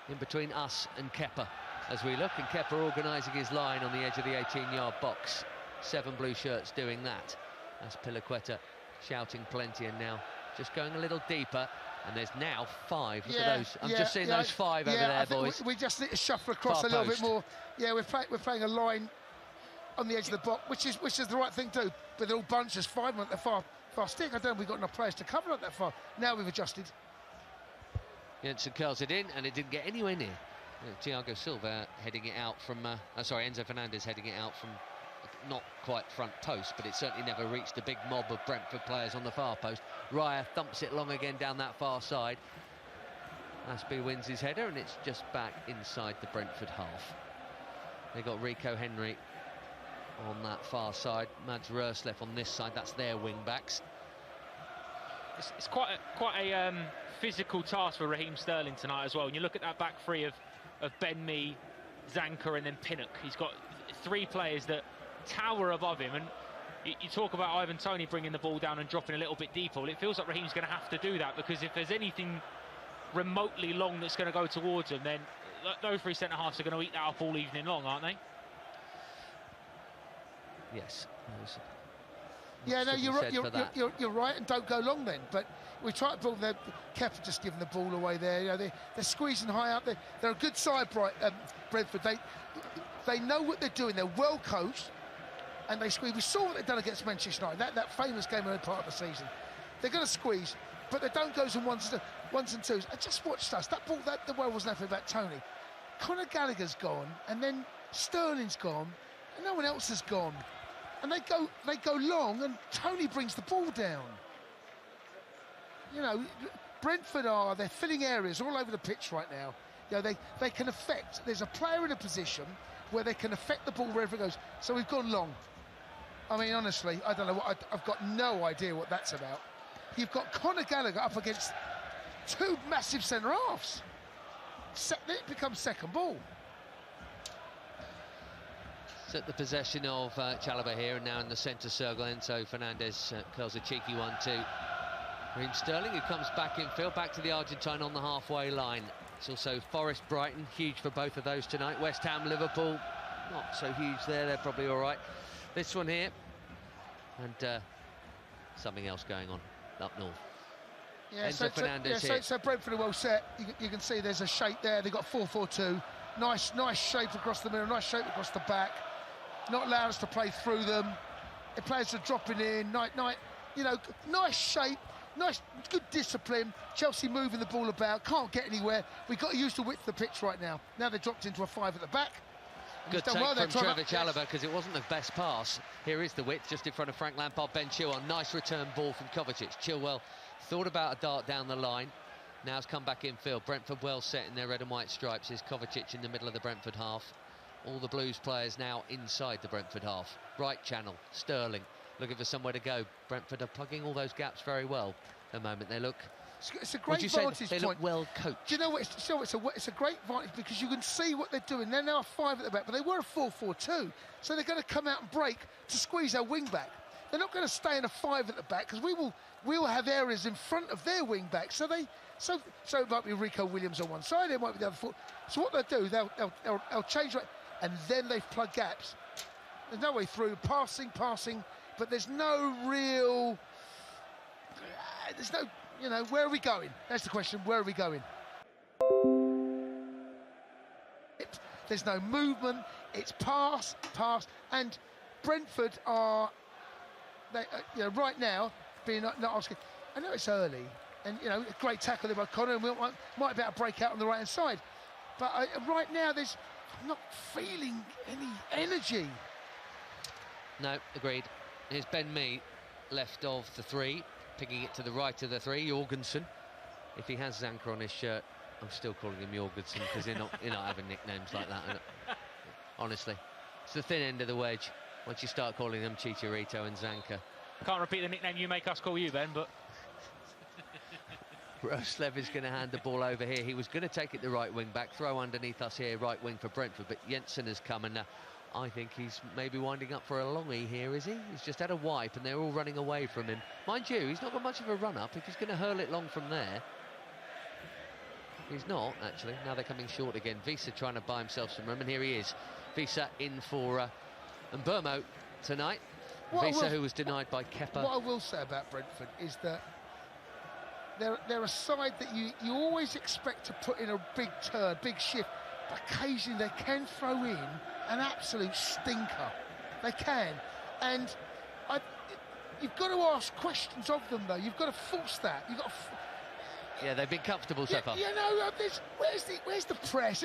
in between us and Kepa as we look, and Kepa organising his line on the edge of the 18-yard box. 7 blue shirts doing that. That's Pilaqueta shouting plenty, and now just going a little deeper, and there's now 5. Look at those. I'm just seeing those 5 over there, boys. We just need to shuffle across a little bit more. Yeah, we're playing a line on the edge of the box, which is the right thing to do, but they're all bunches. 5 on the far stick. I don't know if we've got enough players to cover it that far. Now we've adjusted. Jensen curls it in, and it didn't get anywhere near. Thiago Silva heading it out from, Enzo Fernandez heading it out from not quite front post, but it certainly never reached the big mob of Brentford players on the far post. Raya thumps it long again down that far side. Aspie wins his header, and it's just back inside the Brentford half. They got Rico Henry on that far side, Mads Roersleff on this side. That's their wing backs. It's quite a physical task for Raheem Sterling tonight as well. When you look at that back three of Ben Mee, Zanka and then Pinnock, he's got 3 players that tower above him, and you talk about Ivan Toney bringing the ball down and dropping a little bit deeper. Well, it feels like Raheem's going to have to do that, because if there's anything remotely long that's going to go towards him, then those 3 centre-halves are going to eat that up all evening long, aren't they? Yes. Yeah, no, you're right, and don't go long then. But we try to build Kepa just giving the ball away there. You know, they're squeezing high out there. They're a good side, Brentford. They know what they're doing. They're well coached, and they squeeze. We saw what they've done against Manchester United. That famous game early part of the season. They're going to squeeze, but they don't go in ones and twos. I just watched us. That ball, the world wasn't happy about Toney. Conor Gallagher's gone, and then Sterling's gone, and no one else has gone. And they go long, and Toney brings the ball down. You know, Brentford they're filling areas all over the pitch right now. You know, they can affect. There's a player in a position where they can affect the ball wherever it goes. So we've gone long. I mean, honestly, I don't know. I've got no idea what that's about. You've got Conor Gallagher up against 2 massive centre halves. It becomes second ball. At the possession of Chalobah here, and now in the centre circle, Enzo Fernandez curls a cheeky one to Raheem Sterling, who comes back in field, back to the Argentine on the halfway line. It's also Forest Brighton, huge for both of those tonight. West Ham Liverpool, not so huge there, they're probably all right. This one here, and something else going on up north. Yeah, Enzo Fernandez here. So Brentford are well set. You can see there's a shape there. They've got 4-4-2. Nice shape across the middle, nice shape across the back. Not allowed us to play through them. The players are dropping in. You know, nice shape, nice, good discipline. Chelsea moving the ball about, can't get anywhere. We've got to use the width of the pitch right now. Now they're dropped into a 5 at the back. Good take from Trevor Chalobah, because it wasn't the best pass. Here is the width, just in front of Frank Lampard, Ben Chilwell. Nice return ball from Kovacic. Chilwell thought about a dart down the line. Now it's come back infield. Brentford well set in their red and white stripes. Here's Kovacic in the middle of the Brentford half. All the Blues players now inside the Brentford half. Right channel, Sterling looking for somewhere to go. Brentford are plugging all those gaps very well at the moment. They look... It's a great vantage point. They look well coached. Do you know what? It's a great vantage because you can see what they're doing. They're now a 5 at the back, but they were a 4-4-2. So they're going to come out and break to squeeze our wing back. They're not going to stay in a 5 at the back, because we will have areas in front of their wing back. So it might be Rico Williams on one side, it might be the other foot. So what they'll do, they'll change right, and then they've plugged gaps. There's no way through, passing, but there's no real... There's no... You know, where are we going? That's the question. Where are we going? There's no movement. It's pass, and Brentford are, right now being not asking. I know it's early, and a great tackle there by Connor, and we might be able to break out on the right hand side. But right now, I'm not feeling any energy. No, agreed. Here's Ben Mee, left of the 3. Picking it to the right of the 3, Jorgensen. if he has Zanka on his shirt, I'm still calling him Jorgensen because you're not having nicknames like that. Honestly, it's the thin end of the wedge once you start calling them Chicharito and Zanka. Can't repeat the nickname you make us call you, Ben, but... Roslev is going to hand the ball over here. He was going to take it the right wing back, throw underneath us here, right wing for Brentford, but Jensen has come, and I think he's maybe winding up for a longie here, is he? He's just had a wipe and they're all running away from him. Mind you, he's not got much of a run-up if he's going to hurl it long from there. He's not, actually. Now they're coming short again. Visa trying to buy himself some room, and here he is. Visa in for Bournemouth tonight. Visa, who was denied by Kepa. What I will say about Brentford is that they're a side that you always expect to put in a big turn, big shift. But occasionally they can throw in an absolute stinker. They can. And you've got to ask questions of them, though. You've got to force that. You've got to... Yeah, they've been comfortable so far. You know, where's the press?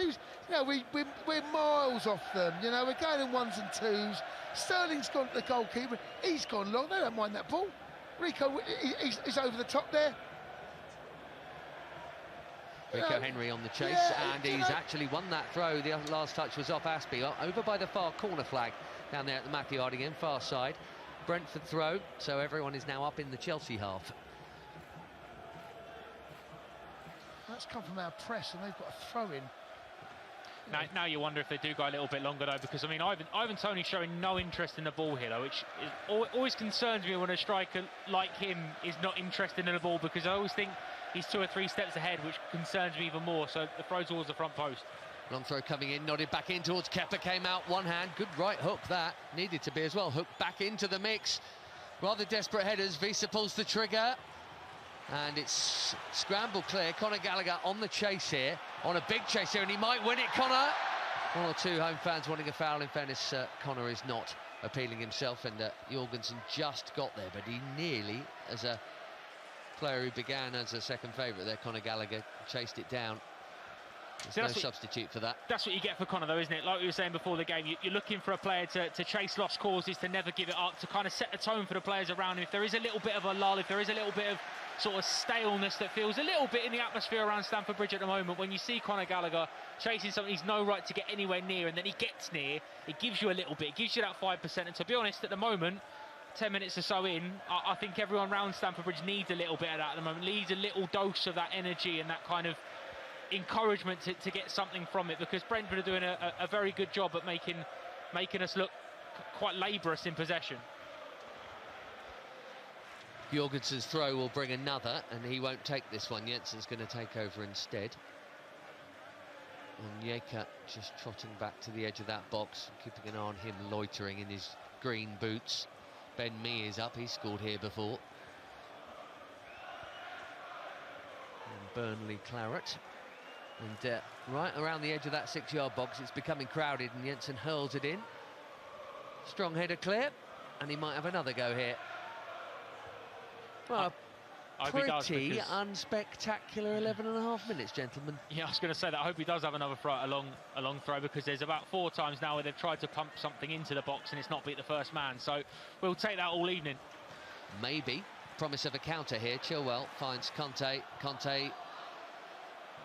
We're miles off them. You know, we're going in ones and twos. Sterling's gone to the goalkeeper. He's gone long. They don't mind that ball. Rico, he's over the top there. Rico Henry on the chase, and he's actually won that throw. The last touch was off Aspie, over by the far corner flag down there at the Matthew Yard again, far side. Brentford throw, so everyone is now up in the Chelsea half. That's come from our press, and they've got a throw in. Now you wonder if they do go a little bit longer, though, because I mean Ivan Toney's showing no interest in the ball here, though, which always concerns me when a striker like him is not interested in the ball, because I always think he's 2 or 3 steps ahead, which concerns me even more. So the throw towards the front post. Long throw coming in, nodded back in towards Kepa, came out one hand, good right hook that, needed to be as well, hooked back into the mix. Rather desperate headers, Visa pulls the trigger, and it's scramble clear. Conor Gallagher on the chase here, on a big chase here, and he might win it, Conor. 1 or 2 home fans wanting a foul. In fairness, Conor is not appealing himself, and Jorgensen just got there, but he nearly, as a player who began as a second favourite there, Conor Gallagher, chased it down. There's no substitute for that. That's what you get for Conor, though, isn't it? Like we were saying before the game, you're looking for a player to chase lost causes, to never give it up, to kind of set the tone for the players around him. If there is a little bit of a lull, if there is a little bit of sort of staleness that feels a little bit in the atmosphere around Stamford Bridge at the moment, when you see Conor Gallagher chasing something he's no right to get anywhere near, and then he gets near, it gives you a little bit, it gives you that 5%. And to be honest, at the moment, 10 minutes or so in, I think everyone around Stamford Bridge needs a little bit of that at the moment, needs a little dose of that energy and that kind of encouragement to get something from it, because Brentford are doing a very good job at making us look quite laborious in possession. Jorgensen's throw will bring another, and he won't take this one. Jensen's going to take over instead. And Yeka just trotting back to the edge of that box, keeping an eye on him loitering in his green boots. Ben Mee is up, he's scored here before. And Burnley claret. And right around the edge of that 6-yard box, it's becoming crowded, and Jensen hurls it in. Strong header clear, and he might have another go here. Well, pretty unspectacular 11.5 minutes, gentlemen. Yeah, I was going to say that. I hope he does have another throw, a long throw, because there's about 4 times now where they've tried to pump something into the box and it's not beat the first man. So we'll take that all evening. Maybe. Promise of a counter here. Chilwell finds Conte. Conte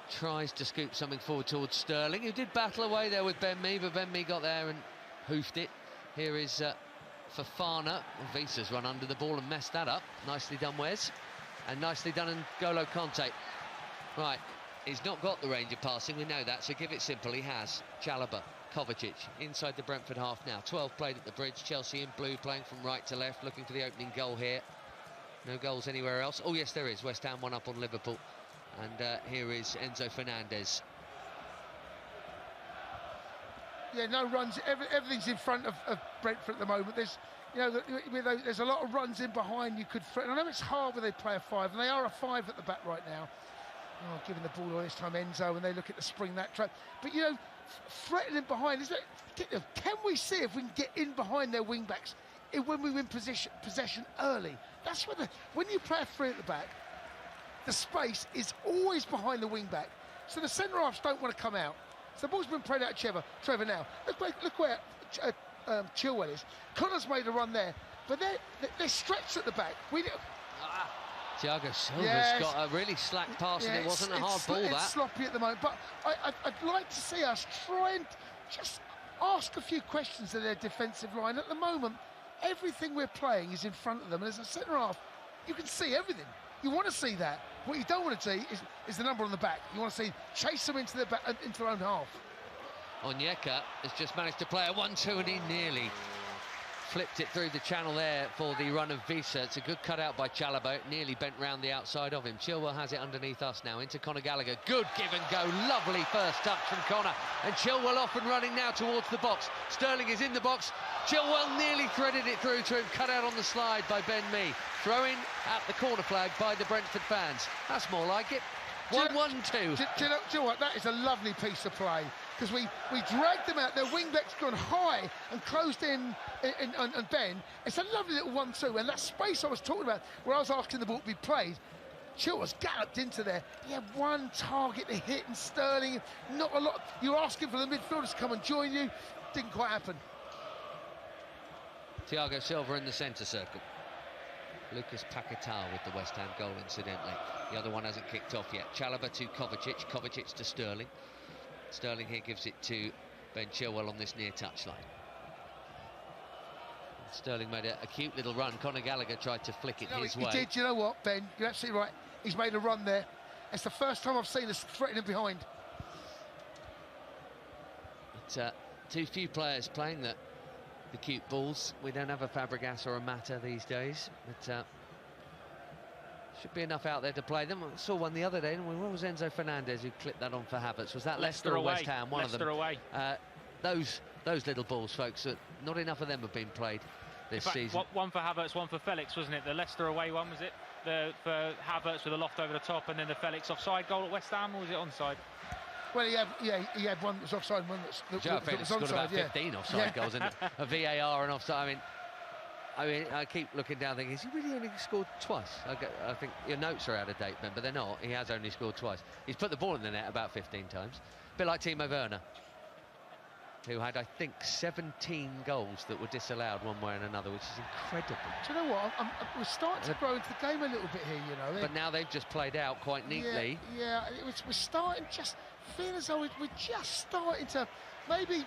tries to scoop something forward towards Sterling, who did battle away there with Ben Mee, but Ben Mee got there and hoofed it. Here is Fofana. Visa's run under the ball and messed that up. Nicely done, Wes. And nicely done N'Golo Conte. Right, he's not got the range of passing, we know that, so give it simple, he has. Chalobah, Kovacic, inside the Brentford half now. 12 played at the bridge, Chelsea in blue, playing from right to left, looking for the opening goal here. No goals anywhere else. Oh yes, there is. West Ham 1 up on Liverpool. And here is Enzo Fernandez. Yeah, no runs. Everything's in front of Brentford at the moment. There's, there's a lot of runs in behind. You could. I know it's hard when they play a 5, and they are a 5 at the back right now. Oh, giving the ball away this time, Enzo, and they look at to spring that trap. But threatening behind. Can we see if we can get in behind their wing backs when we win possession early? That's when you play a 3 at the back, the space is always behind the wing back, so the centre halves don't want to come out. So the ball's been played out of Trevor now. Look where Chilwell is. Connor's made a run there, but they're stretched at the back. Thiago Silva's got a really slack pass, and it wasn't a hard ball, It's that. sloppy at the moment, but I'd like to see us try and just ask a few questions of their defensive line. At the moment, everything we're playing is in front of them, and as a centre-half, you can see everything. You want to see that. What you don't want to see is the number on the back. You want to see chase them into their own half. Onyeka has just managed to play a 1-2, and he nearly flipped it through the channel there for the run of Visa. It's a good cutout by Chalobah. It nearly bent round the outside of him. Chilwell has it underneath us now, into Conor Gallagher. Good give and go, lovely first touch from Conor. And Chilwell off and running now towards the box. Sterling is in the box. Chilwell nearly threaded it through to him, cut out on the slide by Ben Mee. Throw in at the corner flag by the Brentford fans. That's more like it. 1-1-2. Do you know what? That is a lovely piece of play, because we dragged them out. Their wing-back's gone high and closed in on Ben. It's a lovely little 1-2, and that space I was talking about, where I was asking the ball to be played, Chilwell's galloped into there. He had one target to hit, and Sterling, not a lot. You're asking for the midfielders to come and join you. Didn't quite happen. Thiago Silva in the centre circle. Lucas Paquetá with the West Ham goal, incidentally. The other one hasn't kicked off yet. Chalobah to Kovacic, Kovacic to Sterling. Sterling here gives it to Ben Chilwell on this near touchline. Sterling made a cute little run. Conor Gallagher tried to flick it his way. He did. You know what, Ben? You're absolutely right. He's made a run there. It's the first time I've seen us threatening behind. But too few players playing the cute balls. We don't have a Fabregas or a Mata these days, but should be enough out there to play them. I saw one the other day, and where was Enzo Fernandez who clipped that on for Havertz? Was that Leicester or West Ham? One of them. Away. Those little balls, folks, not enough of them have been played this season. One for Havertz, one for Felix, wasn't it? The Leicester away one, was it? For Havertz with a loft over the top, and then the Felix offside goal at West Ham, or was it onside? Well, he had one that was offside, one that was Felix scored onside, about 15 offside goals, and a VAR and offside. I mean, I keep looking down thinking, has he really only scored twice? I think your notes are out of date, Ben, but they're not. He has only scored twice. He's put the ball in the net about 15 times. A bit like Timo Werner, who had, I think, 17 goals that were disallowed one way and another, which is incredible. Do you know what? We're starting to grow into the game a little bit here, you know. But now they've just played out quite neatly. Yeah, we're starting just feel as though we're just starting to, maybe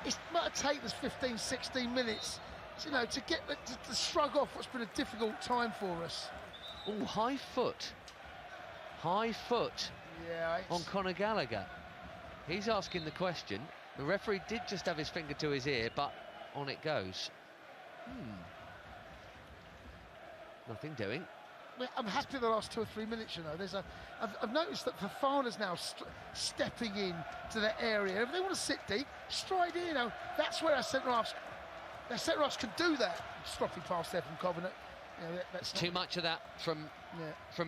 it might take us 15, 16 minutes, you know, to get to shrug off what's been a difficult time for us. Oh, high foot on Conor Gallagher. He's asking the question. The referee did just have his finger to his ear, but on it goes. Nothing doing. I'm happy the last 2 or 3 minutes, you know. I've noticed that Fofana's now stepping in to the area. If they want to sit deep, stride in, you know. That's where our centre-halves can do that. Sloppy pass there from Covenant. You know, that's too much of that from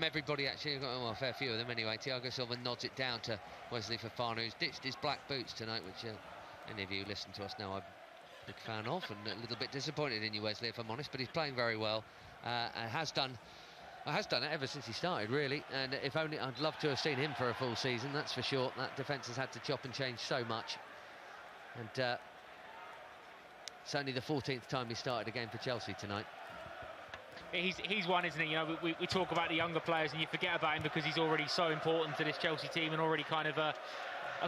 everybody, actually. Well, a fair few of them anyway. Thiago Silva nods it down to Wesley Fofana, who's ditched his black boots tonight, which any of you who listen to us know I'm a big fan of, and a little bit disappointed in you, Wesley, if I'm honest, but he's playing very well, and has done it ever since he started, really. And if only, I'd love to have seen him for a full season, that's for sure. That defence has had to chop and change so much, and it's only the 14th time he started a game for Chelsea tonight. He's one, isn't he? You know, we talk about the younger players and you forget about him because he's already so important to this Chelsea team and already kind of a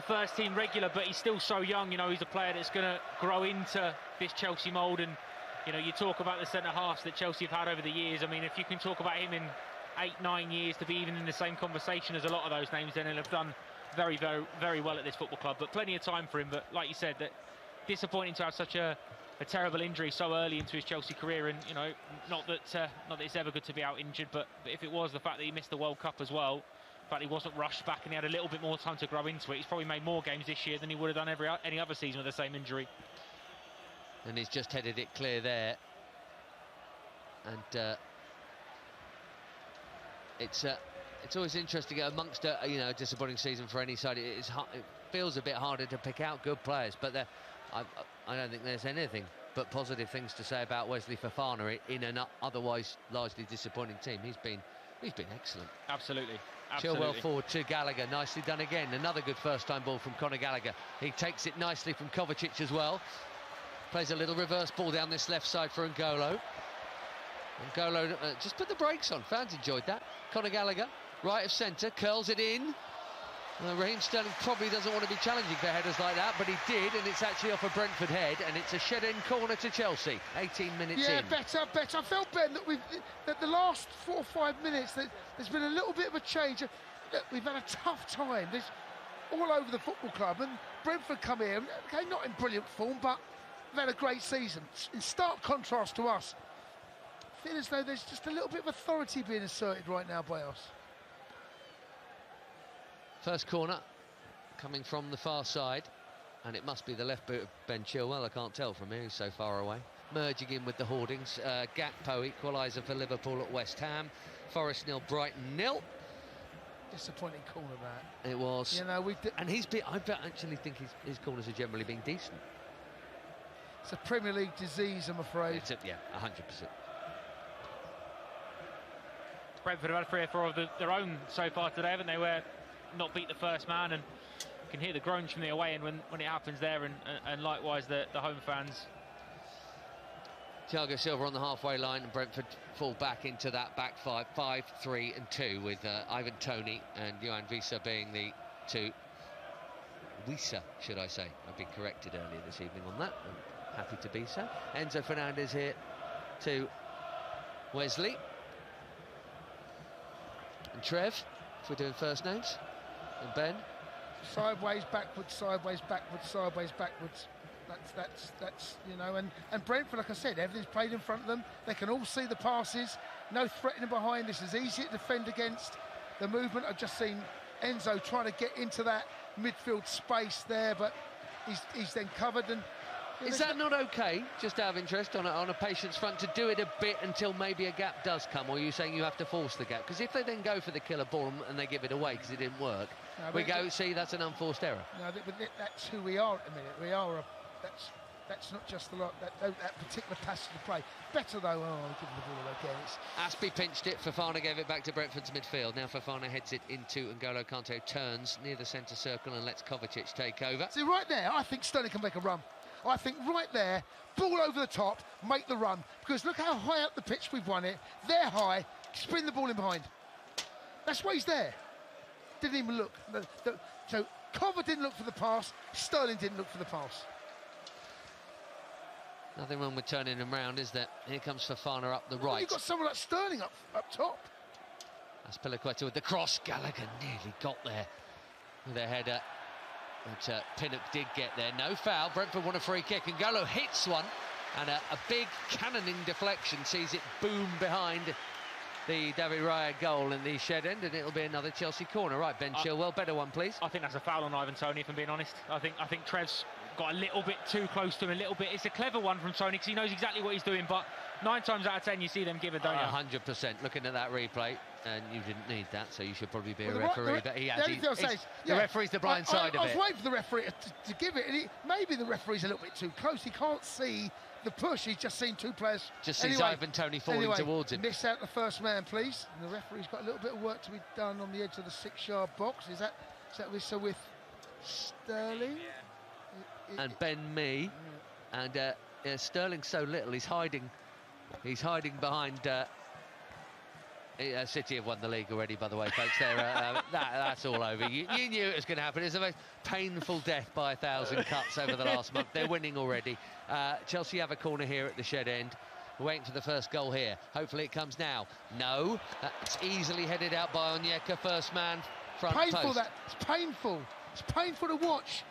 first team regular, but he's still so young. You know, he's a player that's going to grow into this Chelsea mould. And you know, you talk about the centre halves that Chelsea have had over the years. I mean, if you can talk about him in 8-9 years to be even in the same conversation as a lot of those names, then he'll have done very, very, very well at this football club. But plenty of time for him. But like you said, that disappointing to have such a terrible injury so early into his Chelsea career. And you know, not that it's ever good to be out injured, but if it was, the fact that he missed the World Cup as well, the fact he wasn't rushed back and he had a little bit more time to grow into it, he's probably made more games this year than he would have done any other season with the same injury. And he's just headed it clear there, and it's always interesting amongst a disappointing season for any side. It feels a bit harder to pick out good players, but I don't think there's anything but positive things to say about Wesley Fofana in an otherwise largely disappointing team. He's been excellent. Absolutely. Chilwell forward to Gallagher, nicely done again. Another good first-time ball from Conor Gallagher. He takes it nicely from Kovacic as well. Plays a little reverse ball down this left side for N'Golo. And Golo just put the brakes on. Fans enjoyed that. Conor Gallagher, right of centre, curls it in. Raheem Sterling probably doesn't want to be challenging for headers like that, but he did, and it's actually off a Brentford head, and it's a shed-end corner to Chelsea. 18 minutes in. Yeah, better. I felt, Ben, that the last 4 or 5 minutes, there's been a little bit of a change. Look, we've had a tough time. There's all over the football club, and Brentford come here, okay, not in brilliant form, but they've had a great season. In stark contrast to us, I feel as though there's just a little bit of authority being asserted right now by us. First corner coming from the far side, and it must be the left boot of Ben Chilwell. I can't tell from here, he's so far away. Merging in with the hoardings. Gakpo equaliser for Liverpool at West Ham. Forest 0, Brighton 0. Disappointing corner, that. It was. You know, and I actually think his corners have generally been decent. It's a Premier League disease, I'm afraid. Yeah, 100%. Brentford have had 3 or 4 of their own so far today, haven't they? Where not beat the first man, and you can hear the groans from the away end when it happens there, and likewise the home fans. Thiago Silva on the halfway line, and Brentford fall back into that back 5, 3 and 2, with Ivan Toney and Johan Wissa being the 2. Wissa, should I say. I've been corrected earlier this evening on that. I'm happy to be so. Enzo Fernandez here to Wesley. And Trev, if we're doing first names. And Ben. Sideways, backwards, sideways, backwards, sideways, backwards. That's you know, and Brentford, like I said, everything's played in front of them. They can all see the passes, no threatening behind. This is easy to defend against. The movement, I've just seen Enzo trying to get into that midfield space there, but he's then covered. And is that not okay, just out of interest, on a patient's front, to do it a bit until maybe a gap does come, or are you saying you have to force the gap? Because if they then go for the killer ball and they give it away because it didn't work, we go, see, that's an unforced error. No, but that's who we are at the minute. We are that's not just that particular passage of play. Better though, giving the ball away again. Aspie pinched it, Fofana gave it back to Brentford's midfield. Now Fofana heads it into N'Golo Kante, turns near the centre circle and lets Kovacic take over. See, right there, I think Sterling can make a run. I think right there, ball over the top, make the run. Because look how high up the pitch we've won it. They're high, spin the ball in behind. That's why he's there. Didn't even look. So Cover didn't look for the pass, Sterling didn't look for the pass. Nothing wrong with turning him round, is there? Here comes Fofana up the right. You've got someone like Sterling up top. That's Piliqueta with the cross. Gallagher nearly got there with a header. But Pinnock did get there. No foul. Brentford won a free kick, and N'Golo hits one, and a big cannoning deflection sees it boom behind the David Raya goal in the shed end, and it'll be another Chelsea corner. Right, Ben Chilwell, better one, please. I think that's a foul on Ivan Toney, if I'm being honest. I think Trev's got a little bit too close to him, a little bit. It's a clever one from Toney because he knows exactly what he's doing, but 9 times out of 10 you see them give it, don't you? 100%. Looking at that replay, and you didn't need that, so you should probably be a referee. But he has. The referee's the blind side of it. I was waiting for the referee to give it, and maybe the referee's a little bit too close. He can't see the push. He's just seen 2 players. Just sees Ivan Toney falling towards him. Miss out the first man, please. And the referee's got a little bit of work to be done on the edge of the 6-yard box. Is that with Sterling? And Ben Mee, and Sterling's so little, he's hiding behind. City have won the league already, by the way, folks. That's all over. You knew it was going to happen. It's the most painful death by 1,000 cuts over the last month. They're winning already. Chelsea have a corner here at the shed end. We're waiting for the first goal here. Hopefully it comes now. No, that's easily headed out by Onyeka. First man, front post. It's painful. It's painful to watch.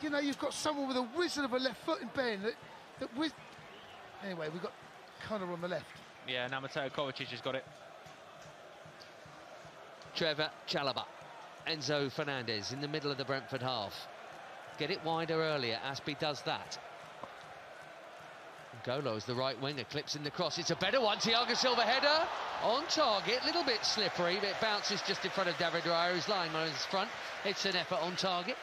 You know, you've got someone with a wizard of a left foot in Ben. Anyway, we've got Connor on the left. Yeah, now Mateo Kovacic has got it. Trevor Chalobah, Enzo Fernandez in the middle of the Brentford half. Get it wider earlier. Aspie does that. N'Golo is the right winger, clips in the cross. It's a better one. Thiago Silva header on target. Little bit slippery, but it bounces just in front of David Raya, who's lying on his front. It's an effort on target.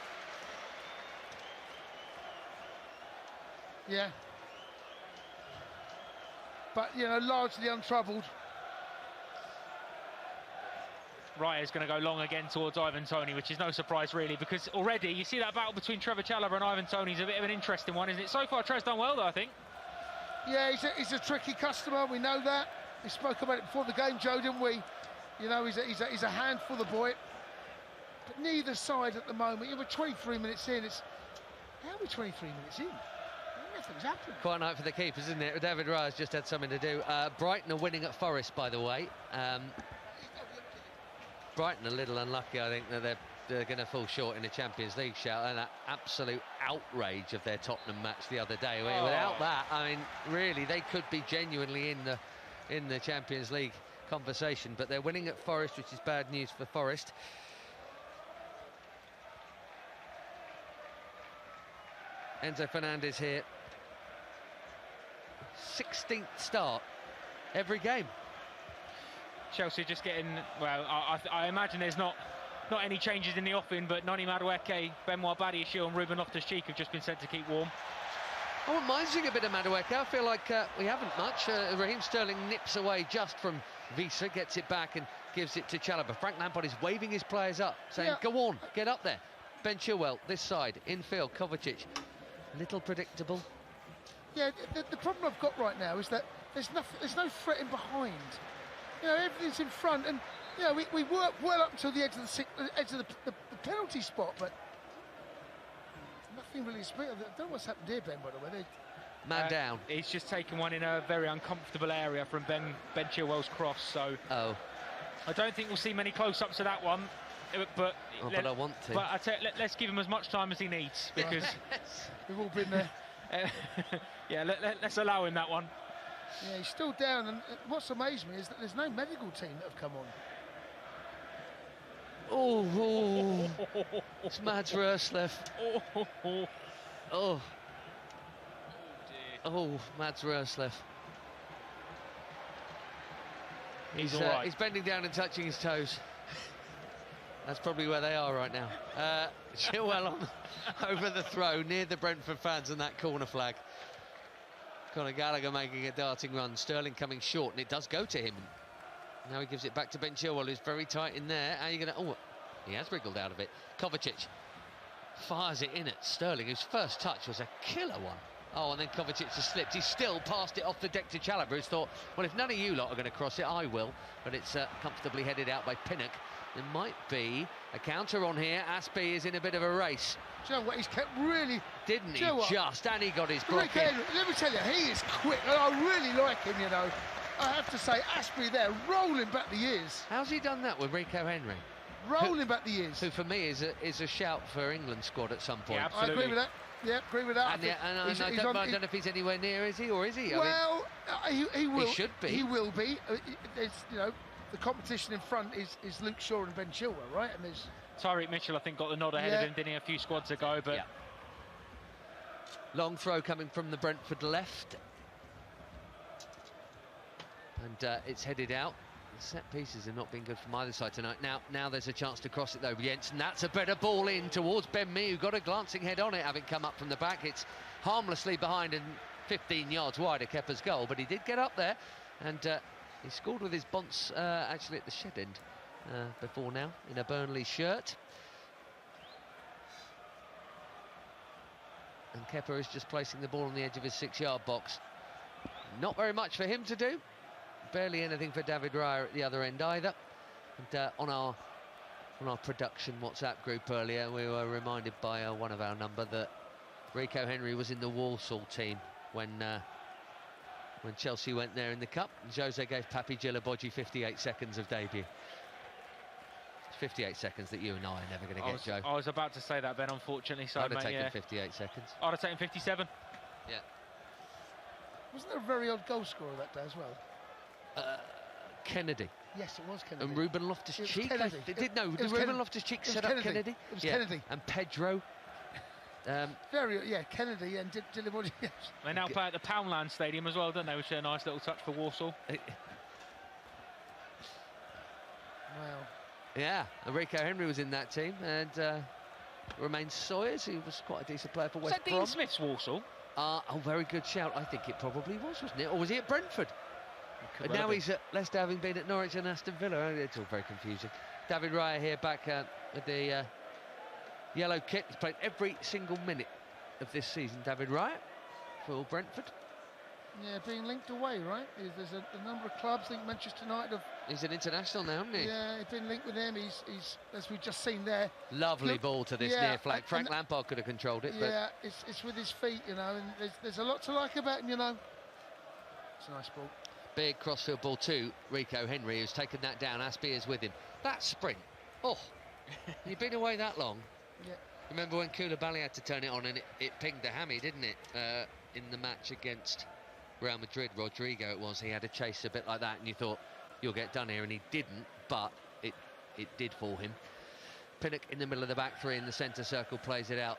Yeah. But, you know, largely untroubled. Raya's going to go long again towards Ivan Toney, which is no surprise, really, because already you see that battle between Trevor Chalobah and Ivan Toney is a bit of an interesting one, isn't it? So far, Trev's done well, though, I think. Yeah, he's a tricky customer, we know that. We spoke about it before the game, Joe, didn't we? You know, he's a handful, the boy. But neither side at the moment. We're 23 minutes in. How are we 23 minutes in? Nothing's happened. Quite a night for the keepers, isn't it? David Raya's just had something to do. Brighton are winning at Forest, by the way. Brighton a little unlucky, I think, that they're going to fall short in the Champions League shout, and that absolute outrage of their Tottenham match the other day. Without that, I mean, really, they could be genuinely in the Champions League conversation, but they're winning at Forest, which is bad news for Forest. Enzo Fernandez here. 16th start every game. Chelsea just getting, well, I imagine there's not any changes in the offing, but Noni Madueke, Benoit Badiashile and Ruben Loftus-Cheek have just been sent to keep warm. I wouldn't mind seeing a bit of Madueke. I feel like we haven't much. Raheem Sterling nips away just from Visa, gets it back and gives it to Chalobah. Frank Lampard is waving his players up, saying, go on, get up there. Ben Chilwell, this side, infield, Kovacic. Little predictable. Yeah, the problem I've got right now is that there's no threat in behind. You know, everything's in front, and you know we work well up to the edge of the penalty spot, but nothing really. I don't know what's happened here, Ben. By the way, man down. He's just taken one in a very uncomfortable area from Ben Chilwell's cross. So I don't think we'll see many close-ups to that one. But I want to. But I tell you, let's give him as much time as he needs, because we've all been there. Yeah, let's allow him that one. Yeah, he's still down, and what's amazed me is that there's no medical team that have come on. Oh, it's Mads Roerslev. Mads Roerslev. He's all right. He's bending down and touching his toes. That's probably where they are right now. Chilwell over the throw near the Brentford fans and that corner flag. Conor Gallagher making a darting run. Sterling coming short, and it does go to him. Now he gives it back to Ben Chilwell, who's very tight in there. How are you going to... Oh, he has wriggled out of it. Kovacic fires it in at Sterling, whose first touch was a killer one. Oh, and then Kovacic has slipped. He's still passed it off the deck to Chalobah, who's thought, well, if none of you lot are going to cross it, I will. But it's comfortably headed out by Pinnock. There might be a counter on here. Aspie is in a bit of a race. Do you know what? He's kept really... Didn't he just? And he got his block in. Let me tell you, he is quick, and I really like him, you know. I have to say, Aspie there, rolling back the years. How's he done that with Rico Henry? Rolling back the years. Who, for me, is a shout for England squad at some point. Yeah, absolutely. I agree with that. Yeah, agree with that. I don't know if he's anywhere near, is he, or is he? Well, he will. He should be. He will be. It's, you know, the competition in front is Luke Shaw and Ben Chilwell, right? And there's Tyreek Mitchell, I think, got the nod ahead of him, didn't he, a few squads ago? But long throw coming from the Brentford left, and it's headed out. The set pieces have not been good from either side tonight. Now there's a chance to cross it though. Jensen, that's a better ball in towards Ben Mee, who got a glancing head on it, having come up from the back. It's harmlessly behind and 15 yards wide of Kepa's goal, but he did get up there, and he scored with his bonce actually at the shed end before now in a Burnley shirt. And Kepa is just placing the ball on the edge of his 6-yard box. Not very much for him to do. Barely anything for David Raya at the other end either. And on our production WhatsApp group earlier, we were reminded by one of our number that Rico Henry was in the Walsall team when Chelsea went there in the Cup. Jose gave Papi Djilabodji 58 seconds of debut. 58 seconds that you and I are never going to get, Joe. I was about to say that, Ben, unfortunately. So I'd have taken 58 seconds. I'd have taken 57. Yeah. Wasn't there a very odd goal scorer that day as well? Kennedy. Yes, it was Kennedy. And Ruben Loftus-Cheek. Did Ruben Loftus-Cheek set up Kennedy? It was Kennedy. And Pedro. Kennedy and Djilabodji. They now play at the Poundland Stadium as well, don't they? Which is a nice little touch for Walsall. Wow. Yeah, Rico Henry was in that team, and Romain Sawyers, who was quite a decent player for West Brom. Was that Dean Smith's Walsall? Very good shout. I think it probably was, wasn't it? Or was he at Brentford? And now he's at Leicester, having been at Norwich and Aston Villa. It's all very confusing. David Raya here back with the yellow kit. He's played every single minute of this season, David Raya, for Brentford. Yeah, being linked away, right? There's a number of clubs. I think Manchester United have... He's an international now, isn't he? Yeah, he's been linked with them. He's as we've just seen there. Lovely ball to this near flag. Frank Lampard could have controlled it, yeah, it's with his feet, you know, and there's a lot to like about him, you know. It's a nice ball. Big crossfield ball to Rico Henry, who's taken that down. Aspie is with him. That sprint. Oh, you've been away that long. Yeah. Remember when Koulibaly had to turn it on and it pinged the hammy, didn't it? In the match against Real Madrid, Rodrigo it was. He had a chase a bit like that, and you thought, you'll get done here, and he didn't, but it did for him. Pinnock in the middle of the back three in the centre circle plays it out.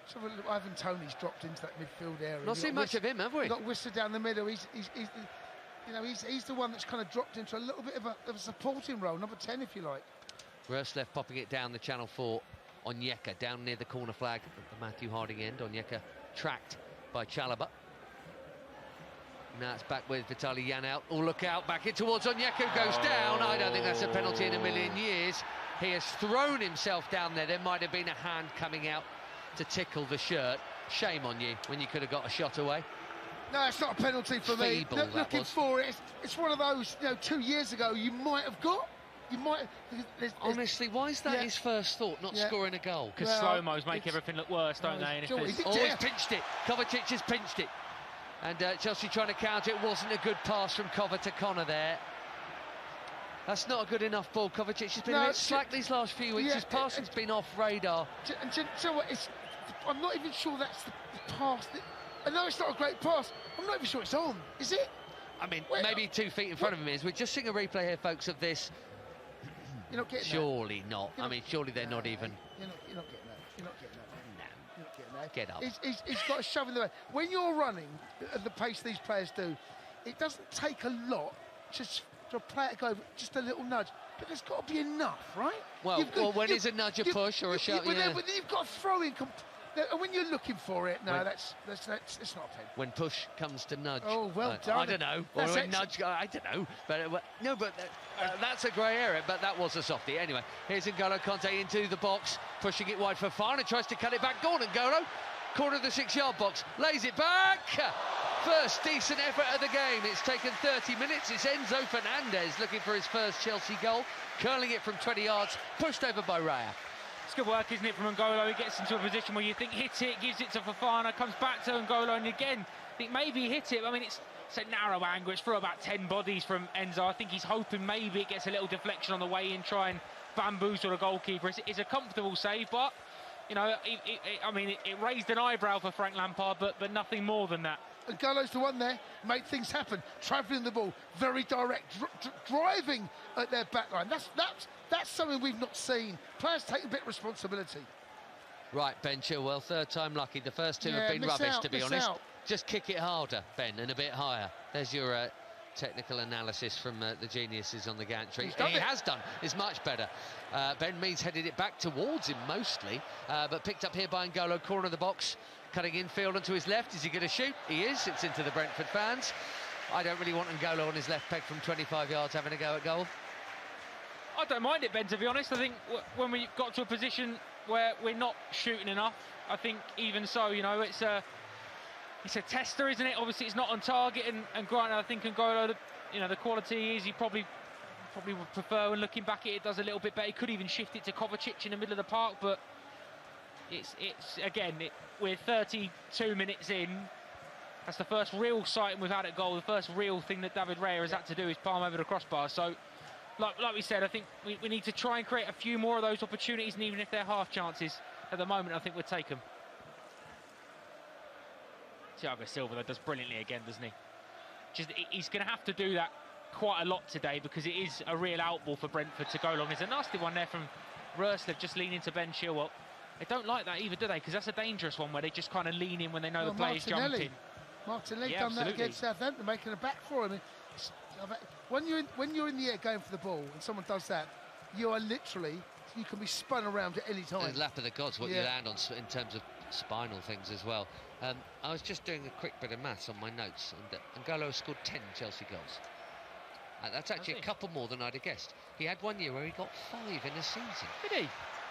So Ivan Toney's dropped into that midfield area. Not seen much of him, have we? Got Whistler down the middle. He's the one that's kind of dropped into a little bit of a supporting role, number 10 if you like. Roslev popping it down the channel for Onyeka, down near the corner flag at the Matthew Harding end. Onyeka tracked by Chalobah. Now it's back with Vitaly Janelt. Oh, look out, back in towards Onyeka, goes down. I don't think that's a penalty in a million years. He has thrown himself down there. There might have been a hand coming out to tickle the shirt. Shame on you when you could have got a shot away. No, it's not a penalty for me. Looking for it, it's one of those, 2 years ago you might have got. You might. Honestly, why is that his first thought, not scoring a goal? Because slow-mos make everything look worse, don't they? He's pinched it. Kovacic has pinched it. And Chelsea trying to counter it. Wasn't a good pass from Kova to Connor there. That's not a good enough ball. Kovacic has been a bit slack these last few weeks. His passing's been off radar. And do you know what? I'm not even sure that's the pass. I know it's not a great pass. I'm not even sure it's on. Is it? I mean, maybe 2 feet in front of him is. We're just seeing a replay here, folks, of this. You're not getting surely that. Not. I mean, surely they're not even. You're not getting that. You're not getting that. No. You're not getting that. Get up. He's got a shove in the way. When you're running at the pace these players do, it doesn't take a lot just for a player to go just a little nudge. But there's got to be enough, right? Well, when is a nudge a push or a shove? But then you've got to throw in. And when you're looking for it, no, it's not a pen. When push comes to nudge. Oh, well done. I don't know. Or a nudge, I don't know. But that's a grey area, but that was a softie. Anyway, here's N'Golo Kanté into the box, pushing it wide for Fofana, tries to cut it back. Go on, N'Golo. Corner of the 6-yard box, lays it back. First decent effort of the game. It's taken 30 minutes. It's Enzo Fernandez looking for his first Chelsea goal, curling it from 20 yards, pushed over by Raya. It's good work, isn't it, from N'Golo? He gets into a position where you think hit it, gives it to Fofana, comes back to N'Golo, and again, I think maybe he hit it. I mean, it's a narrow angle. It's through about 10 bodies from Enzo. I think he's hoping maybe it gets a little deflection on the way in, try and bamboozle the goalkeeper. It's a comfortable save, but, it raised an eyebrow for Frank Lampard, but nothing more than that. N'Golo's the one there, made things happen, travelling the ball, very direct, driving at their backline. That's something we've not seen. Players take a bit of responsibility. Right, Ben Chilwell, third time lucky. The first two have been rubbish, to be honest. Just kick it harder, Ben, and a bit higher. There's your technical analysis from the geniuses on the gantry. He has done. It's much better. Ben Mead's headed it back towards him mostly, but picked up here by N'Golo, corner of the box, cutting infield onto his left. Is he going to shoot? He is. It's into the Brentford fans. I don't really want N'Golo on his left peg from 25 yards having a go at goal. I don't mind it, Ben, to be honest. I think when we got to a position where we're not shooting enough, I think even so, it's a tester, isn't it? Obviously, it's not on target, and granted, I think N'Golo, the quality is, he probably would prefer, when looking back at it, does a little bit better. He could even shift it to Kovacic in the middle of the park, but we're 32 minutes in. That's the first real sighting we've had at goal. The first real thing that David Raya has had to do is palm over the crossbar. So, like we said, I think we need to try and create a few more of those opportunities, and even if they're half chances, at the moment, I think we'll take them. Thiago Silva, though, does brilliantly again, doesn't he? He's going to have to do that quite a lot today, because it is a real outball for Brentford to go long. There's a nasty one there from Roslev, just leaning to Ben Chilwell. They don't like that either, do they? Because that's a dangerous one where they just kind of lean in when they know the player's jumping. Martinelli done that against Southampton, making a back for him. When you're in the air going for the ball and someone does that, you can be spun around at any time. The lap of the gods, what you land on in terms of spinal things as well. I was just doing a quick bit of maths on my notes, and N'Golo scored 10 Chelsea goals. That's actually a couple more than I'd have guessed. He had 1 year where he got 5 in a season. Did he?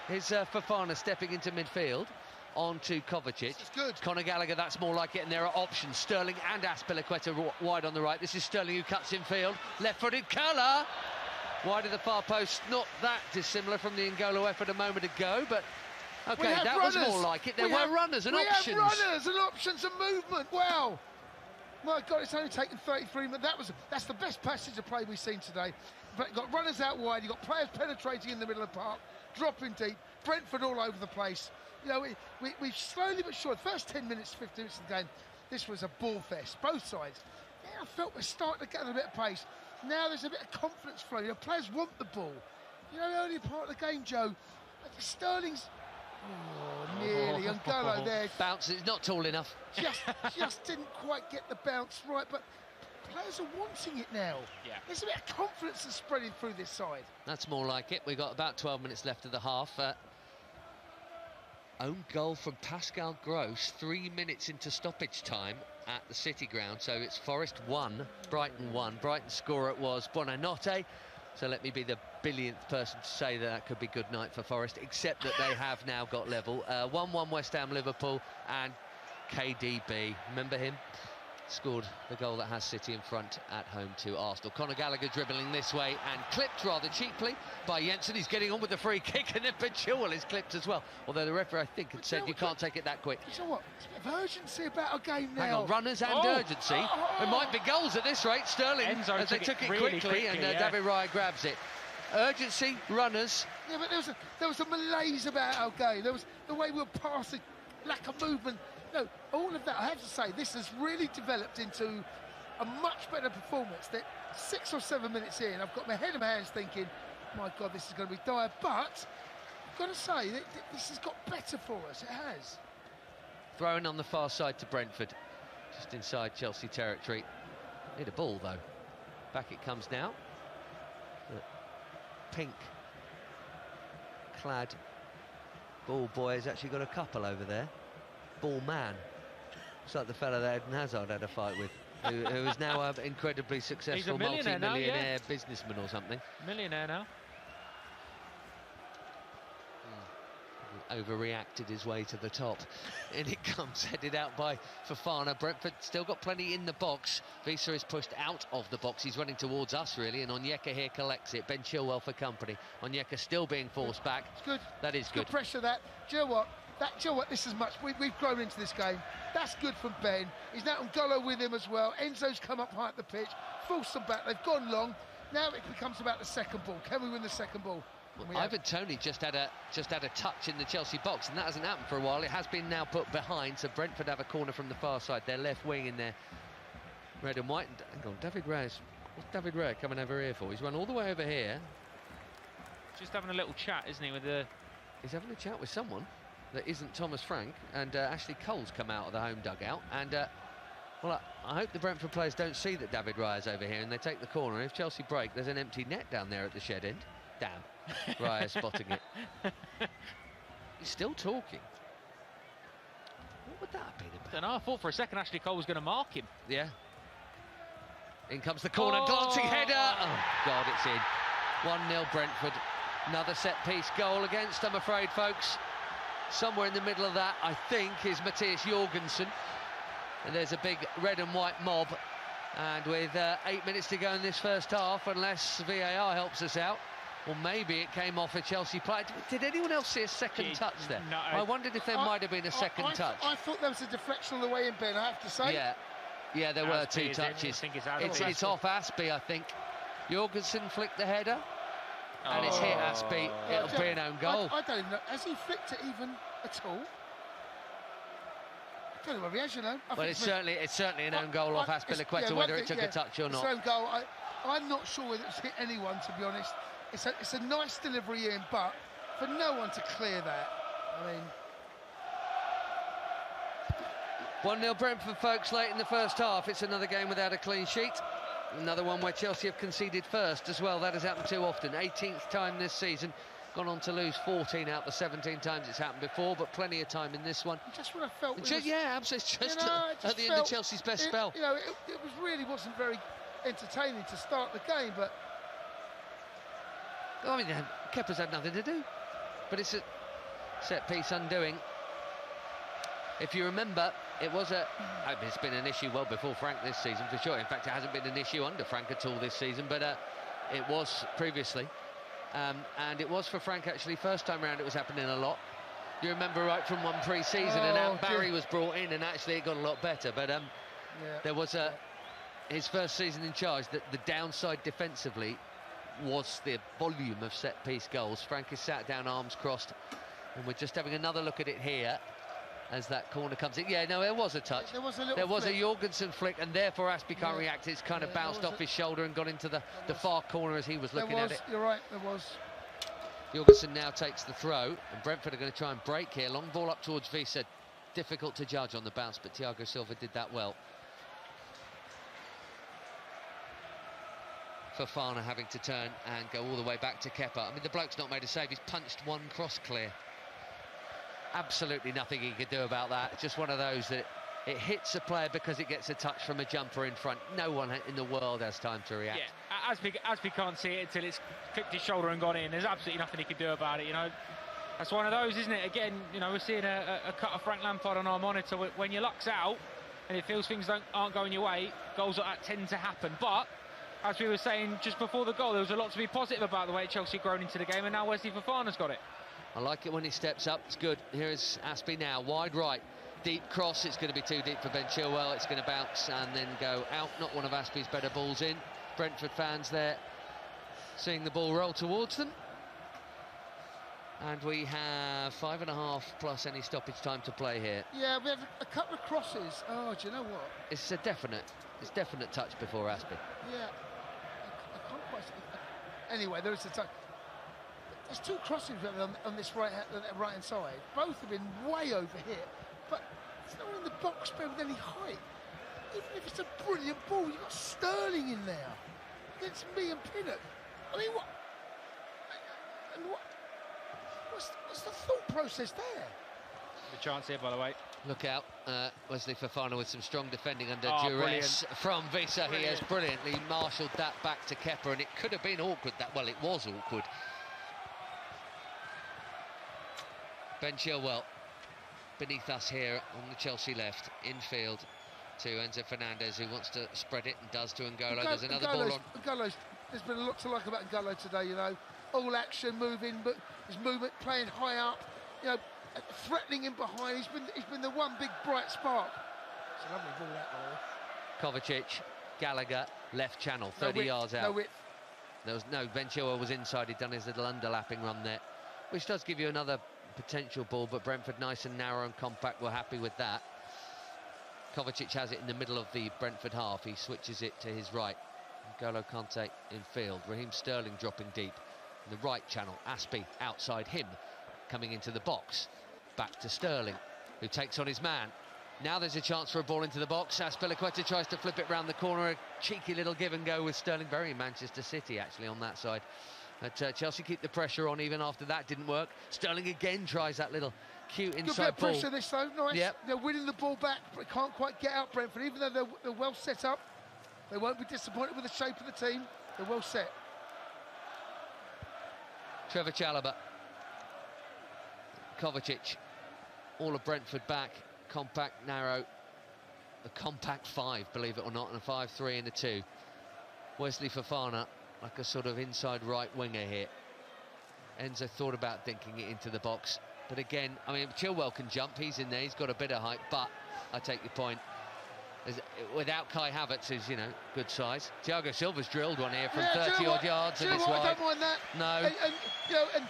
Here's Fofana stepping into midfield. onto Kovacic. Good. Conor Gallagher, that's more like it, and there are options. Sterling and Azpilicueta wide on the right. This is Sterling who cuts in field. Left-footed curler. Wide of the far post, not that dissimilar from the N'Golo effort a moment ago, but OK, that was more like it. There were runners and options. We have runners and options and movement. Wow. My God, it's only taken 33 minutes. That's the best passage of play we've seen today. But you've got runners out wide, you've got players penetrating in the middle of the park, dropping deep, Brentford all over the place. You know, we've slowly but surely, the first 10 minutes, 15 minutes of the game, this was a ball fest, both sides. Now I felt we're starting to get a bit of pace. Now there's a bit of confidence flow. You know, players want the ball. You know, the earlier part of the game, Joe, Sterling's nearly. N'Golo there. Bounce, it's not tall enough. Just didn't quite get the bounce right, but players are wanting it now. Yeah. There's a bit of confidence that's spreading through this side. That's more like it. We've got about 12 minutes left of the half. Own goal from Pascal Gross 3 minutes into stoppage time at the City ground. So it's Forest 1, Brighton 1. Brighton's scorer was Buonanotte. So let me be the billionth person to say that could be good night for Forest, except that they have now got level. 1-1 West Ham, Liverpool, and KDB. Remember him? Scored the goal that has City in front at home to Arsenal. Conor Gallagher dribbling this way and clipped rather cheaply by Jensen. He's getting on with the free kick, and then Chilwell is clipped as well. Although the referee, I think, had said you can't take it that quick. You know what? There's a bit of urgency about our game now. Hang on, runners and urgency. There might be goals at this rate. Sterling, Enzo as they took it really quickly, and David Raya grabs it. Urgency, runners. Yeah, but there was a malaise about our game. There was the way we were passing, lack of movement. No, all of that, I have to say, this has really developed into a much better performance. That 6 or 7 minutes in, I've got my head in my hands thinking, my God, this is going to be dire. But I've got to say, that this has got better for us. It has. Thrown on the far side to Brentford, just inside Chelsea territory. Need a ball, though. Back it comes now. The pink-clad ball boy has actually got a couple over there. Ball man. It's like the fella that Eden Hazard had a fight with, who is now an incredibly successful multi-millionaire businessman or something. Millionaire now. Overreacted his way to the top. In it comes, headed out by Fofana. Brentford still got plenty in the box. Visa is pushed out of the box. He's running towards us, really, and Onyeka here collects it. Ben Chilwell for company. Onyeka still being forced back. It's good. That is good. Good pressure, that. Do you know what? This is much. We've grown into this game. That's good from Ben. He's now N'Golo with him as well. Enzo's come up high at the pitch, forced them back. They've gone long. Now it becomes about the second ball. Can we win the second ball? Ivan Toney just had a touch in the Chelsea box, and that hasn't happened for a while. It has been now put behind, so Brentford have a corner from the far side. Their left wing in there, red and white. Hang on, David Raya. What's David Raya coming over here for? He's run all the way over here. Just having a little chat, isn't he, with the... He's having a chat with someone that isn't Thomas Frank, and Ashley Cole's come out of the home dugout, and well, I hope the Brentford players don't see that David Raya's over here and they take the corner. If Chelsea break, there's an empty net down there at the shed end. Damn, Raya spotting it. He's still talking. What would that have been about? I don't know, I thought for a second Ashley Cole was going to mark him. Yeah. In comes the corner, glancing header. Oh, God, it's in. 1-0 Brentford. Another set-piece goal against, I'm afraid, folks. Somewhere in the middle of that, I think, is Matthias Jorgensen. And there's a big red and white mob. And with 8 minutes to go in this first half, unless VAR helps us out, or maybe it came off a Chelsea player. Did anyone else see a second touch there? No. I wondered if there might have been a second touch. I thought there was a deflection on the way in, Ben, I have to say. Yeah, there were two touches. It's off Aspie, I think. Jorgensen flicked the header. And it's hit Aspie. It'll be an own goal. I don't know. Has he flicked it even at all? I don't know whether he has, you know. Well, it's certainly an own goal off Azpilicueta, whether it took a touch or not. It's an own goal. I'm not sure whether it's hit anyone, to be honest. It's a nice delivery in, but for no one to clear that, I mean... 1-0 Brentford, folks, late in the first half. It's another game without a clean sheet. Another one where Chelsea have conceded first as well. That has happened too often. 18th time this season. Gone on to lose 14 out the 17 times it's happened before, but plenty of time in this one. Just what I felt. Yeah, absolutely. Just at the end of Chelsea's best spell. You know, it really wasn't very entertaining to start the game, but... I mean, Kepa's had nothing to do. But it's a set-piece undoing. If you remember, it's been an issue well before Frank this season, for sure. In fact, it hasn't been an issue under Frank at all this season, but it was previously. And it was for Frank, actually, first time round it was happening a lot. You remember right from one pre-season, and Barry was brought in, and actually it got a lot better. But there was his first season in charge, that the downside defensively was the volume of set-piece goals. Frank is sat down, arms crossed, and we're just having another look at it here as that corner comes in. Yeah, no, there was a touch. There was a Jorgensen flick, and therefore Aspie can't react. It's kind of bounced off his shoulder and gone into the far corner as he was looking at it. You're right, there was. Jorgensen now takes the throw, and Brentford are going to try and break here. Long ball up towards Visa. Difficult to judge on the bounce, but Thiago Silva did that well. Fofana having to turn and go all the way back to Kepa. I mean, the bloke's not made a save. He's punched one cross clear. Absolutely nothing he could do about that. Just one of those that it hits a player because it gets a touch from a jumper in front. No one in the world has time to react. Yeah, Aspie can't see it until it's clipped his shoulder and gone in. There's absolutely nothing he can do about it, you know. That's one of those, isn't it? Again, you know, we're seeing a cut of Frank Lampard on our monitor. When your luck's out and it feels things aren't going your way, goals like that tend to happen. But as we were saying just before the goal, there was a lot to be positive about the way Chelsea grown into the game, and now Wesley Fofana's got it. I like it when he steps up. It's good. Here is Aspie now, wide right, deep cross. It's going to be too deep for Ben Chilwell. It's going to bounce and then go out. Not one of Aspie's better balls in. Brentford fans there seeing the ball roll towards them. And we have 5.5 plus any stoppage time to play here. Yeah, we have a couple of crosses. Oh, do you know what? It's definite touch before Aspie. Yeah, I can't quite see. Anyway, there is a touch. There's two crossings on this right-hand side. Both have been way over here, but there's no one in the box with any height. Even if it's a brilliant ball, you've got Sterling in there against me and Pinnock. I mean, what? And what's the thought process there? The chance here, by the way. Look out, Wesley Fofana with some strong defending under duress brilliant. from Visa. He has brilliantly marshalled that back to Kepa, and it could have been awkward. Well, it was awkward. Ben Chilwell beneath us here on the Chelsea left, infield to Enzo Fernandez, who wants to spread it and does to N'Golo. There's another ball on. N'Golo's, there's been a lot to like about N'Golo today, you know. All action, moving, but his movement, playing high up, you know, threatening him behind. He's been the one big bright spark. It's a lovely ball, that ball. Kovacic, Gallagher, left channel, 30 yards out. No width. There was no, Ben Chilwell was inside. He'd done his little underlapping run there, which does give you another potential ball, but Brentford nice and narrow and compact. We're happy with that. Kovacic has it in the middle of the Brentford half. He switches it to his right. N'Golo Kante in field. Raheem Sterling dropping deep in the right channel. Aspie outside him, coming into the box. Back to Sterling, who takes on his man. Now there's a chance for a ball into the box. Azpilicueta tries to flip it round the corner. A cheeky little give and go with Sterling. Very Manchester City, actually, on that side. But Chelsea keep the pressure on even after that didn't work. Sterling again tries that little cute inside ball. Good bit of pressure this though, nice. Yep. They're winning the ball back, but can't quite get out Brentford. Even though they're well set up, they won't be disappointed with the shape of the team. They're well set. Trevor Chalobah. Kovacic. All of Brentford back. Compact, narrow. The compact 5, believe it or not, and a 5-3 and a 2. Wesley Fofana, like a sort of inside right winger here. Enzo thought about dinking it into the box, but again, I mean, Chilwell can jump, he's in there, he's got a bit of height, but I take your point. Without Kai Havertz, who's, you know, good size. Thiago Silva's drilled one here from 30-odd yards, and it's wide. I don't mind that. No. And you know, and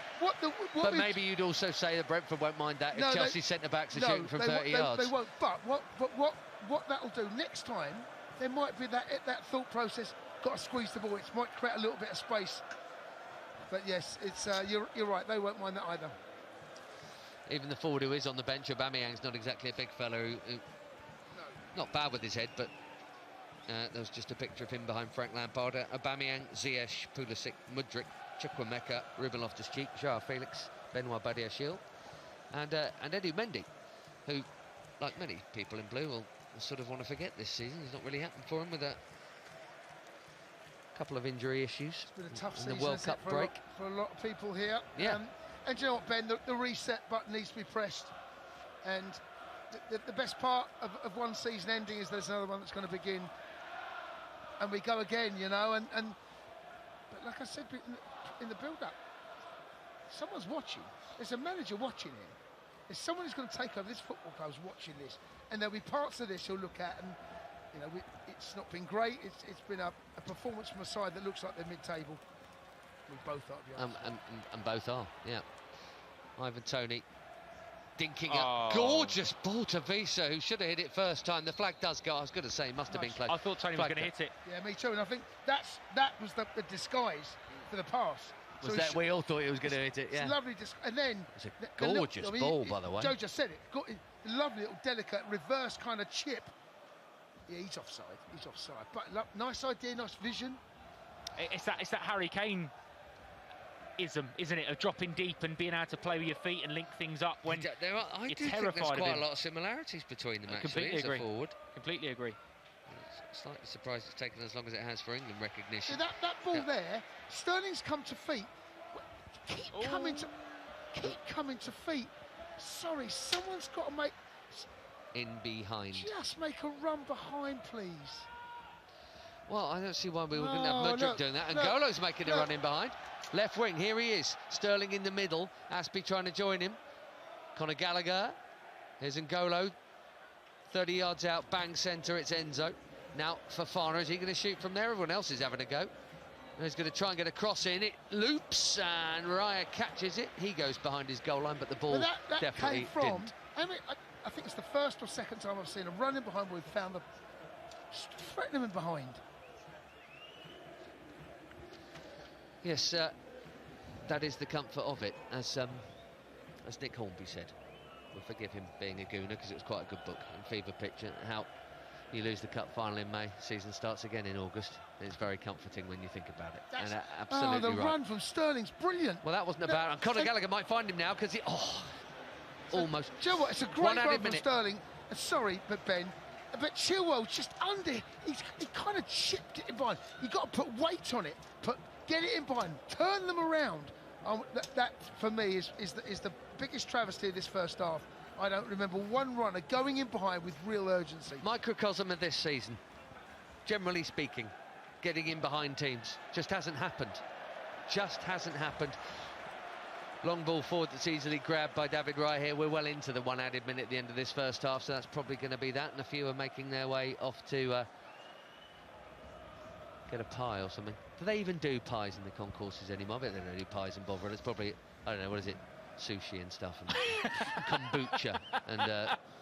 but maybe you'd also say that Brentford won't mind that if Chelsea centre-backs are shooting from 30 yards. They won't, but what that'll do next time, there might be that thought process, got to squeeze the ball, it might create a little bit of space. But yes, it's you're right, they won't mind that either. Even the forward who is on the bench, Aubameyang's not exactly a big fellow who not bad with his head, but there was just a picture of him behind Frank Lampard. Aubameyang, Ziyech, Pulisic, Mudryk, Chukwuemeka, Ruben Loftus-Cheek, Joao Felix, Benoit Badiashile, and Edu Mendy, who, like many people in blue, will sort of want to forget this season. It's not really happened for him with a couple of injury issues. It's been a tough in season the World Cup break. For a lot of people here. Yeah. And do you know what, Ben? The reset button needs to be pressed. And the best part of one season ending is there's another one that's going to begin, and we go again, you know. But like I said in the build-up, someone's watching. There's a manager watching here. There's someone who's going to take over this football club's watching this, and there'll be parts of this he'll look at, and you know, it's not been great. It's been a performance from a side that looks like they're mid-table. We both are, and both are, yeah. Ivan Toney dinking a gorgeous ball to Visa, who should have hit it first time. The flag does go. I was going to say, it must have been close. I thought Toney was going to hit it. Yeah, me too. And I think that was the disguise for the pass. Was that we all thought he was going to hit it? Yeah. It's lovely. And then it's a gorgeous ball, by the way. Joe just said it. Got a lovely little delicate reverse kind of chip. Yeah, he's offside. He's offside. But nice idea, nice vision. It's that Harry Kane ism, isn't it? Of dropping deep and being able to play with your feet and link things up when I do think there's quite a lot of similarities between them, actually, completely agree. Forward. Completely agree. Slightly surprised it's taken as long as it has for England recognition. Yeah, that ball there, Sterling's come to feet. Keep coming to feet. Sorry, someone's got to make... In behind. Just make a run behind, please. Well, I don't see why we wouldn't have Mudryk doing that. And Golo's making a run in behind. Left wing, here he is. Sterling in the middle. Aspie trying to join him. Conor Gallagher. Here's N'Golo. 30 yards out, bang centre, it's Enzo. Now, Fofana, is he going to shoot from there? Everyone else is having a go. He's going to try and get a cross in. It loops, and Raya catches it. He goes behind his goal line, but the ball that definitely didn't. I think it's the first or second time I've seen a running behind where we've found the threatening him behind. Yes, that is the comfort of it, as Nick Hornby said. We'll forgive him being a gooner because it was quite a good book. And Fever Pitch, how you lose the cup final in May, season starts again in August. It's very comforting when you think about it. That's, and absolutely the run from Sterling's brilliant. Well, that wasn't about. And Conor Gallagher might find him now because almost. Do you know what? It's a great run from Sterling. Sorry, but Ben. But Chilwell's just under. He kind of chipped it in behind. You got to put weight on it. Get it in behind. Turn them around. That for me is the biggest travesty of this first half. I don't remember one runner going in behind with real urgency. Microcosm of this season, generally speaking, getting in behind teams just hasn't happened. Just hasn't happened. Long ball forward that's easily grabbed by David Raya here. We're well into the one added minute at the end of this first half, so that's probably going to be that. And a few are making their way off to get a pie or something. Do they even do pies in the concourses anymore? I bet they don't do pies in Bovril. It's probably, I don't know, what is it? Sushi and stuff, and kombucha and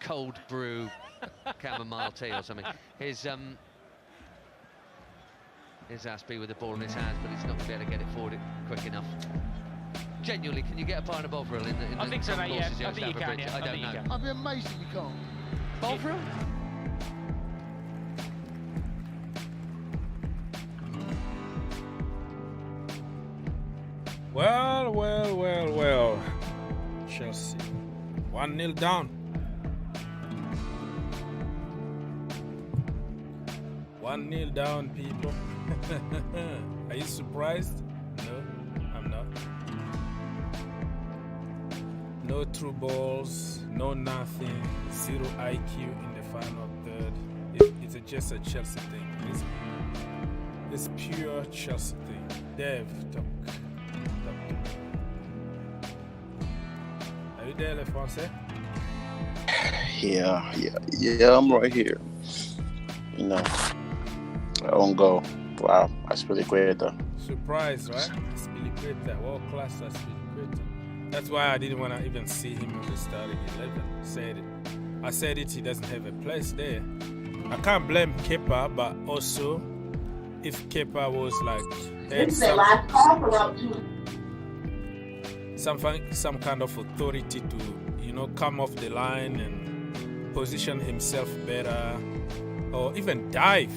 cold brew chamomile tea or something. Here's Aspie with the ball in his hands, but he's not going to be able to get it forward quick enough. Genuinely, can you get a pie in a Bovril in the I think so, mate, yeah. I think you can, yeah. I don't know. I'd be amazed if you can't. Bovril? Well. Chelsea 1-0 down. 1-0 down, people. Are you surprised? No, I'm not. No through balls, no nothing, zero IQ in the final third. It's just a Chelsea thing. It's pure Chelsea thing. Dev, talk. Are you there, Le Français? Yeah, I'm right here. You know, own goal. Wow, Aspilicueta. Surprise, right? Aspilicueta, world class Aspilicueta. That's why I didn't want to even see him in the starting 11. I said it, he doesn't have a place there. I can't blame Kepa, but also, if Kepa was like... some kind of authority to, come off the line and position himself better, or even dive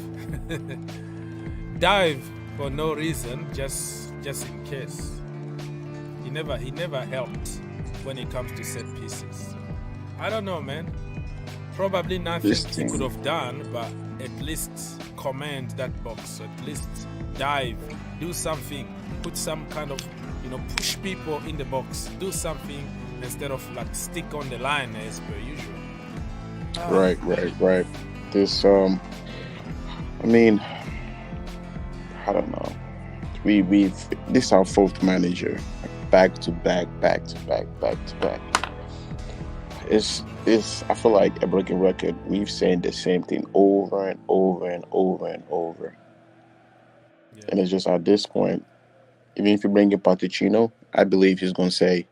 for no reason, just in case. He never helped when it comes to set pieces. I don't know, man. Probably nothing he could have done, but at least command that box, at least dive, do something, put some kind of, push people in the box, do something instead of stick on the line as per usual. Right. This, I mean, I don't know. This is our fourth manager, back to back. It's I feel like a broken record. We've said the same thing over and over. Yeah. And it's just at this point, even if you bring in Pochettino, I believe he's going to say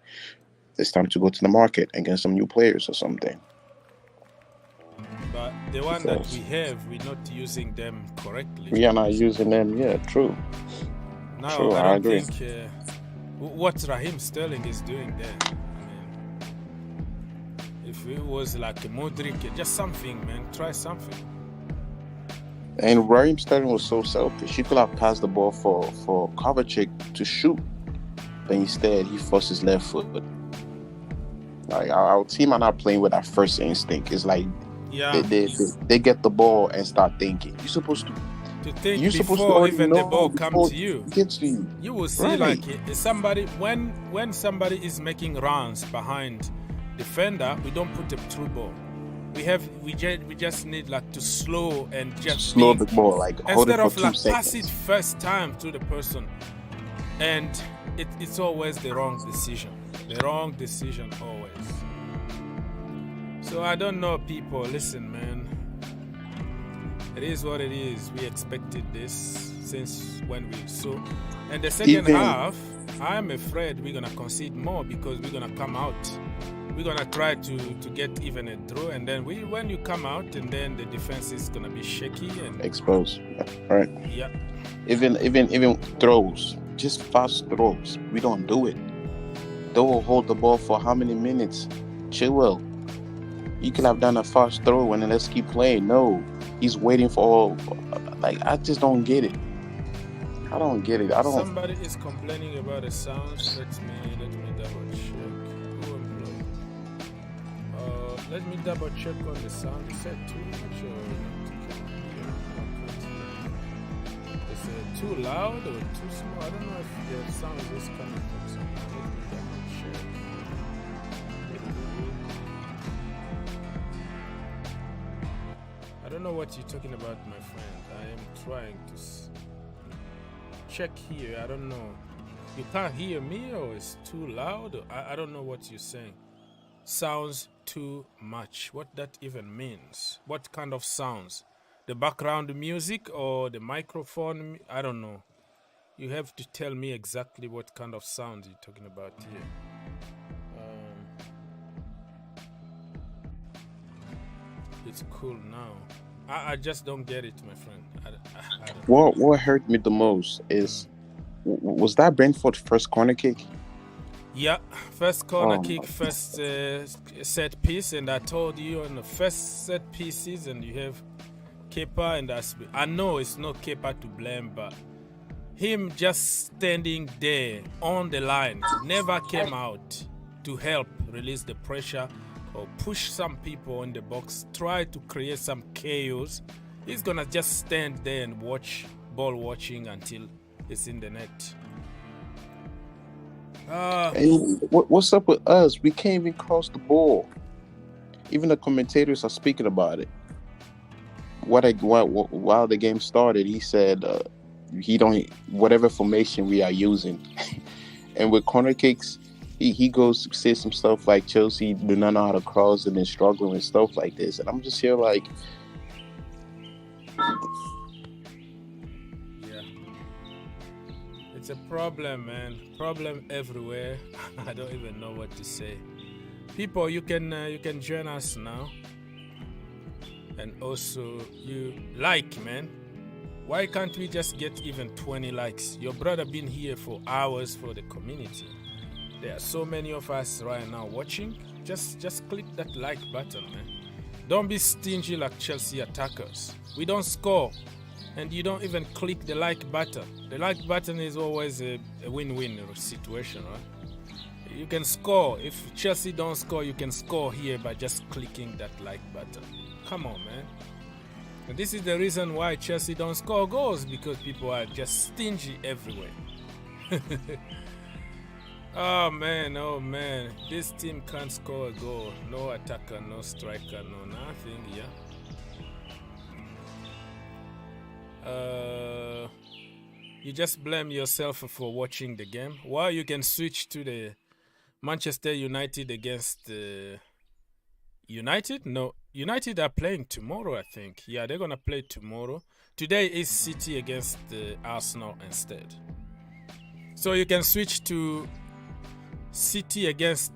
it's time to go to the market and get some new players or something. But the one that we have, we're not using them correctly. We are not using them. Yeah, true. No, True, I don't agree. think what Raheem Sterling is doing there. I mean, if it was like a Modric, just something, man. Try something. And Raheem Sterling was so selfish. He could have passed the ball for Kovacic to shoot, but instead he forced his left foot. Like our team are not playing with our first instinct. It's like they get the ball and start thinking. You're supposed to think you're supposed to before even the know ball comes to it you. Gets to you. You will see, Right. like somebody when somebody is making runs behind defender, we don't put a through ball. We just need like to slow and just Slow the ball, like hold it instead for of 2 like seconds. pass it first time to the person, and it's always the wrong decision. The wrong decision always. So I don't know, people. Listen, man. It is what it is. We expected this since when we saw. And the second half, I'm afraid we're gonna concede more because we're gonna come out. We're gonna try to get even a draw, and then when you come out, and then the defense is gonna be shaky and Exposed. Right. Yeah. Even throws, just fast throws. We don't do it. They will hold the ball for how many minutes? Chilwell, you could have done a fast throw and then let's keep playing. No, he's waiting for. Like, I just don't get it. I don't get it. I don't. Somebody is complaining about the sounds. Let me double check. Let me double check on the sound. Is that too much or not? Is it too loud or too small? I don't know if the sound is coming from somewhere. Let me double check. I don't know what you're talking about, my friend. I am trying to check here. I don't know. You can't hear me, or it's too loud? Or I don't know what you're saying. Sounds too much. What that even means? What kind of sounds? The background music or the microphone? I don't know. You have to tell me exactly what kind of sound you're talking about here. It's cool now. I just don't get it, my friend. I don't. What hurt me the most is, was that Brentford's first corner kick? Yeah, first corner kick, first set piece, and I told you on the first set pieces, and you have Kepa and Asby. I know it's not Kepa to blame, but him just standing there on the line never came out to help release the pressure or push some people in the box, try to create some chaos. He's gonna just stand there and watch ball watching until it's in the net. And what's up with us? We can't even cross the ball. Even the commentators are speaking about it. While the game started, he said he don't whatever formation we are using, and with corner kicks, he goes to say some stuff like Chelsea do not know how to cross and then struggling and stuff like this, and I'm just here like. It's a problem, man. Problem everywhere. I don't even know what to say. People, you can join us now. And also, you like, man. Why can't we just get even 20 likes? Your brother been here for hours for the community. There are so many of us right now watching. Just click that like button, man. Don't be stingy like Chelsea attackers. We don't score. And you don't even click the like button. The like button is always a win-win situation, right? You can score. If Chelsea don't score, you can score here by just clicking that like button. Come on, man. And this is the reason why Chelsea don't score goals, because people are just stingy everywhere. Oh man, this team can't score a goal. No attacker, no striker, no nothing. Yeah. You just blame yourself for watching the game. Well, you can switch to the Manchester United against United. No, United are playing tomorrow, I think. Yeah, they're gonna play tomorrow. Today is City against Arsenal instead. So you can switch to City against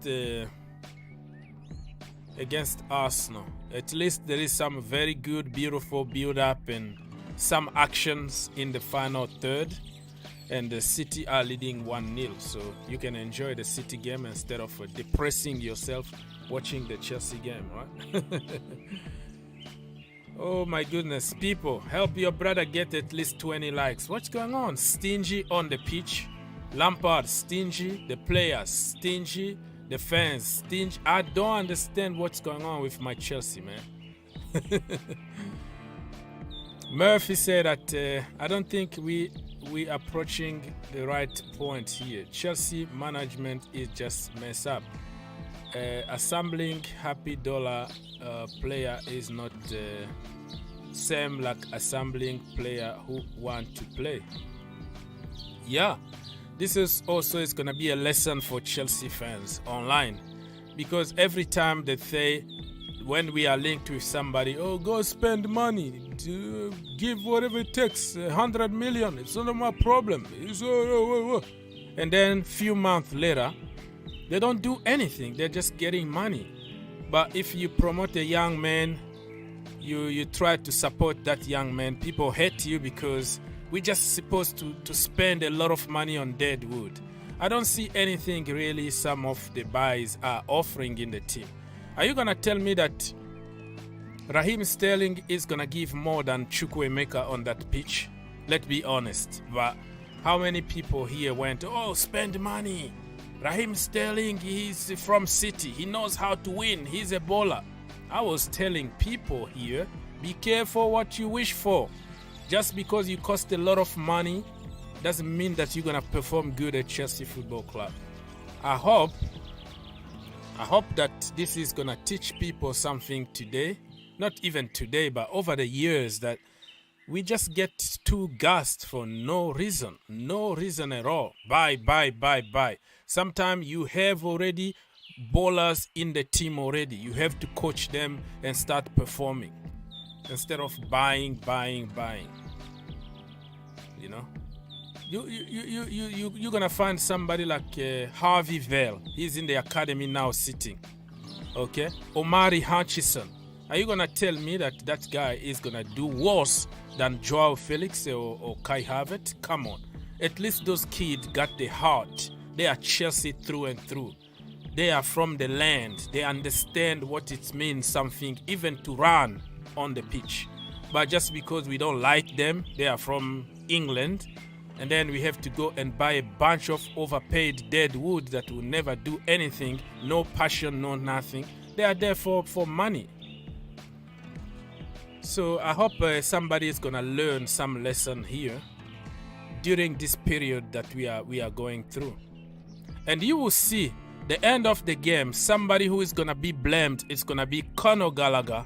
Arsenal. At least there is some very good, beautiful build-up and some actions in the final third. And the City are leading 1-0. So you can enjoy the City game instead of depressing yourself watching the Chelsea game, right? Oh my goodness, people, help your brother get at least 20 likes. What's going on? Stingy on the pitch. Lampard, stingy. The players, stingy. The fans, stingy. I don't understand what's going on with my Chelsea, man. Murphy said that I don't think we approaching the right point here. Chelsea management is just mess up. Assembling happy dollar player is not same like assembling player who want to play. Yeah, this is also is gonna be a lesson for Chelsea fans online, because every time they say, when we are linked with somebody, oh, go spend money, to give whatever it takes, 100 million, it's not my problem. And then few months later, they don't do anything. They're just getting money. But if you promote a young man, you try to support that young man, people hate you because we're just supposed to spend a lot of money on dead wood. I don't see anything really some of the buys are offering in the team. Are you going to tell me that Raheem Sterling is going to give more than Chukwuemeka on that pitch? Let's be honest. But how many people here went, oh, spend money. Raheem Sterling, he's from City. He knows how to win. He's a bowler. I was telling people here, be careful what you wish for. Just because you cost a lot of money doesn't mean that you're going to perform good at Chelsea Football Club. I hope that this is going to teach people something today. Not even today, but over the years, that we just get too gassed for no reason. No reason at all. Buy. Sometimes you have already bowlers in the team already. You have to coach them and start performing instead of buying. You know, you're gonna find somebody like Harvey Vale. He's in the academy now sitting. Okay, Omari Hutchison. Are you gonna tell me that that guy is gonna do worse than Joao Felix or Kai Havertz? Come on. At least those kids got the heart. They are Chelsea through and through. They are from the land. They understand what it means something even to run on the pitch. But just because we don't like them, they are from England, and then we have to go and buy a bunch of overpaid dead wood that will never do anything, no passion, no nothing. They are there for money. So I hope somebody is gonna learn some lesson here during this period that we are going through. And you will see the end of the game, somebody who is gonna be blamed is gonna be Conor Gallagher,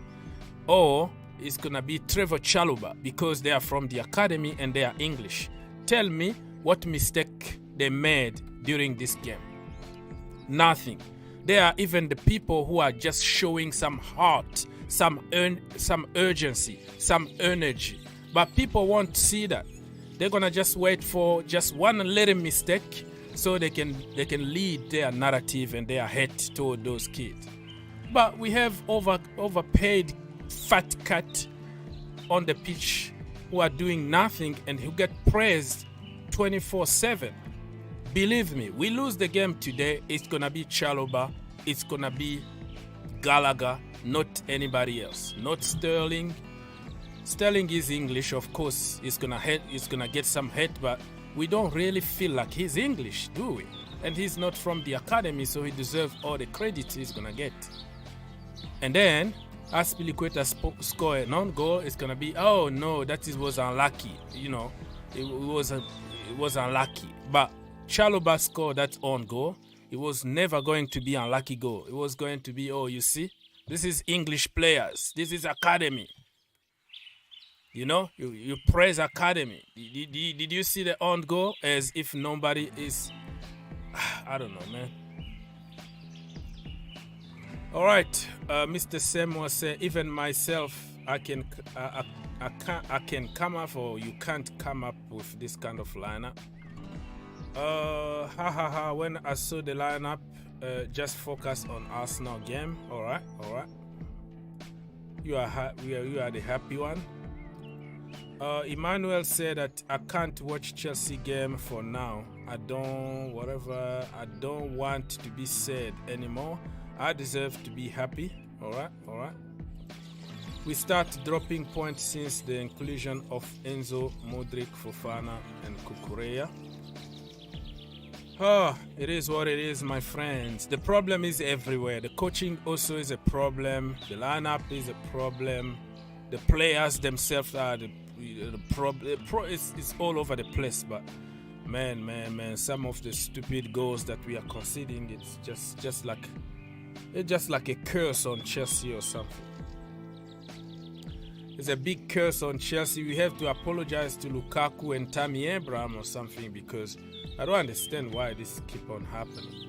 or it's gonna be Trevor Chalobah, because they are from the academy and they are English. Tell me what mistake they made during this game. Nothing. There are even the people who are just showing some heart, some urgency, some energy. But people won't see that. They're gonna just wait for just one little mistake so they can lead their narrative and their hate toward those kids. But we have overpaid fat cat on the pitch who are doing nothing and who get praised 24/7. Believe me, we lose the game today, it's gonna be Chalobah, it's gonna be Gallagher, not anybody else, not Sterling. Sterling is English, of course. He's gonna get some hate, but we don't really feel like he's English, do we? And he's not from the academy, so he deserves all the credit he's gonna get. And then Aspilicueta score a non-goal, it's gonna be, oh no, was unlucky. You know, it was unlucky. But Chalobah scored that own goal, it was never going to be an unlucky goal. It was going to be, oh, you see, this is English players. This is academy. You know, you praise academy. Did you see the own goal? As if nobody is... I don't know, man. All right, Mr. Sam was saying, even myself, I can come up, or you can't come up with this kind of lineup. When I saw the lineup, just focus on Arsenal game. All right. You are the happy one. Emmanuel said that I can't watch Chelsea game for now. I don't want to be sad anymore. I deserve to be happy. All right. We start dropping points since the inclusion of Enzo, Modric, Fofana, and Cucurella. It is what it is, my friends. The problem is everywhere. The coaching also is a problem. The lineup is a problem. The players themselves are the problem. It's all over the place. But man, some of the stupid goals that we are conceding, it's just like a curse on Chelsea or something. It's a big curse on Chelsea. We have to apologize to Lukaku and Tammy Abraham or something, because I don't understand why this keep on happening.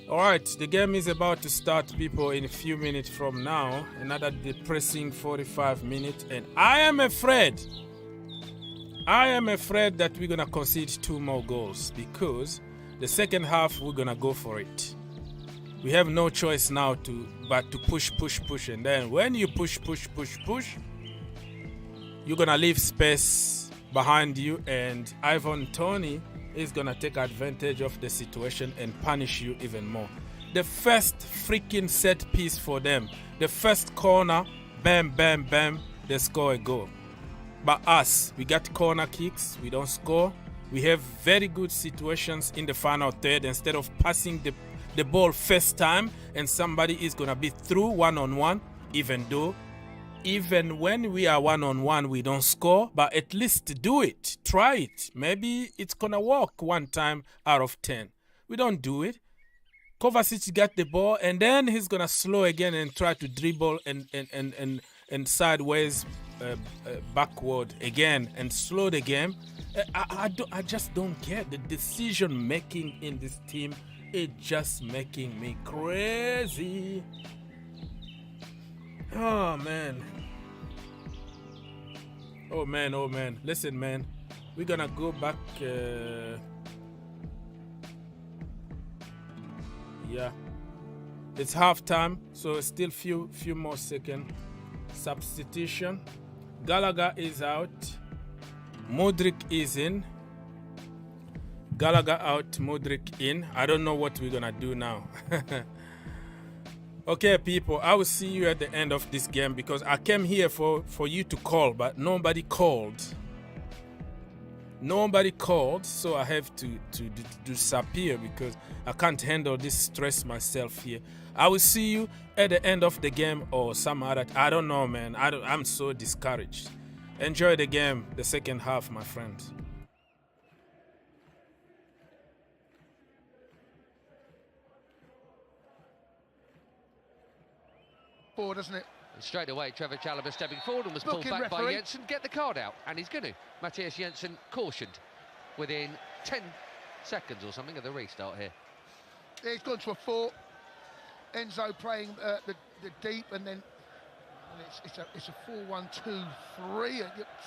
All right, the game is about to start, people, in a few minutes from now. Another depressing 45 minutes, and I am afraid that we're gonna concede 2 more goals, because the second half we're gonna go for it. We have no choice now but to push, and then when you push, you're gonna leave space behind you, and Ivan Toney is gonna take advantage of the situation and punish you even more. The first freaking set piece for them, the first corner, bam, they score a goal. But us, we got corner kicks, we don't score. We have very good situations in the final third. Instead of passing the ball first time and somebody is gonna be through one-on-one, even when we are one-on-one we don't score, but at least do it, try it. Maybe it's gonna work 1 time out of 10. We don't do it. Kovacic got the ball and then he's gonna slow again and try to dribble and sideways backward again and slow the game. I just don't get the decision making in this team. It's just making me crazy. Oh man. Listen, man. We're gonna go back. Yeah. It's halftime, so still few more seconds. Substitution. Gallagher is out. Modric is in. Gallagher out, Modric in. I don't know what we're gonna do now. Okay, people, I will see you at the end of this game, because I came here for you to call, but nobody called. So I have to disappear, because I can't handle this stress myself here. I will see you at the end of the game or some other. I don't know, man. I'm so discouraged. Enjoy the game, the second half, my friends. Doesn't it? And straight away, Trevor Chalobah stepping forward and was pulled back by Jensen. Get the card out, and he's going to. Matthias Jensen cautioned within 10 seconds or something of the restart here. Yeah, he's gone to a 4. Enzo playing the deep, and then it's a 4-1-2-3,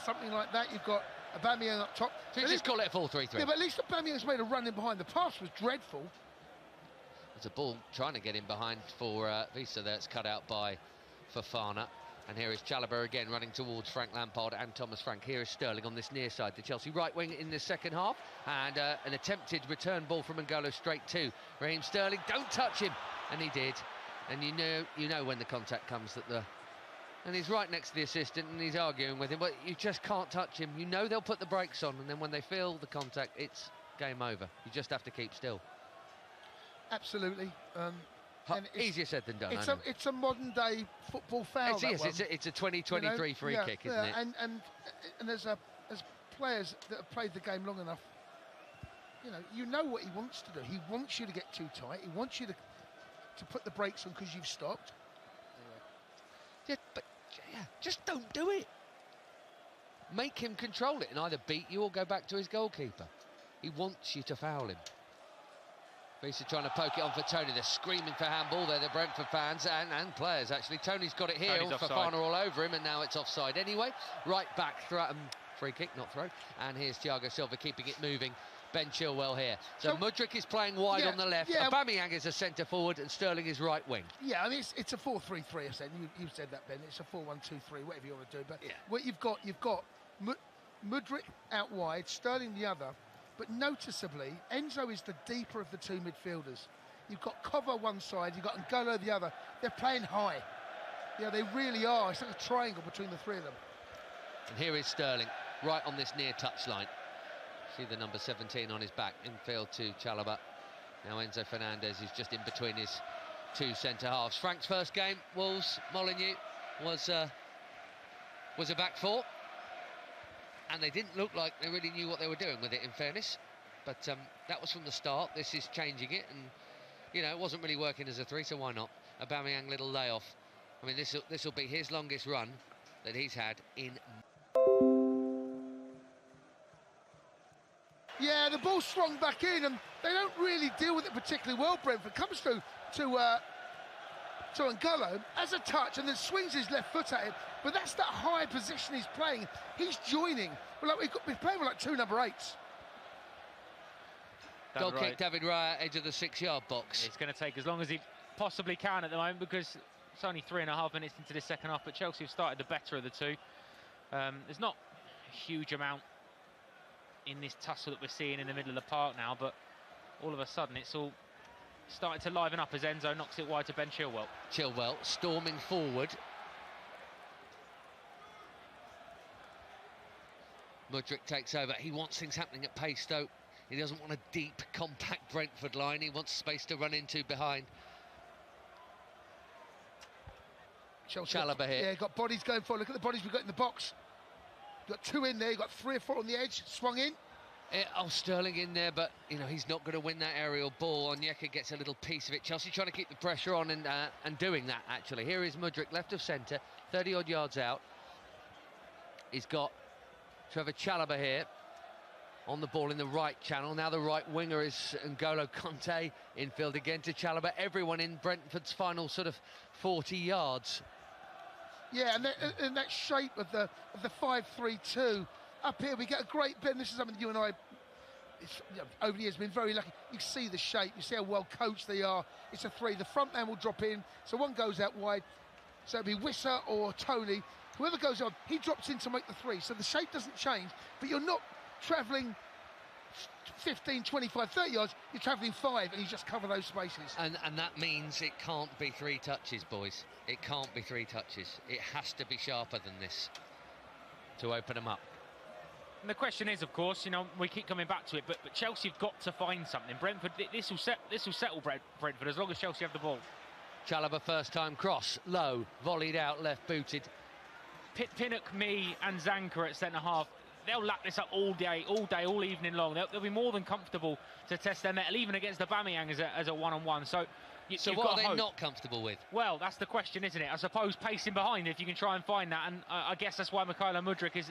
something like that. You've got Aubameyang up top. So you just call it a 4-3-3. Yeah, but at least Aubameyang's made a run in behind. The pass was dreadful. There's a ball trying to get in behind for Visa. That's cut out by Fofana. And here is Chalobah again running towards Frank Lampard and Thomas Frank. Here is Sterling on this near side, the Chelsea right wing in the second half. And an attempted return ball from N'Golo straight to Raheem Sterling. Don't touch him. And he did. And you know when the contact comes that and he's right next to the assistant and he's arguing with him, but you just can't touch him. You know they'll put the brakes on, and then when they feel the contact, it's game over. You just have to keep still. Absolutely. Easier said than done. It's a modern day football foul. It's a 2023 free kick, isn't it? And there's players that have played the game long enough. you know what he wants to do. He wants you to get too tight. He wants you to put the brakes on because you've stopped. Yeah, but just don't do it. Make him control it and either beat you or go back to his goalkeeper. He wants you to foul him. Visa trying to poke it on for Tony. They're screaming for handball there, the Brentford fans and players, actually. Tony's got it here. Fofana all over him, and now it's offside anyway. Right back, free kick, not throw. And here's Thiago Silva keeping it moving. Ben Chilwell here. So Mudryk is playing wide on the left. Aubameyang is a centre forward, and Sterling is right wing. Yeah, I mean it's a 4-3-3. I said you said that, Ben. It's a 4-1-2-3, whatever you want to do. But what you've got Mudryk out wide, Sterling the other. But noticeably, Enzo is the deeper of the two midfielders. You've got Cover one side, you've got N'Golo the other. They're playing high. Yeah, they really are. It's like a triangle between the three of them. And here is Sterling, right on this near touchline. See the number 17 on his back, infield to Chalobah. Now Enzo Fernandez is just in between his two centre-halves. Frank's first game, Wolves, Molineux, was a back four. And they didn't look like they really knew what they were doing with it, in fairness. But that was from the start. This is changing it, and it wasn't really working as a three, so why not? Aubameyang, little layoff. I mean, this will be his longest run that he's had in. Yeah, the ball swung back in, and they don't really deal with it particularly well. Brentford comes through to N'Golo as a touch and then swings his left foot at him. But that's that high position he's playing. He's joining. Well, we're playing with like two number 8s. Goal kick, David Raya, edge of the 6-yard box. It's going to take as long as he possibly can at the moment because it's only 3.5 minutes into the second half. But Chelsea have started the better of the two. There's not a huge amount in this tussle that we're seeing in the middle of the park now, but all of a sudden it's all starting to liven up as Enzo knocks it wide to Ben Chilwell. Chilwell storming forward. Mudryk takes over. He wants things happening at pace, though. He doesn't want a deep, compact Brentford line. He wants space to run into behind. Chalobah here. Yeah, got bodies going forward. Look at the bodies we've got in the box. You've got 2 in there. You've got 3 or 4 on the edge. Swung in. Sterling in there, but he's not going to win that aerial ball. Onyeka gets a little piece of it. Chelsea trying to keep the pressure on and doing that, actually. Here is Mudryk, left of centre, 30-odd yards out. He's got Trevor Chalobah here on the ball in the right channel. Now the right winger is N'Golo Kanté. Infield again to Chalobah. Everyone in Brentford's final sort of 40 yards. Yeah, and that shape of the 5-3-2. Up here we get a great bend. This is something you and I, over the years, been very lucky. You see the shape, you see how well coached they are. It's a 3. The front man will drop in, so one goes out wide. So it'll be Wissa or Tony. Whoever goes on, he drops in to make the 3. So the shape doesn't change, but you're not travelling 15, 25, 30 yards. You're travelling 5, and you just cover those spaces. And that means it can't be 3 touches, boys. It can't be 3 touches. It has to be sharper than this to open them up. And the question is, of course, we keep coming back to it, but Chelsea have got to find something. Brentford, this will settle Brentford as long as Chelsea have the ball. Chalobah first time cross, low, volleyed out, left booted. Pinnock, me, and Zanka at centre half. They'll lap this up all day, all evening long. They'll be more than comfortable to test their mettle, even against Aubameyang as a one-on-one. So what are they not comfortable with? Well, that's the question, isn't it? I suppose pacing behind, if you can try and find that, and I guess that's why Mykhailo Mudryk is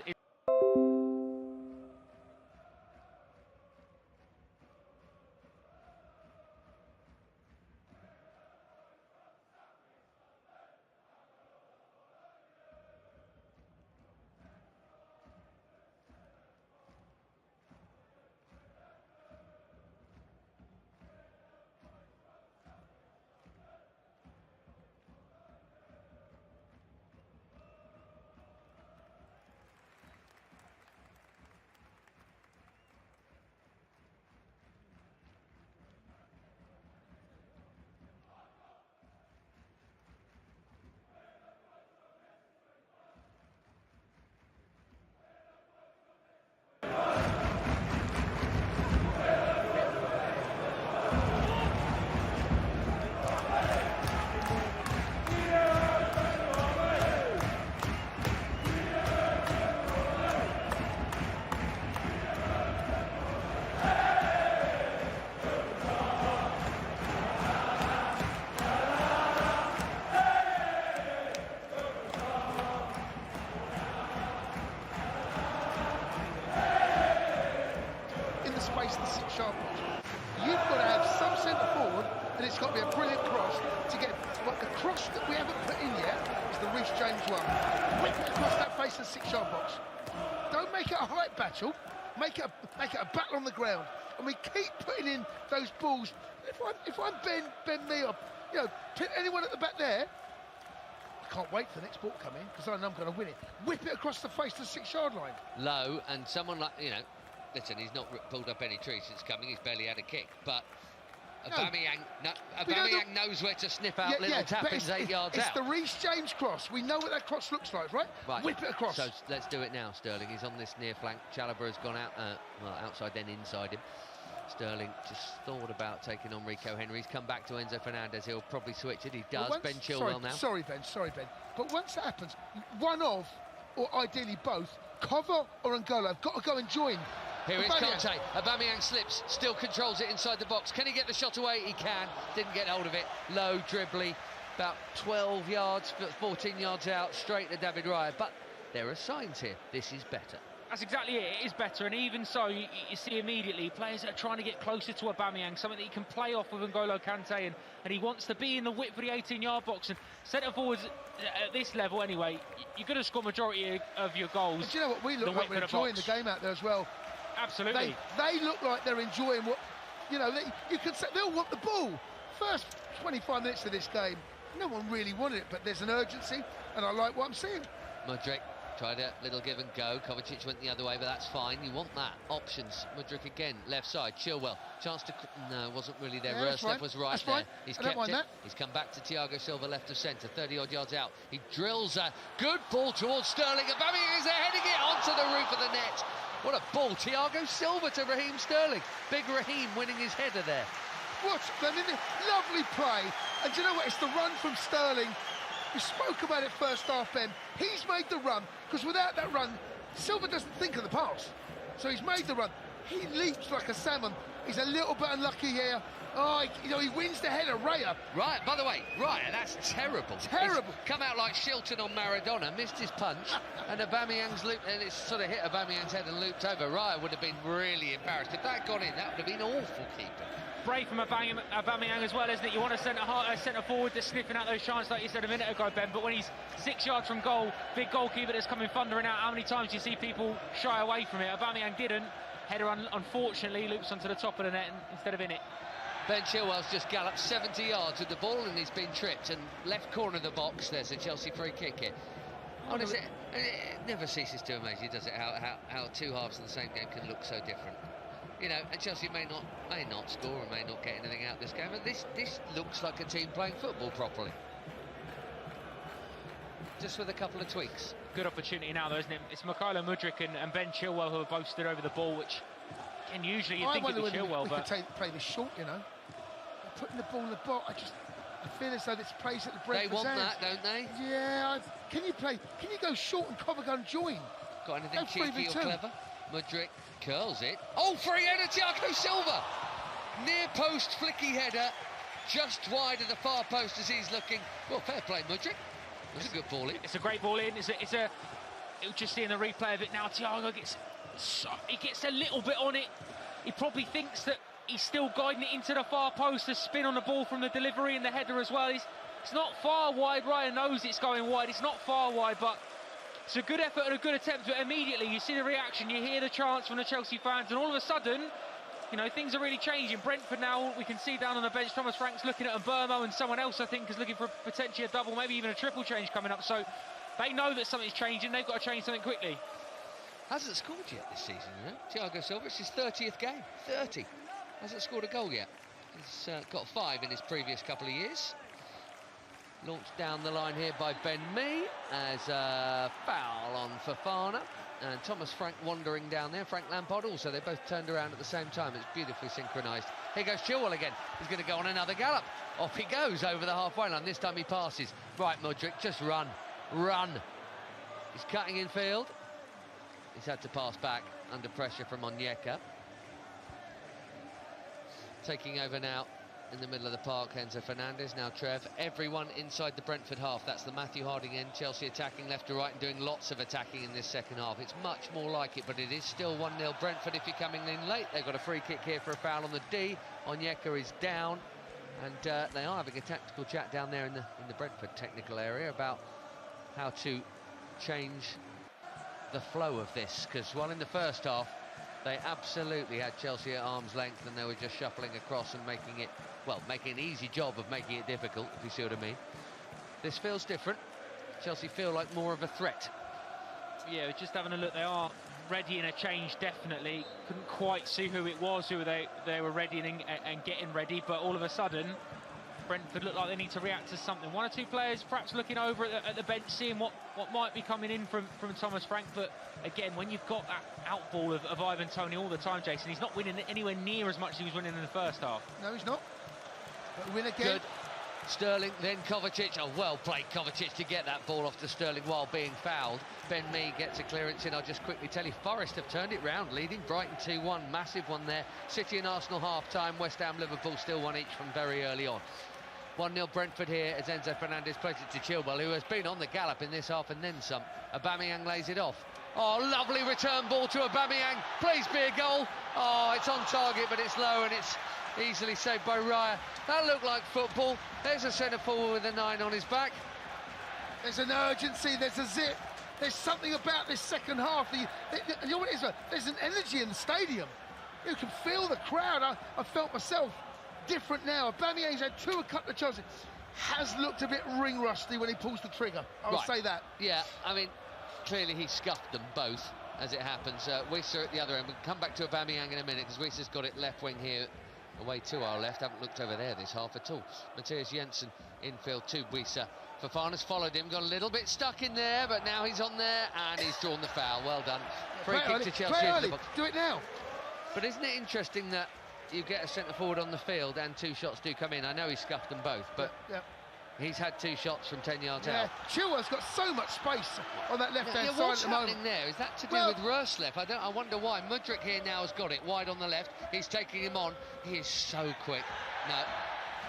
face of the 6-yard box. You've got to have some centre forward, and it's got to be a brilliant cross to get. But the cross that we haven't put in yet is the Reece James one. Whip it across that face of the 6-yard box. Don't make it a height battle. Make it a battle on the ground. And we keep putting in those balls. If I'm Ben Mee, or put anyone at the back there, I can't wait for the next ball to come in because I know I'm going to win it. Whip it across the face of the 6-yard line. Low, and someone like listen, he's not pulled up any trees since coming. He's barely had a kick, but Aubameyang knows where to snip out little tap-ins 8 yards out. It's the Reece James cross. We know what that cross looks like, right? Whip it across. So let's do it now, Sterling. He's on this near flank. Chalobah has gone out, outside then inside him. Sterling just thought about taking on Rico Henry. He's come back to Enzo Fernandez. He'll probably switch it. He does. Ben Chilwell now. Sorry, Ben. But once that happens, one of, or ideally both, Cover or N'Golo have got to go and join. Here is Kante. Aubameyang slips, still controls it inside the box. Can he get the shot away? He can. Didn't get hold of it. Low, dribbly, about 12 yards, 14 yards out, straight to David Raya. But there are signs here. This is better. That's exactly it. It is better, and even so, you see immediately players that are trying to get closer to Aubameyang, something that he can play off with N'Golo Kante, and he wants to be in the width of the 18-yard box. And centre forwards at this level, anyway, you're going to score majority of your goals. Do you know what we look like? We're enjoying the game out there as well. Absolutely. They look like they're enjoying what you could say. They'll want the ball. First 25 minutes of this game, no one really wanted it, but there's an urgency, and I like what I'm seeing. Mudryk tried a little give and go. Kovacic went the other way, but that's fine. You want that. Options. Mudryk again, left side. Chilwell. Chance to... No, wasn't really there. Roerslev was right there. He's kept it. He's come back to Thiago Silva, left of centre, 30-odd yards out. He drills a good ball towards Sterling. Aubameyang is heading it onto the roof of the net. What a ball. Thiago Silva to Raheem Sterling. Big Raheem winning his header there. Watch them in the lovely play. And do you know what? It's the run from Sterling. We spoke about it first half, Ben. He's made the run, because without that run, Silva doesn't think of the pass. So he's made the run. He leaps like a salmon. He's a little bit unlucky here. Oh, he wins the header, Raya. Right, by the way, Raya, that's terrible. Terrible. He's come out like Shilton on Maradona, missed his punch, and Aubameyang's looped, and it's sort of hit Aubameyang's head and looped over. Raya would have been really embarrassed. If that got in, that would have been awful keeping. Brave from Aubameyang as well, isn't it? You want a centre forward that's sniffing out those chances, like you said a minute ago, Ben. But when he's 6 yards from goal, big goalkeeper that's coming thundering out, how many times do you see people shy away from it? Aubameyang didn't. Header, unfortunately, loops onto the top of the net instead of in it. Ben Chilwell's just galloped 70 yards with the ball, and he's been tripped. And left corner of the box, there's a Chelsea free kick here. Honestly, it never ceases to amaze you, does it? How two halves in the same game can look so different. And Chelsea may not score and may not get anything out of this game, but this looks like a team playing football properly. Just with a couple of tweaks. Good opportunity now, though, isn't it? It's Mykhailo Mudryk and Ben Chilwell who have both stood over the ball, which can usually you think of Chilwell, but we could play this short, putting the ball in the box. I feel as though this plays at the Brentford. They want that, don't they? Yeah. Can you go short and Cover go and join? Got anything cheeky or clever? Mudryk curls it. Oh, free header, Thiago Silva! Near post, flicky header, just wide of the far post as he's looking. Well, fair play, Mudryk. It was a good ball in. It's a great ball in. You'll just see in the replay of it now, Thiago gets a little bit on it. He probably thinks that he's still guiding it into the far post. The spin on the ball from the delivery and the header as well. It's not far wide. Ryan knows it's going wide. It's not far wide, but it's a good effort and a good attempt. But immediately you see the reaction, you hear the chants from the Chelsea fans, and all of a sudden, things are really changing. Brentford now, we can see down on the bench, Thomas Frank's looking at Mbermo, and someone else, I think, is looking for potentially a double, maybe even a triple change coming up. So they know that something's changing. They've got to change something quickly. Hasn't scored yet this season, Thiago Silva. It's his 30th game. 30. Hasn't scored a goal yet. He's got 5 in his previous couple of years. Launched down the line here by Ben Mee as a foul on Fofana. And Thomas Frank wandering down there. Frank Lampard also. They both turned around at the same time. It's beautifully synchronised. Here goes Chilwell again. He's going to go on another gallop. Off he goes over the halfway line. This time he passes. Right, Mudryk, just run. Run. He's cutting in field. He's had to pass back under pressure from Onyeka. Taking over now, in the middle of the park, Enzo Fernandez, now Trev. Everyone inside the Brentford half. That's the Matthew Harding end. Chelsea attacking left to right and doing lots of attacking in this second half. It's much more like it, but it is still 1-0 Brentford if you're coming in late. They've got a free kick here for a foul on the D. Onyeka is down, and they are having a tactical chat down there in the Brentford technical area about how to change the flow of this, because while in the first half they absolutely had Chelsea at arm's length and they were just shuffling across and making it, well, making an easy job of making it difficult, if you see what I mean. This feels different. Chelsea feel like more of a threat. Yeah, just having a look, they are readying a change, definitely. Couldn't quite see who it was, who they were readying and getting ready, but all of a sudden Brentford look like they need to react to something. One or two players perhaps looking over at the bench, seeing what might be coming in from Thomas Frank. But again, when you've got that outball of Ivan Toney all the time, Jason, he's not winning anywhere near as much as he was winning in the first half. No, he's not. But win again. Good. Sterling, then Kovacic. Oh, well played Kovacic to get that ball off to Sterling while being fouled. Ben Mee gets a clearance in. I'll just quickly tell you, Forest have turned it round, leading Brighton 2-1. Massive one there. City and Arsenal half-time. West Ham, Liverpool still 1 each from very early on. 1-0 Brentford here as Enzo Fernandez plays it to Chilwell, who has been on the gallop in this half and then some. Aubameyang lays it off. Oh, lovely return ball to Aubameyang. Please be a goal. Oh, it's on target, but it's low and it's easily saved by Raya. That looked like football. There's a centre-forward with a 9 on his back. There's an urgency, there's a zip. There's something about this second half. You know what it is? There's an energy in the stadium. You can feel the crowd. I felt myself different now. Aubameyang's had a couple of chances. Has looked a bit ring rusty when he pulls the trigger. I'll say that. Yeah, I mean, clearly he scuffed them both, as it happens. Wissa at the other end. We'll come back to Aubameyang in a minute, because Wissa's got it left wing here, away to our left. Haven't looked over there this half at all. Matthias Jensen infield to Wissa. Fofana's followed him, got a little bit stuck in there, but now he's on there and he's drawn the foul. Well done. Free kick to Chelsea. Do it now. But isn't it interesting that you get a centre forward on the field and 2 shots do come in? I know he scuffed them both, but he's had 2 shots from 10 yards out. Chilwell's got so much space on that left-hand side what's at the moment. happening there? Is that to do with Roerslev? I wonder why. Mudryk here now has got it wide on the left. He's taking him on. He is so quick. No,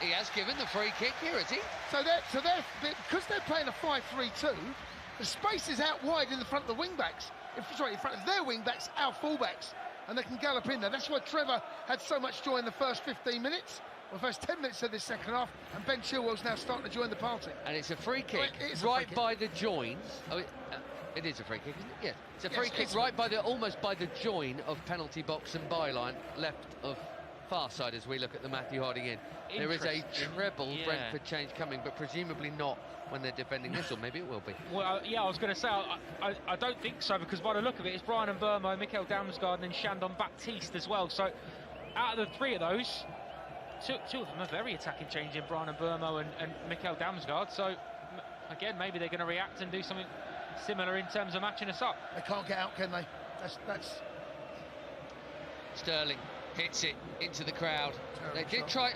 he has given the free kick here, has he? So because they're playing a 5-3-2, the space is out wide in the front of the wing-backs. In front of their wing-backs, our full-backs. And they can gallop in there. That's why Trevor had so much joy in the first 15 minutes, or the first 10 minutes of this second half, and Ben Chilwell's now starting to join the party. And it's a free kick right by the join. Oh, it is a free kick, isn't it? Yeah, it's a free kick right by almost by the join of penalty box and byline, left of far side as we look at the Matthew Harding in. There is a treble Brentford change coming, but presumably not when they're defending this, or maybe it will be. Well, I was going to say, I don't think so, because by the look of it, it's Brian Mbeumo, Mikel Damsgaard, and then Shandon Baptiste as well. So out of the 3 of those, two of them are very attacking change in Brian Mbeumo and Mikel Damsgaard. So again, maybe they're going to react and do something similar in terms of matching us up. They can't get out, can they? That's Sterling hits it into the crowd. They did try.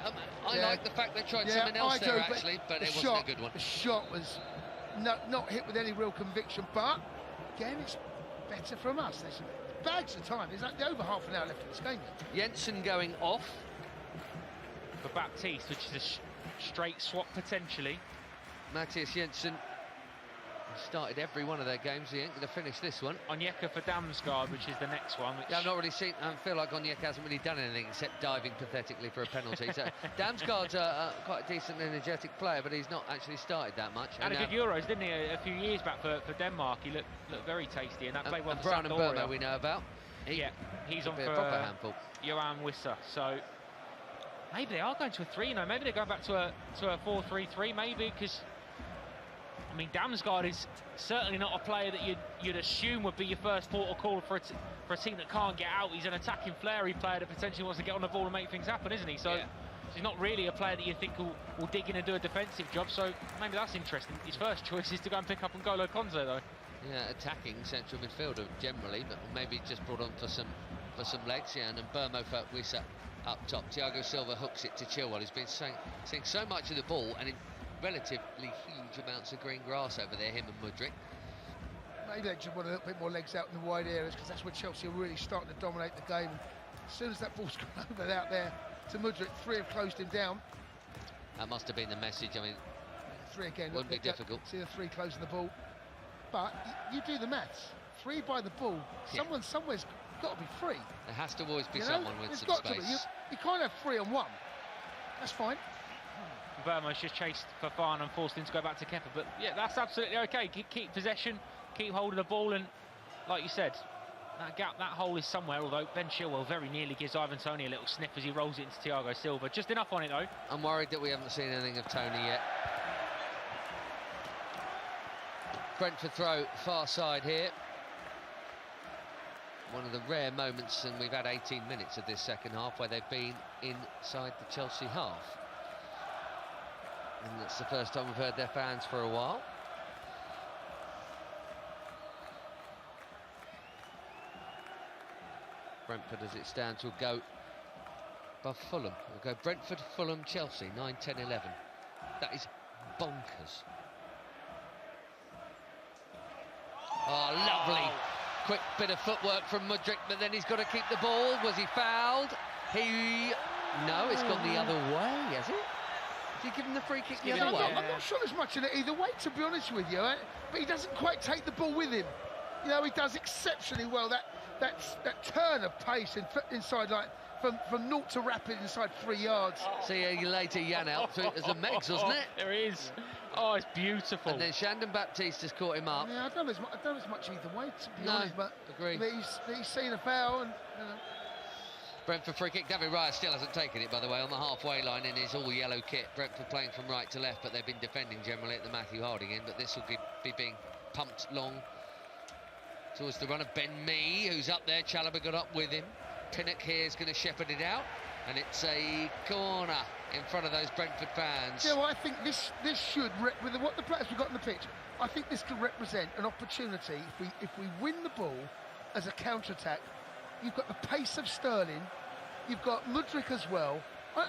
I like the fact they tried something else there, actually, but it wasn't a good one. The shot was not hit with any real conviction, but again, it's better from us. There's bags of time. There's like over half an hour left in this game. Jensen going off for Baptiste, which is a straight swap potentially. Matthias Jensen started every one of their games. He ain't going to finish this one. Onyeka for Damsgaard, which is the next one. Yeah, I've not really seen. I feel like Onyeka hasn't really done anything except diving pathetically for a penalty. So Damsgaard's quite a decent, energetic player, but he's not actually started that much. Had a good Euros, didn't he? A few years back for Denmark, he looked very tasty, and that played well. And Brian Mbeumo we know about. He's on for a proper handful. Johan Wissa. So maybe they are going to a 3. Maybe they're going back to a 4-3-3. Maybe because. I mean, Damsgaard is certainly not a player that you'd assume would be your first port of call for a team that can't get out. He's an attacking flary player that potentially wants to get on the ball and make things happen, isn't he? So he's not really a player that you think will dig in and do a defensive job. So maybe that's interesting. His first choice is to go and pick up N'Golo Konze, though. Yeah, attacking central midfielder generally, but maybe just brought on for some legs. Yeah, and then Mbeumo for Wissa up top. Thiago Silva hooks it to Chilwell. He's been seeing so much of the ball and in relatively huge amounts of green grass over there, him and Mudryk. Maybe they just want a little bit more legs out in the wide areas, because that's where Chelsea are really starting to dominate the game. As soon as that ball's gone over out there, to Mudryk. 3 have closed him down. That must have been the message. I mean, 3 again. Wouldn't be difficult. See the 3 closing the ball. But you do the maths. 3 by the ball. Someone somewhere's got to be free. There has to always be You know? someone with There's some got to be. space. You can't have 3 on 1. That's fine. Bournemouth just chased Fofana and forced him to go back to Kepa. But yeah, that's absolutely okay. Keep possession, keep hold of the ball, and like you said, that gap, that hole is somewhere. Although Ben Chilwell very nearly gives Ivan Toney a little sniff as he rolls it into Thiago Silva. Just enough on it though. I'm worried that we haven't seen anything of Toney yet. Brentford throw far side here. One of the rare moments, and we've had 18 minutes of this second half where they've been inside the Chelsea half. And that's the first time we've heard their fans for a while. Brentford, as it stands, will go above Fulham. We'll go Brentford, Fulham, Chelsea, 9, 10, 11. That is bonkers. Oh, lovely. Quick bit of footwork from Mudryk, but then he's got to keep the ball. Was he fouled? No, it's gone the other way, has it? Did he give him the free kick the other way? I'm not sure there's much in it either way, to be honest with you. But he doesn't quite take the ball with him. You know, he does exceptionally well. That turn of pace inside, like from 0 to rapid inside 3 yards. See you later, Jan out. There's a Megs, wasn't it? There is. Oh, it's beautiful. And then Shandon Baptiste has caught him up. Yeah, I don't know as much either way, to be No, honest. But agree. He's seen a foul, and you know. Brentford free kick. David Raya still hasn't taken it, by the way, on the halfway line in his all-yellow kit. Brentford playing from right to left, but they've been defending generally at the Matthew Harding end. But this will be being pumped long towards the run of Ben Mee, who's up there. Chalobah got up with him. Pinnock here is going to shepherd it out, and it's a corner in front of those Brentford fans. Yeah, well, I think this should, with what the players we've got in the pitch, I think this could represent an opportunity if we win the ball as a counter-attack. You've got the pace of Sterling, you've got Mudryk as well,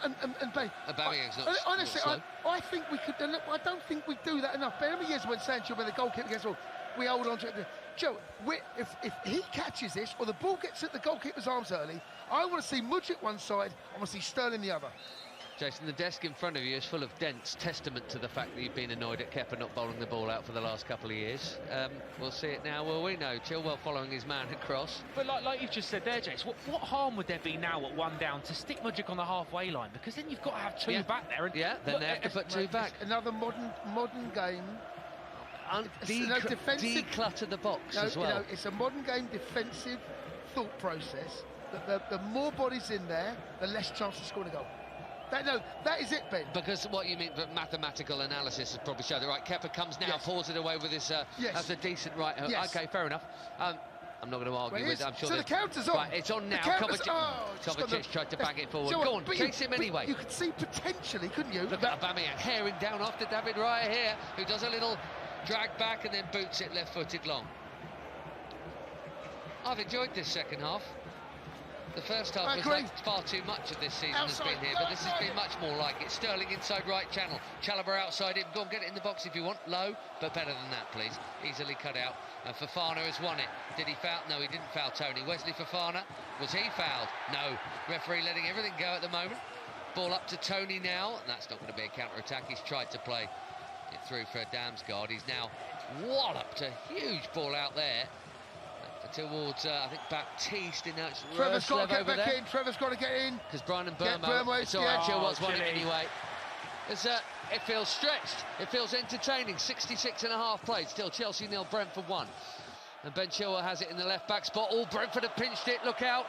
and Aubameyang's not honestly, slow. I think we could. I don't think we do that enough. But how many years when Sancho, when the goalkeeper gets all, we hold on to it. Joe, if he catches this or the ball gets at the goalkeeper's arms early, I want to see Mudryk one side, I want to see Sterling the other. Jason, the desk in front of you is full of dents, testament to the fact that you've been annoyed at Kepa not bowling the ball out for the last couple of years. We'll see it now, will we? No, Chilwell following his man across. But like you've just said there, Jace, what harm would there be now at 1 down to stick Mudryk on the halfway line? Because then you've got to have 2 back there. And then they have to put 2 back. Another modern game. Declutter the box as well. You know, it's a modern game defensive thought process. That the more bodies in there, the less chance to score a goal. That is it, Ben. Because what you mean, but mathematical analysis has probably showed it. Right, Kepa comes now, pours it away with his. That's a decent right hook. Yes. Okay, fair enough. I'm not going to argue with it. I'm sure so the counter's on. Right, it's on now. Kovacic tried to bang it forward. Go on, chase him anyway. You could see potentially, couldn't you? Look at Aubameyang herring down after David Raya here, who does a little drag back and then boots it left-footed long. I've enjoyed this second half. The first half was like far too much of this season has been here, but this has been much more like it. Sterling inside right channel, Chalobah outside him. Go and get it in the box if you want. Low, but better than that, please. Easily cut out. And Fofana has won it. Did he foul? No, he didn't foul Toney. Wesley Fofana, was he fouled? No. Referee letting everything go at the moment. Ball up to Toney now, and that's not going to be a counter-attack. He's tried to play it through for Damsgaard. He's now walloped a huge ball out there. Towards, I think, Baptiste in that. Trevor's got to get back in. Trevor's got to get in. Because Brian and Bournemouth, it's all right. Chilwell's won it anyway. It feels stretched. It feels entertaining. 66.5 played. Still Chelsea 0, Brentford 1. And Ben Chilwell has it in the left-back spot. All Brentford have pinched it. Look out.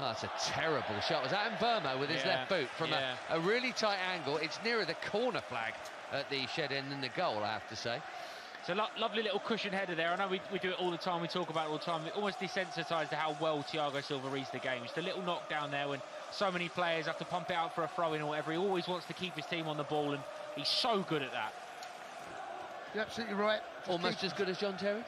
Oh, that's a terrible shot. Was that Mbeumo with his left boot from a really tight angle? It's nearer the corner flag at the shed end than the goal, I have to say. It's a lovely little cushion header there. I know we do it all the time, we talk about it all the time. We're almost desensitised to how well Thiago Silva reads the game. It's the little knockdown there when so many players have to pump it out for a throw-in or whatever. He always wants to keep his team on the ball, and he's so good at that. You're absolutely right. Almost as good as John Terry.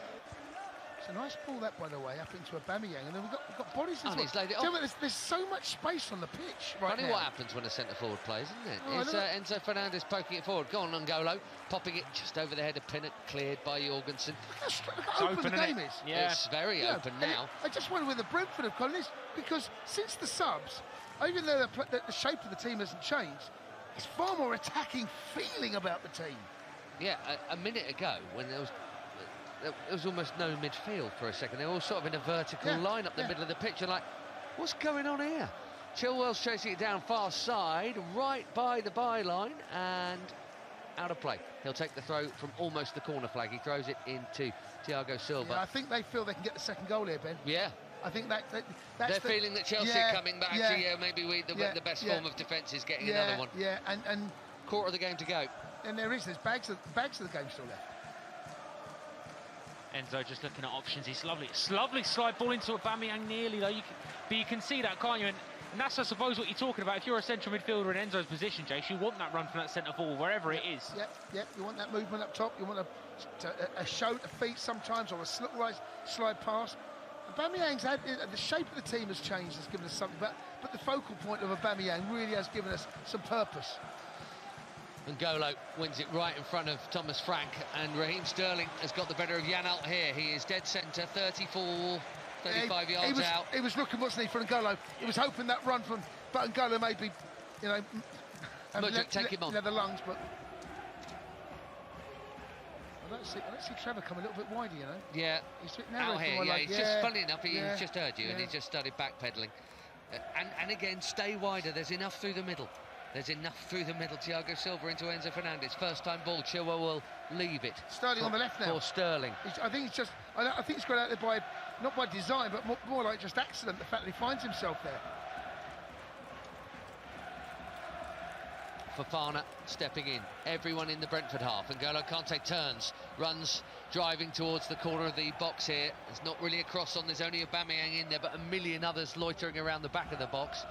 It's a nice ball that, by the way, up into Aubameyang, and then we've got bodies as well. He's laid it off. There's so much space on the pitch right now. Funny what happens when a centre-forward plays, isn't it? It's Enzo Fernandez poking it forward. Go on, N'Golo, popping it just over the head of Pinnock, cleared by Jorgensen. Look how open the game is. Yeah. It's very open now. I just wonder where the Brentford have gone this, because since the subs, even though the shape of the team hasn't changed, it's far more attacking feeling about the team. Yeah, a minute ago when there was almost no midfield for a second. They were all sort of in a vertical line up the middle of the pitch. You're like, what's going on here? Chilwell's chasing it down far side, right by the byline, and out of play. He'll take the throw from almost the corner flag. He throws it into Thiago Silva. Yeah, I think they feel they can get the second goal here, Ben. Yeah. I think that's they're feeling that Chelsea are coming back. Maybe the best form of defence is getting another one. Yeah, and quarter of the game to go. And there's bags of the game still left. Enzo just looking at options. It's lovely slide ball into Aubameyang nearly though. But you can see that, can't you? And that's, I suppose, what you're talking about. If you're a central midfielder in Enzo's position, Jace, you want that run from that centre forward, wherever it is. Yep. You want that movement up top. You want a show to feet sometimes, or a slide pass. Aubameyang's had the shape of the team has changed. Has given us something, but the focal point of Aubameyang really has given us some purpose. And Golo wins it right in front of Thomas Frank, and Raheem Sterling has got the better of Janelt here. He is dead centre, 35 yards out. He was looking, wasn't he, for N'Golo? He was hoping that run from, but N'Golo maybe, take him on. The lungs, but I don't see Trevor come a little bit wider, Yeah, he's a bit narrow out here. He's just funny enough. He's just heard you, and he just started backpedaling. And again, stay wider. There's enough through the middle. Thiago Silva into Enzo Fernandez. First time ball. Chilwell will leave it. Sterling on the left now. For Sterling. I think he's got out there not by design, but more like just accident. The fact that he finds himself there. Fofana stepping in. Everyone in the Brentford half. And N'Golo Kante turns, runs, driving towards the corner of the box here. There's not really a cross on. There's only Aubameyang in there, but a million others loitering around the back of the box.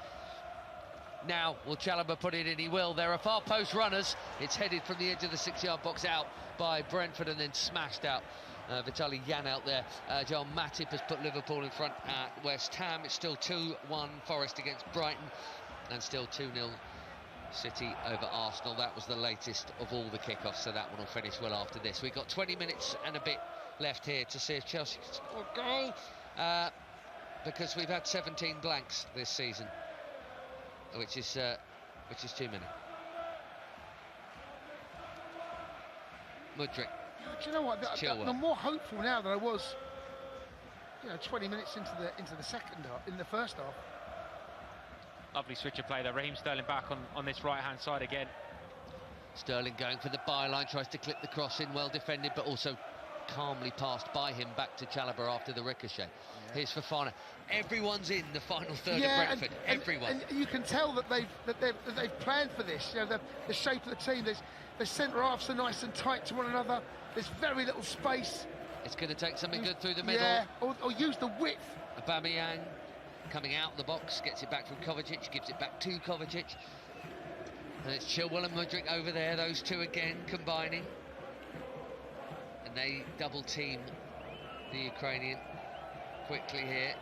Now, will Chalobah put it in? He will. There are far post runners. It's headed from the edge of the 6-yard box out by Brentford and then smashed out. Vitaly Janelt there. Joel Matip has put Liverpool in front at West Ham. It's still 2-1 Forest against Brighton, and still 2-0 City over Arsenal. That was the latest of all the kickoffs, so that one will finish well after this. We've got 20 minutes and a bit left here to see if Chelsea can score a goal, because we've had 17 blanks this season, which is too many. Mudryk. Do you know what? I'm more hopeful now than I was, 20 minutes into the second half, in the first half. Lovely switch of play there. Raheem Sterling back on this right-hand side again. Sterling going for the byline, tries to clip the cross in, well defended, but also calmly passed by him back to Chalobah after the ricochet. Yeah. Here's Fofana. Everyone's in the final third of Brentford. Everyone. And you can tell that they've planned for this. The shape of the team. The centre halves are nice and tight to one another. There's very little space. It's going to take something good through the middle. Yeah, or use the width. Aubameyang coming out of the box, gets it back from Kovacic, gives it back to Kovacic. And it's Chilwell and Mudryk over there, those two again combining. And they double team the Ukrainian quickly here.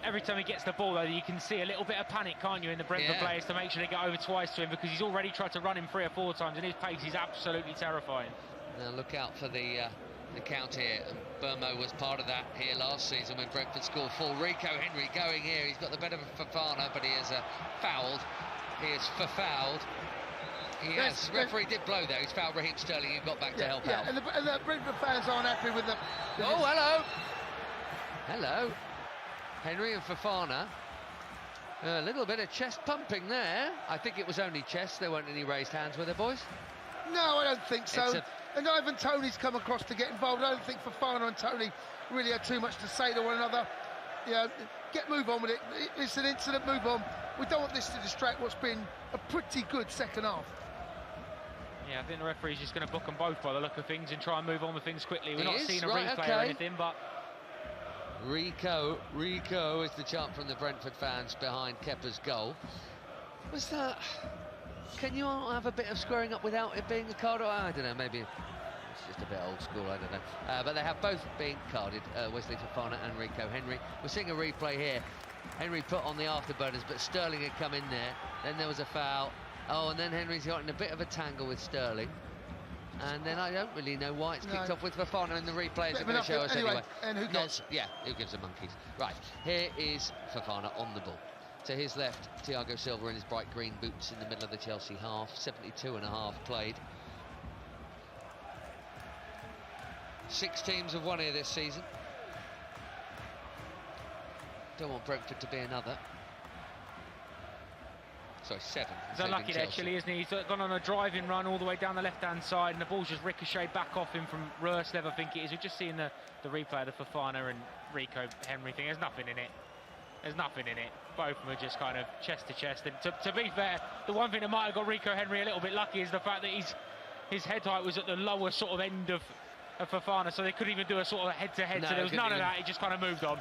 Every time he gets the ball, though, you can see a little bit of panic, can't you, in the Brentford players to make sure they get over twice to him, because he's already tried to run him 3 or 4 times, and his pace is absolutely terrifying. Now look out for the count here. Burmo was part of that here last season when Brentford scored 4. Rico Henry going here. He's got the better of Fofana, but he is fouled. He is fouled. Yes, referee did blow there. He's fouled Raheem Sterling, who got back to help out. And the Brentford fans aren't happy with them. Oh, hello. Hello. Henry and Fofana. A little bit of chest pumping there. I think it was only chest. There weren't any raised hands, were there, boys? No, I don't think so. And Ivan Toney's come across to get involved. I don't think Fofana and Toney really had too much to say to one another. Move on with it. It's an incident, move on. We don't want this to distract what's been a pretty good second half. Yeah, I think the referee's just going to book them both by the look of things and try and move on with things quickly. We're not seeing a replay or anything, but... Rico is the chant from the Brentford fans behind Kepa's goal. Was that... Can you all have a bit of squaring up without it being a card? Or I don't know, maybe it's just a bit old school, I don't know. But they have both been carded, Wesley Fofana and Rico Henry. We're seeing a replay here. Henry put on the afterburners, but Sterling had come in there. Then there was a foul. Oh, and then Henry's got in a bit of a tangle with Sterling. And then I don't really know why it's kicked off with Fofana, and the replay isn't going to show us anyway. And who cares? Yeah, who gives a monkeys? Right, here is Fofana on the ball. To his left, Thiago Silva in his bright green boots in the middle of the Chelsea half. 72.5 played. 6 teams have won here this season. Don't want Brentford to be another. Sorry, 7. He's unlucky there, Chile, isn't he? He's gone on a driving run all the way down the left-hand side, and the ball's just ricocheted back off him from Roerslev, I think it is. We've just seen the replay of the Fofana and Rico Henry thing. There's nothing in it. There's nothing in it. Both of them are just kind of chest to chest. And to be fair, the one thing that might have got Rico Henry a little bit lucky is the fact that his head height was at the lower sort of end of Fofana, so they couldn't even do a sort of head-to-head. No, so there was none of that. He just kind of moved on.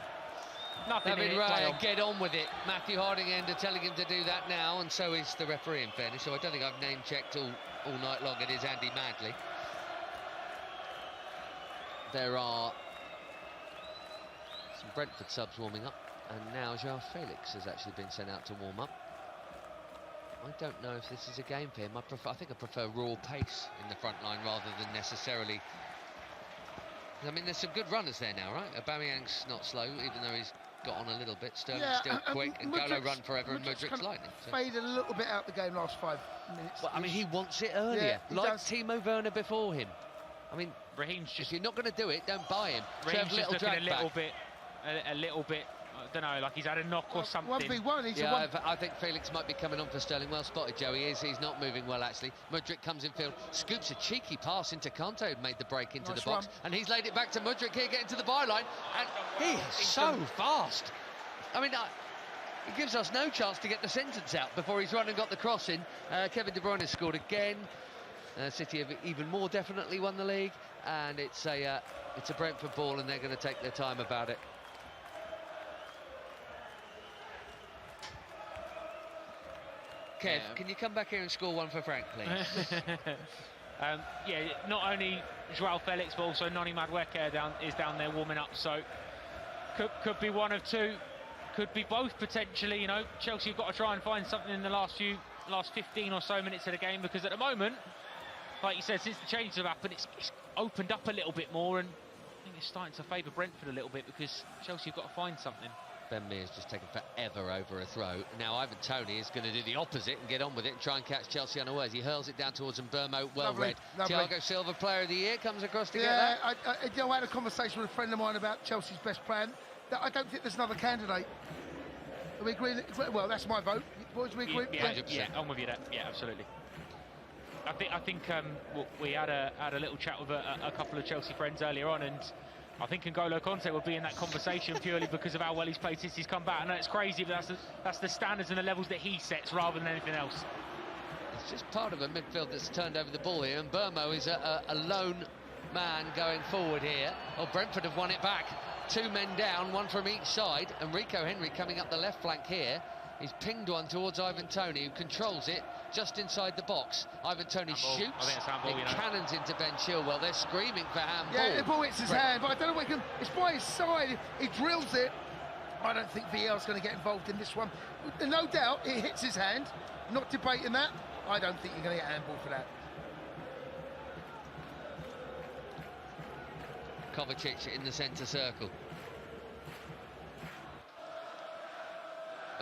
Nothing in it. Right, get on with it. Matthew Harding-End are telling him to do that now, and so is the referee, in fairness. So I don't think I've name-checked all night long. It is Andy Madley. There are some Brentford subs warming up, and now João Felix has actually been sent out to warm up. I don't know if this is a game for him. I think I prefer raw pace in the front line rather than necessarily... I mean, there's some good runners there now, right? Aubameyang's not slow, even though he's got on a little bit. Sterling's still quick, and Golo run forever, and Mudrik's lightning. So. Faded a little bit out the game last 5 minutes. Well, I mean, he wants it earlier, like Timo Werner before him. I mean, Raheem's just... if you're not going to do it, don't buy him. Raheem's just looking a little bit, I don't know, like he's had a knock or something. 1v1, I think Felix might be coming on for Sterling. Well spotted, Joe. He's not moving well, actually. Mudryk comes in field, scoops a cheeky pass into Kante, who made the break into the box, and he's laid it back to Mudryk here, getting to the byline, and he is so fast. I mean, it gives us no chance to get the sentence out before he's run and got the cross in. Kevin De Bruyne has scored again. City have even more definitely won the league, and it's a Brentford ball, and they're going to take their time about it. Kev, can you come back here and score one for Frank, please? Yeah, not only João Felix, but also Noni Madueke is down there warming up, so could be one of two, could be both potentially. You know, Chelsea have got to try and find something in the last 15 or so minutes of the game, because at the moment, like you said, since the changes have happened, it's opened up a little bit more, and I think it's starting to favour Brentford a little bit, because Chelsea have got to find something. Ben Mears just taken forever over a throw. Now Ivan Toney is going to do the opposite and get on with it and try and catch Chelsea unawares. He hurls it down towards Mbermo, well read. Thiago Silva, player of the year, comes across to get that. I had a conversation with a friend of mine about Chelsea's best plan. I don't think there's another candidate. Are we agreeing? Well, that's my vote. Boys, we agree? Yeah, I'm with you there. Yeah, absolutely. I think we had a little chat with a couple of Chelsea friends earlier on, and I think N'Golo Kante will be in that conversation purely because of how well he's played since he's come back. I know it's crazy, but that's the standards and the levels that he sets rather than anything else. It's just part of a midfield that's turned over the ball here, and Mbermo is a lone man going forward here. Oh, Brentford have won it back. 2 men down, one from each side, and Rico Henry coming up the left flank here. He's pinged one towards Ivan Toney, who controls it just inside the box. Ivan Toney shoots, it cannons into Ben Chilwell. They're screaming for handball. Yeah, the ball hits his hand, but I don't know what it's by his side. He drills it. I don't think VR's going to get involved in this one. No doubt it hits his hand. Not debating that. I don't think you're going to get handball for that. Kovacic in the centre circle.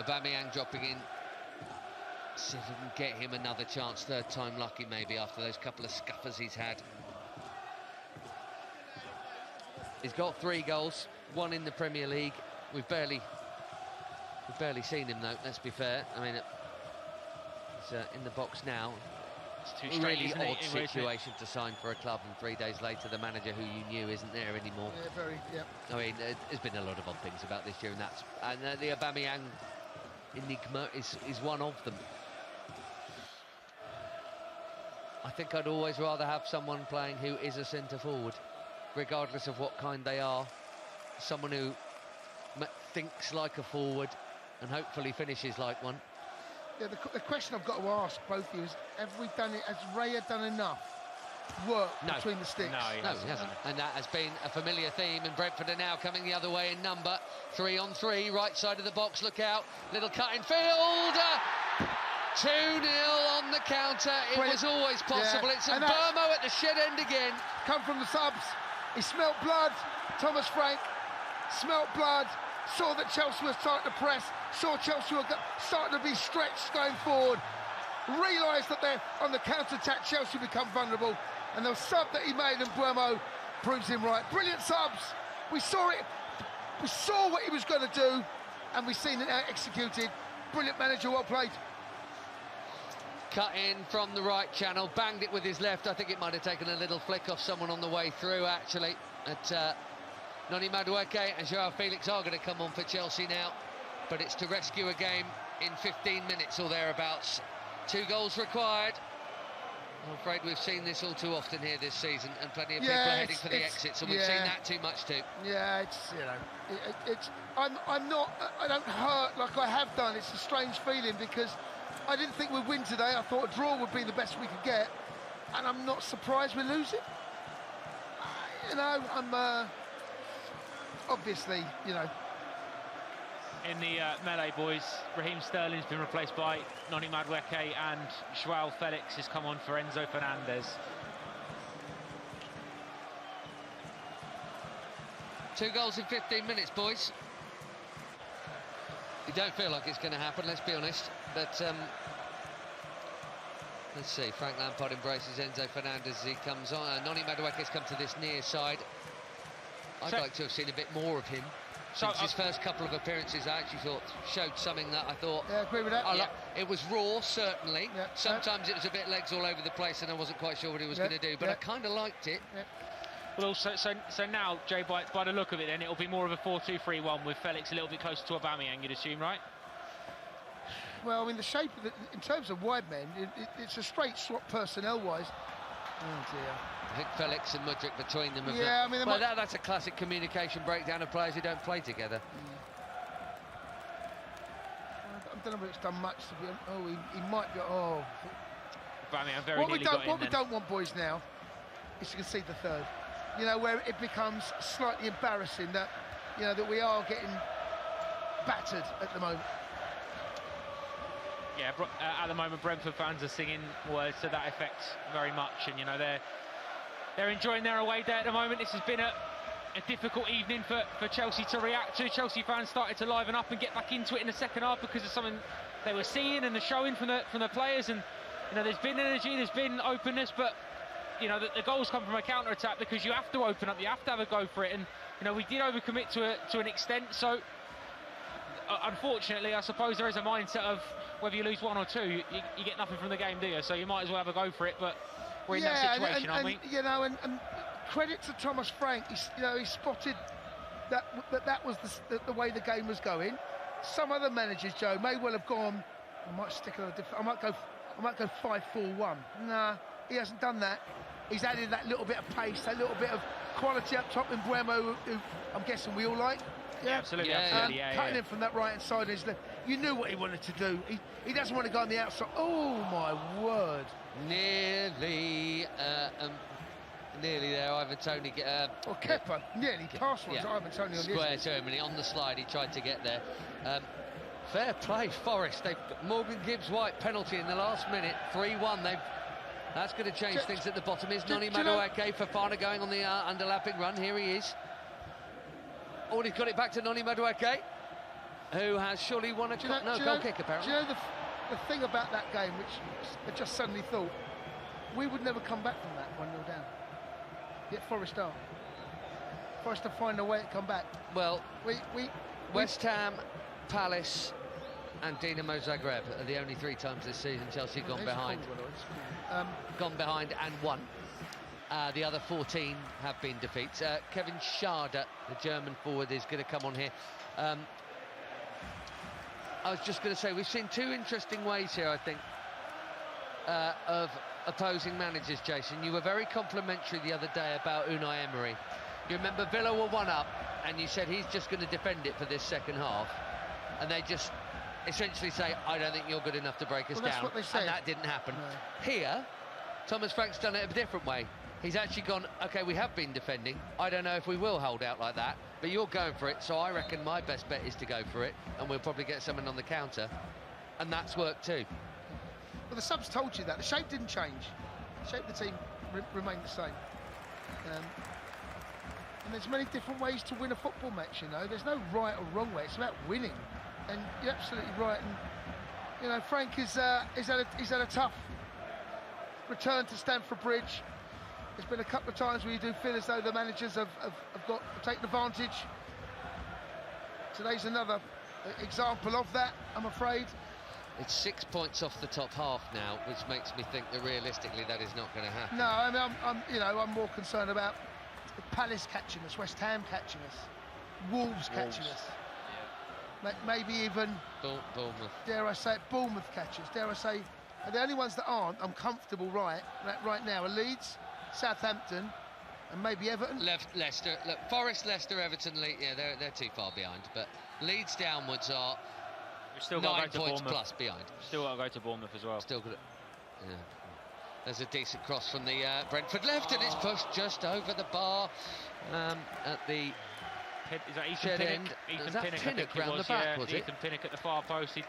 Aubameyang dropping in. See if we can get him another chance. Third time lucky, maybe, after those couple of scuffers he's had. He's got 3 goals, 1 in the Premier League. We've barely seen him, though, let's be fair. I mean, he's in the box now. It's too straight, really odd it, situation to sign for a club, and 3 days later the manager who you knew isn't there anymore. Yeah, I mean, there's been a lot of odd things about this year, and the Aubameyang enigma is one of them. I think I'd always rather have someone playing who is a centre forward, regardless of what kind they are. Someone who thinks like a forward and hopefully finishes like one. Yeah, the question I've got to ask both of you is, have we done it? Has Raya done enough work between the sticks? No, he hasn't. And that has been a familiar theme, and Brentford are now coming the other way in number. 3 on 3, right side of the box, look out. Little cut in field. 2-0 on the counter. It was always possible. Yeah. It's Burmo at the shed end again. Come from the subs. He smelt blood. Thomas Frank smelt blood. Saw that Chelsea was starting to press. Saw Chelsea were starting to be stretched going forward. Realised that they're on the counter-attack. Chelsea become vulnerable. And the sub that he made, and Burmo proves him right. Brilliant subs. We saw it. We saw what he was going to do, and we've seen it now executed. Brilliant manager, well played. Cut in from the right channel, banged it with his left. I think it might have taken a little flick off someone on the way through, actually. Noni Madueke and Joao Felix are going to come on for Chelsea now, but it's to rescue a game in 15 minutes or thereabouts. 2 goals required. I'm afraid we've seen this all too often here this season, and plenty of people are heading for the exits, and we've seen that too much too. Yeah, it's, you know, I don't hurt like I have done. It's a strange feeling because I didn't think we'd win today. I thought a draw would be the best we could get, and I'm not surprised we're losing. You know, I'm obviously, you know. In the melee, boys, Raheem Sterling's been replaced by Noni Madueke, and Joao Felix has come on for Enzo Fernandez. 2 goals in 15 minutes, boys. You don't feel like it's going to happen, let's be honest. But let's see, Frank Lampard embraces Enzo Fernandez as he comes on. Noni Madueke's come to this near side. I'd like to have seen a bit more of him. Since his first couple of appearances, I actually thought showed something that I thought... Yeah, I agree with that. It was raw, certainly. Yeah, sometimes it was a bit legs all over the place and I wasn't quite sure what he was going to do, but I kind of liked it. Yeah. Well, so now, Jay, by the look of it, then it'll be more of a 4-2-3-1 with Felix a little bit closer to Aubameyang, you'd assume, right? Well, I mean, the shape of in terms of wide men, it's a straight swap personnel-wise. Oh dear. I think Felix and Mudryk between them. Yeah, I mean, that's a classic communication breakdown of players who don't play together. I don't know if it's done much to be. Oh, he might be. Oh. What we don't want, boys, now is to concede the third. You know, where it becomes slightly embarrassing that, you know, that we are getting battered at the moment. Yeah, at the moment Brentford fans are singing words to that effect very much, and you know they're enjoying their away day at the moment. This has been a difficult evening for Chelsea to react to. Chelsea fans started to liven up and get back into it in the second half because of something they were seeing and the showing from the players, and you know there's been energy, there's been openness, but you know the goals come from a counter attack because you have to open up, you have to have a go for it, and you know we did overcommit to an extent. So unfortunately, I suppose there is a mindset of whether you lose 1 or 2, you get nothing from the game, do you? So you might as well have a go for it. But we're in that situation, aren't we? You know, and credit to Thomas Frank. He spotted that was the way the game was going. Some other managers, Joe, may well have gone. I might stick a different. I might go 5-4-1. Nah, he hasn't done that. He's added that little bit of pace, that little bit of quality up top in Buemo, who I'm guessing we all like. Yeah, absolutely. Cutting in from that right hand side is you knew what he wanted to do. He doesn't want to go on the outside. Oh my word! Nearly there. Ivan Toney. Kepa nearly passed one. Ivan Toney on square terminally on the slide. He tried to get there. Fair play, Forest. They've got Morgan Gibbs-White penalty in the last minute. 3-1. That's going to change things at the bottom. Is Noni Madueke Fofana going on the underlapping run? Here he is. Oh, he's got it back to Noni Madueke, who has surely won a goal kick, apparently. Do you know the thing about that game, which I just suddenly thought, we would never come back from that 1-0 down. Yet Forest are. Forest to find a way to come back. Well, West Ham, Palace and Dinamo Zagreb are the only 3 times this season Chelsea have gone behind. Gone behind and won. The other 14 have been defeats. Kevin Schade, the German forward, is going to come on here. I was just going to say, we've seen 2 interesting ways here, I think, of opposing managers, Jason. You were very complimentary the other day about Unai Emery. You remember Villa were 1 up, and you said he's just going to defend it for this second half. And they just essentially say, I don't think you're good enough to break us down. That's what they said. And that didn't happen. No. Here, Thomas Frank's done it a different way. He's actually gone, OK, we have been defending. I don't know if we will hold out like that, but you're going for it, so I reckon my best bet is to go for it, and we'll probably get someone on the counter. And that's worked too. Well, the subs told you that. The shape didn't change. The shape of the team remained the same. And there's many different ways to win a football match, you know. There's no right or wrong way. It's about winning. And you're absolutely right. And, you know, Frank he's had a tough return to Stamford Bridge. There's been a couple of times where you do feel as though the managers have taken advantage. Today's another example of that, I'm afraid. It's 6 points off the top half now, which makes me think that realistically that is not going to happen. No, I mean, I'm more concerned about Palace catching us, West Ham catching us, Wolves catching us. Yeah. Maybe even Bournemouth. Dare I say it, Bournemouth catchers. Dare I say, the only ones that aren't, I'm comfortable right now, are Leeds, Southampton, and maybe Everton. Leicester. Look, Forest, Leicester, Everton, Leeds. Yeah, they're too far behind. But Leeds downwards are still 9 points plus behind. Still got to go to Bournemouth as well. Still good. Yeah. There's a decent cross from the Brentford left, and it's pushed just over the bar at the is that Ethan shed Pinnock? end. Ethan Was that Pinnock round the back, was it? Ethan Pinnock at the far post. He's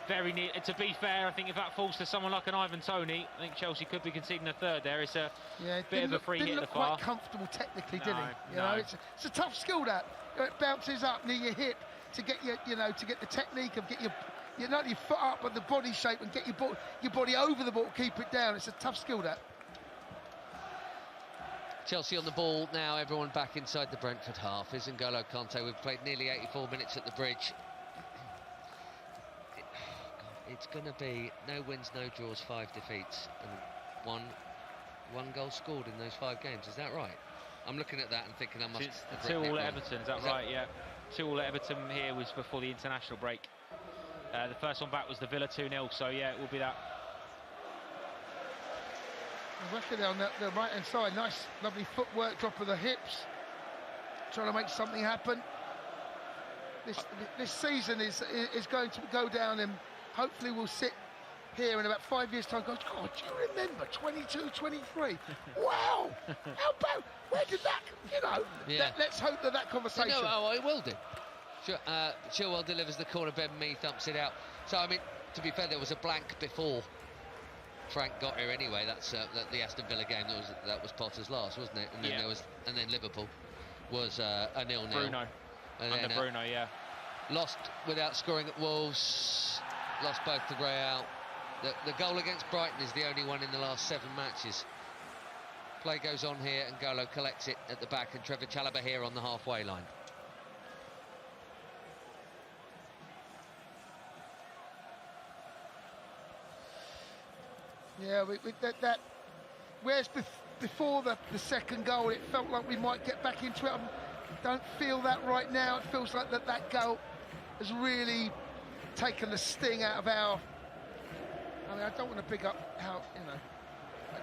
very near. To be fair, I think if that falls to someone like an Ivan Toney, I think Chelsea could be conceding a third there. It's a bit of a free hit at the far. Didn't look quite comfortable technically, did he? You know, it's a tough skill that. It bounces up near your hip to get to get the technique of get not your foot up, but the body shape and get your body over the ball, keep it down. It's a tough skill, that. Chelsea on the ball now, everyone back inside the Brentford half. Is N'Golo Kante. We've played nearly 84 minutes at the Bridge. It's going to be no wins, no draws, 5 defeats, and one goal scored in those 5 games. Is that right? I'm looking at that and thinking I must. It's 2-2 at Everton, is that right? Yeah. 2-2 at Everton here was before the international break. The first one back was the Villa 2-0, so yeah, it will be that. Working on the right-hand side, nice, lovely footwork, drop of the hips, trying to make something happen. This season is going to go down, and hopefully we'll sit here in about 5 years' time. Go, God, do you remember 22, 23? Wow, how about? Where did that? You know, let's hope that conversation. No, it will do. Chilwell delivers the corner, Ben Mee thumps it out. So I mean, to be fair, there was a blank before Frank got here anyway. That's the Aston Villa game. That was Potter's last, wasn't it? And then then Liverpool was a 0-0. Bruno. And Bruno, yeah. Lost without scoring at Wolves. Lost both to Real. The goal against Brighton is the only one in the last 7 matches. Play goes on here, and N'Golo collects it at the back, and Trevor Chalobah here on the halfway line. Yeah, that whereas before the second goal, it felt like we might get back into it. I don't feel that right now. It feels like that goal has really taken the sting out of our. I mean, I don't want to big up how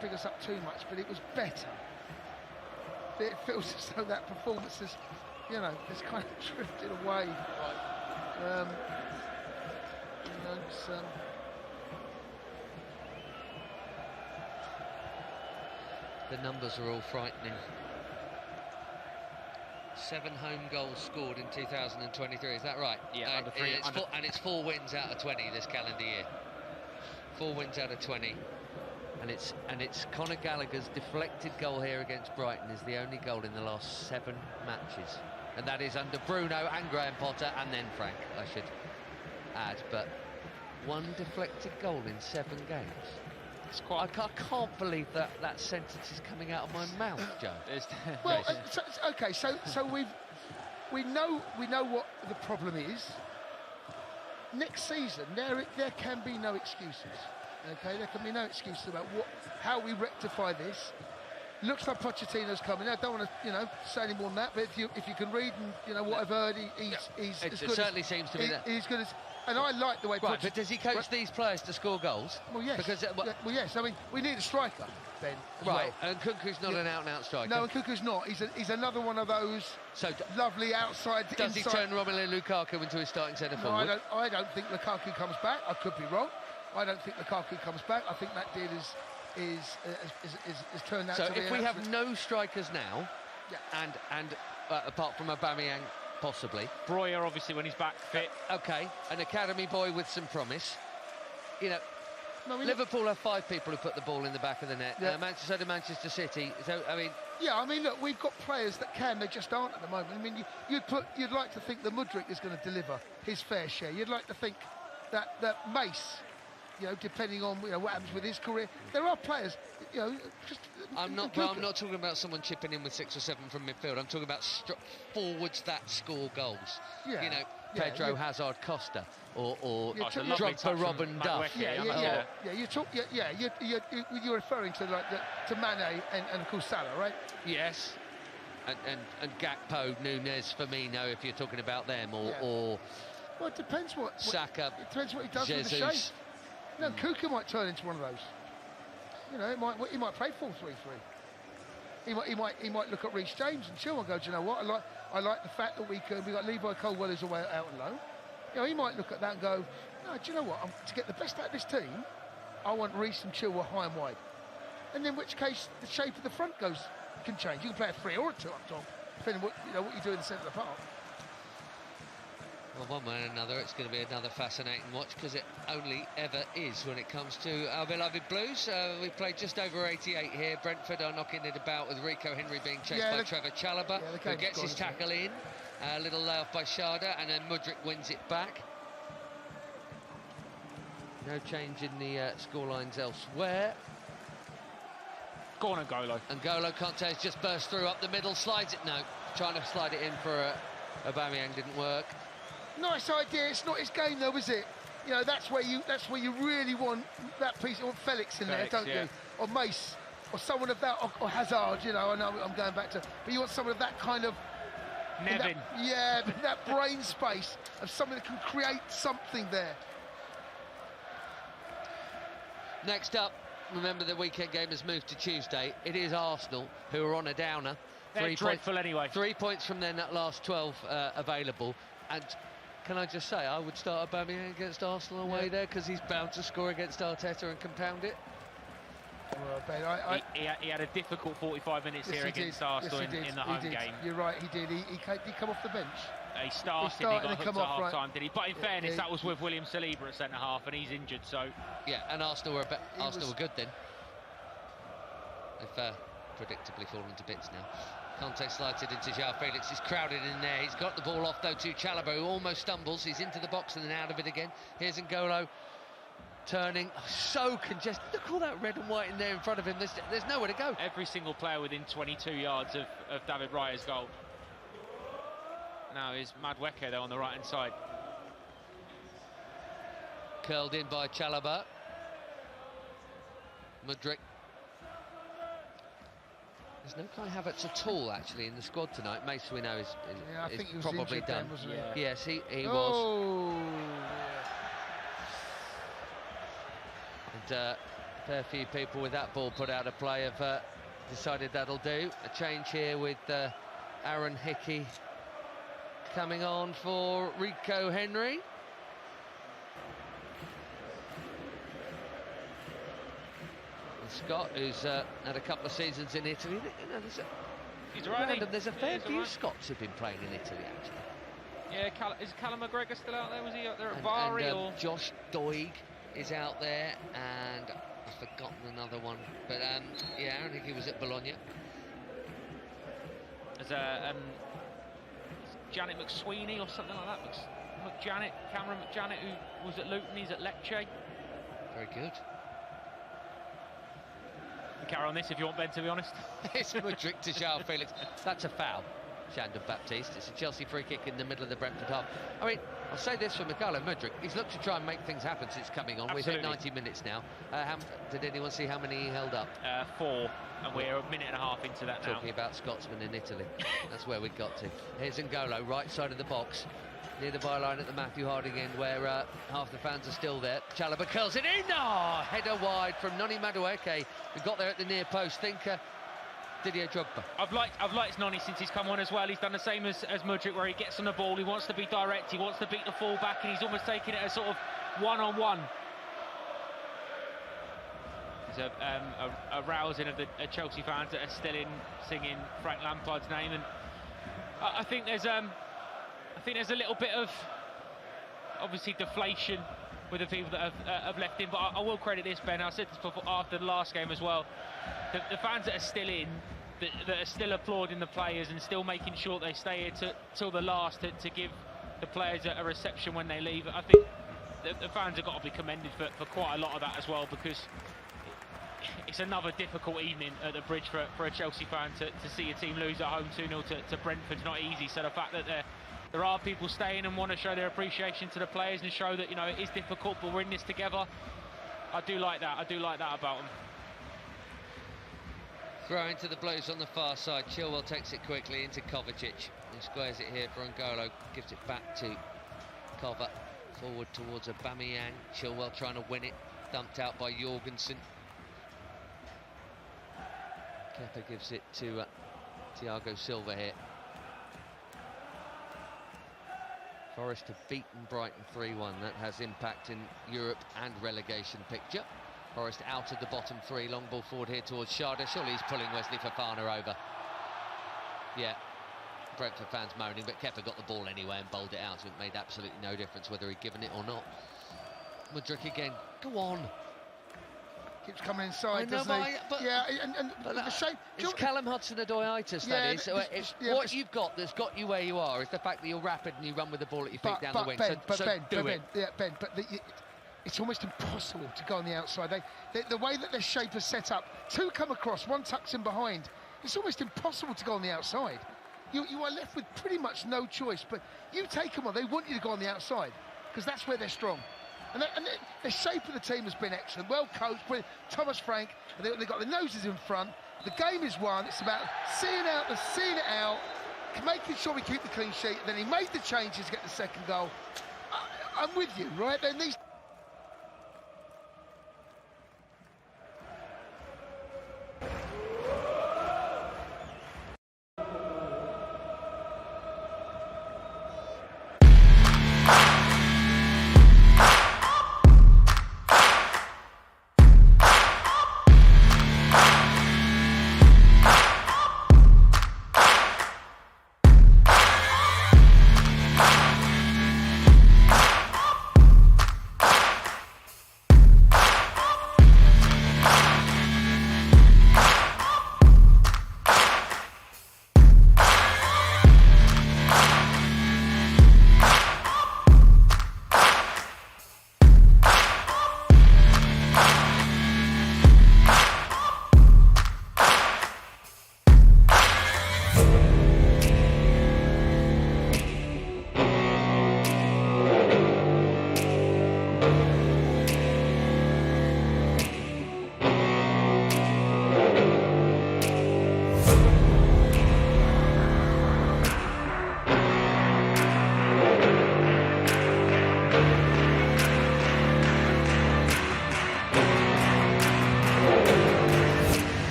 big us up too much, but it was better. It feels as though that performance has, it's kind of drifted away. The numbers are all frightening. 7 home goals scored in 2023, is that right? Yeah, under 3. And it's 4 wins out of 20 this calendar year. 4 wins out of 20. And it's Conor Gallagher's deflected goal here against Brighton is the only goal in the last 7 matches. And that is under Bruno and Graham Potter, and then Frank, I should add. But 1 deflected goal in 7 games. I can't believe that sentence is coming out of my mouth, Joe. Well, so we know what the problem is. Next season, there can be no excuses. Okay, there can be no excuses about how we rectify this. Looks like Pochettino's coming. I don't want to, say any more than that. But if you can read and what I've heard, he's it certainly seems to be that. He's good as. And I like the way. Right, but does he coach these players to score goals? Well, yes. Because yes. I mean, we need a striker, Ben. Right, well. And Nkunku's not an out-and-out striker. No, Nkunku's not. He's another one of those lovely outside. Does he turn Romelu Lukaku into his starting centre forward? No, I don't think Lukaku comes back. I could be wrong. I don't think Lukaku comes back. I think that deal is turned out to be. So if we have no strikers now, and apart from Aubameyang. Possibly. Breuer, obviously, when he's back fit. Okay, an academy boy with some promise. Liverpool have 5 people who put the ball in the back of the net. Yeah. Manchester City. So I mean, yeah, I mean, look, we've got players that can. They just aren't at the moment. I mean, you'd like to think that Mudryk is going to deliver his fair share. You'd like to think that Mace, depending on what happens with his career, there are players. I'm not talking about someone chipping in with 6 or 7 from midfield. I'm talking about forwards that score goals. Yeah. Pedro, Hazard, Costa, or Drogba, Robin Duff. You're referring to to Mane and of course Salah, right? Yes. And Gakpo, Nunez, Firmino, if you're talking about them, or well, it depends what Saka. It depends what he does Jesus. with the shape. Kuka might turn into one of those. He might play 4-3-3. He might look at Reece James and chill and go, do you know what? I like the fact that we got Levi Colwell who's away out on loan. He might look at that and go, no, do you know what? To get the best out of this team, I want Reece and Chilwell high and wide. And in which case, the shape of the front can change. You can play a 3 or a 2 up top, depending on what you do in the centre of the park. Well, one way or another, it's going to be another fascinating watch, because it only ever is when it comes to our beloved Blues. We've played just over 88 here. Brentford are knocking it about with Rico Henry being chased by Trevor Chalobah, who gets his tackle in. A little layoff by Sharda, and then Mudryk wins it back. No change in the scorelines elsewhere. Go on, N'Golo. N'Golo Kante's just burst through up the middle, slides it. No, trying to slide it in for Aubameyang didn't work. Nice idea. It's not his game though, is it? That's where you really want that piece. You want Felix in there, don't you? Or Mace, or someone of that, or Hazard. I know I'm going back to, but you want someone of that kind of Nevin. That brain space of someone that can create something there. Next up, remember the weekend game has moved to Tuesday. It is Arsenal, who are on a downer. They're dreadful anyway. 3 points from their last 12 available. And can I just say, I would start Aubameyang against Arsenal away there, because he's bound to score against Arteta and compound it. Well, Ben, he had a difficult 45 minutes here against Arsenal in the home game. You're right, he did. He come off the bench. He started, he got hooked at half-time, didn't he? But in fairness, that was with William Saliba at centre-half, and he's injured, so... Yeah, and Arsenal were good then. They've predictably fallen to bits now. Kante slides it into João Felix. He's crowded in there. He's got the ball off, though, to Chalobah, who almost stumbles. He's into the box and then out of it again. Here's N'Golo turning. So congested. Look at all that red and white in there in front of him. There's nowhere to go. Every single player within 22 yards of David Raya's goal. Now is Madueke, though, on the right-hand side. Curled in by Chalobah. Mudryk. There's no Kai Havertz at all, actually, in the squad tonight. Mace, we know, is probably done. Then, wasn't he? Yes, he was. And a fair few people with that ball put out of play have decided that'll do. A change here with Aaron Hickey coming on for Rico Henry. Scott, who's had a couple of seasons in Italy. There's a fair few Scots who've been playing in Italy, actually. Yeah, is Callum McGregor still out there? Was he out there at Bari? Or Josh Doig is out there, and I've forgotten another one. But yeah, I think he was at Bologna. There's Janet McSweeney or something like that. Cameron McJanet, who was at Luton. He's at Lecce. Very good. Carry on this if you want, Ben, to be honest. It's Mudryk to João Felix. That's a foul, Shandon Baptiste. It's a Chelsea free kick in the middle of the Brentford half. I mean, I'll say this for Mykhailo Mudryk. He's looked to try and make things happen since coming on. Absolutely. We've hit 90 minutes now. Did anyone see how many he held up? 4, and we're a minute and a half into that now. Talking about Scotsmen in Italy. That's where we got to. Here's N'Golo, right side of the box. Near the byline at the Matthew Harding end, where half the fans are still there. Chalobah curls it in. Header wide from Noni Madueke, who got there at the near post. Thinker Didier Drogba. I've liked Noni since he's come on as well. He's done the same as Mudryk, where he gets on the ball, he wants to be direct, he wants to beat the full back, and he's almost taking it as sort of one-on-one. There's a rousing of the Chelsea fans that are still singing Frank Lampard's name, and I think there's a little bit of, obviously, deflation with the people that have left in. But I will credit this, Ben. I said this before, after the last game as well. The fans that are still in, that are still applauding the players and still making sure they stay here till the last to give the players a reception when they leave. I think the fans have got to be commended for quite a lot of that as well, because it's another difficult evening at the Bridge for a Chelsea fan to see a team lose at home 2-0 to Brentford's not easy. So the fact that there are people staying and want to show their appreciation to the players and show that, you know, it is difficult, but we're in this together. I do like that. I do like that about them. Throw into the Blues on the far side. Chilwell takes it quickly into Kovacic. He squares it here for N'Golo. Gives it back to Kova. Forward towards Aubameyang. Chilwell trying to win it. Dumped out by Jorgensen. Kepa gives it to Thiago Silva here. Forest have beaten Brighton 3-1. That has impact in Europe and relegation picture. Forest out of the bottom three. Long ball forward here towards Sharda. Surely he's pulling Wesley Fofana over. Yeah, Brentford fans moaning, but Kepa got the ball anyway and bowled it out, so it made absolutely no difference whether he'd given it or not. Mudryk again. Go on. Keeps coming inside, know, doesn't he? but yeah, and the shape. It's Callum Hudson-Odoi-itis, that is. So what you've got that's got you where you are is the fact that you're rapid and you run with the ball at your feet down the wing. Ben, Ben, it's almost impossible to go on the outside. The way that their shape is set up, two come across, one tucks in behind. It's almost impossible to go on the outside. You are left with pretty much no choice, but you take them on. They want you to go on the outside because that's where they're strong. And the shape of the team has been excellent, well coached. Thomas Frank, they've got the noses in front. The game is won. It's about seeing it out, making sure we keep the clean sheet. Then he made the changes to get the second goal. I'm with you, right? Then these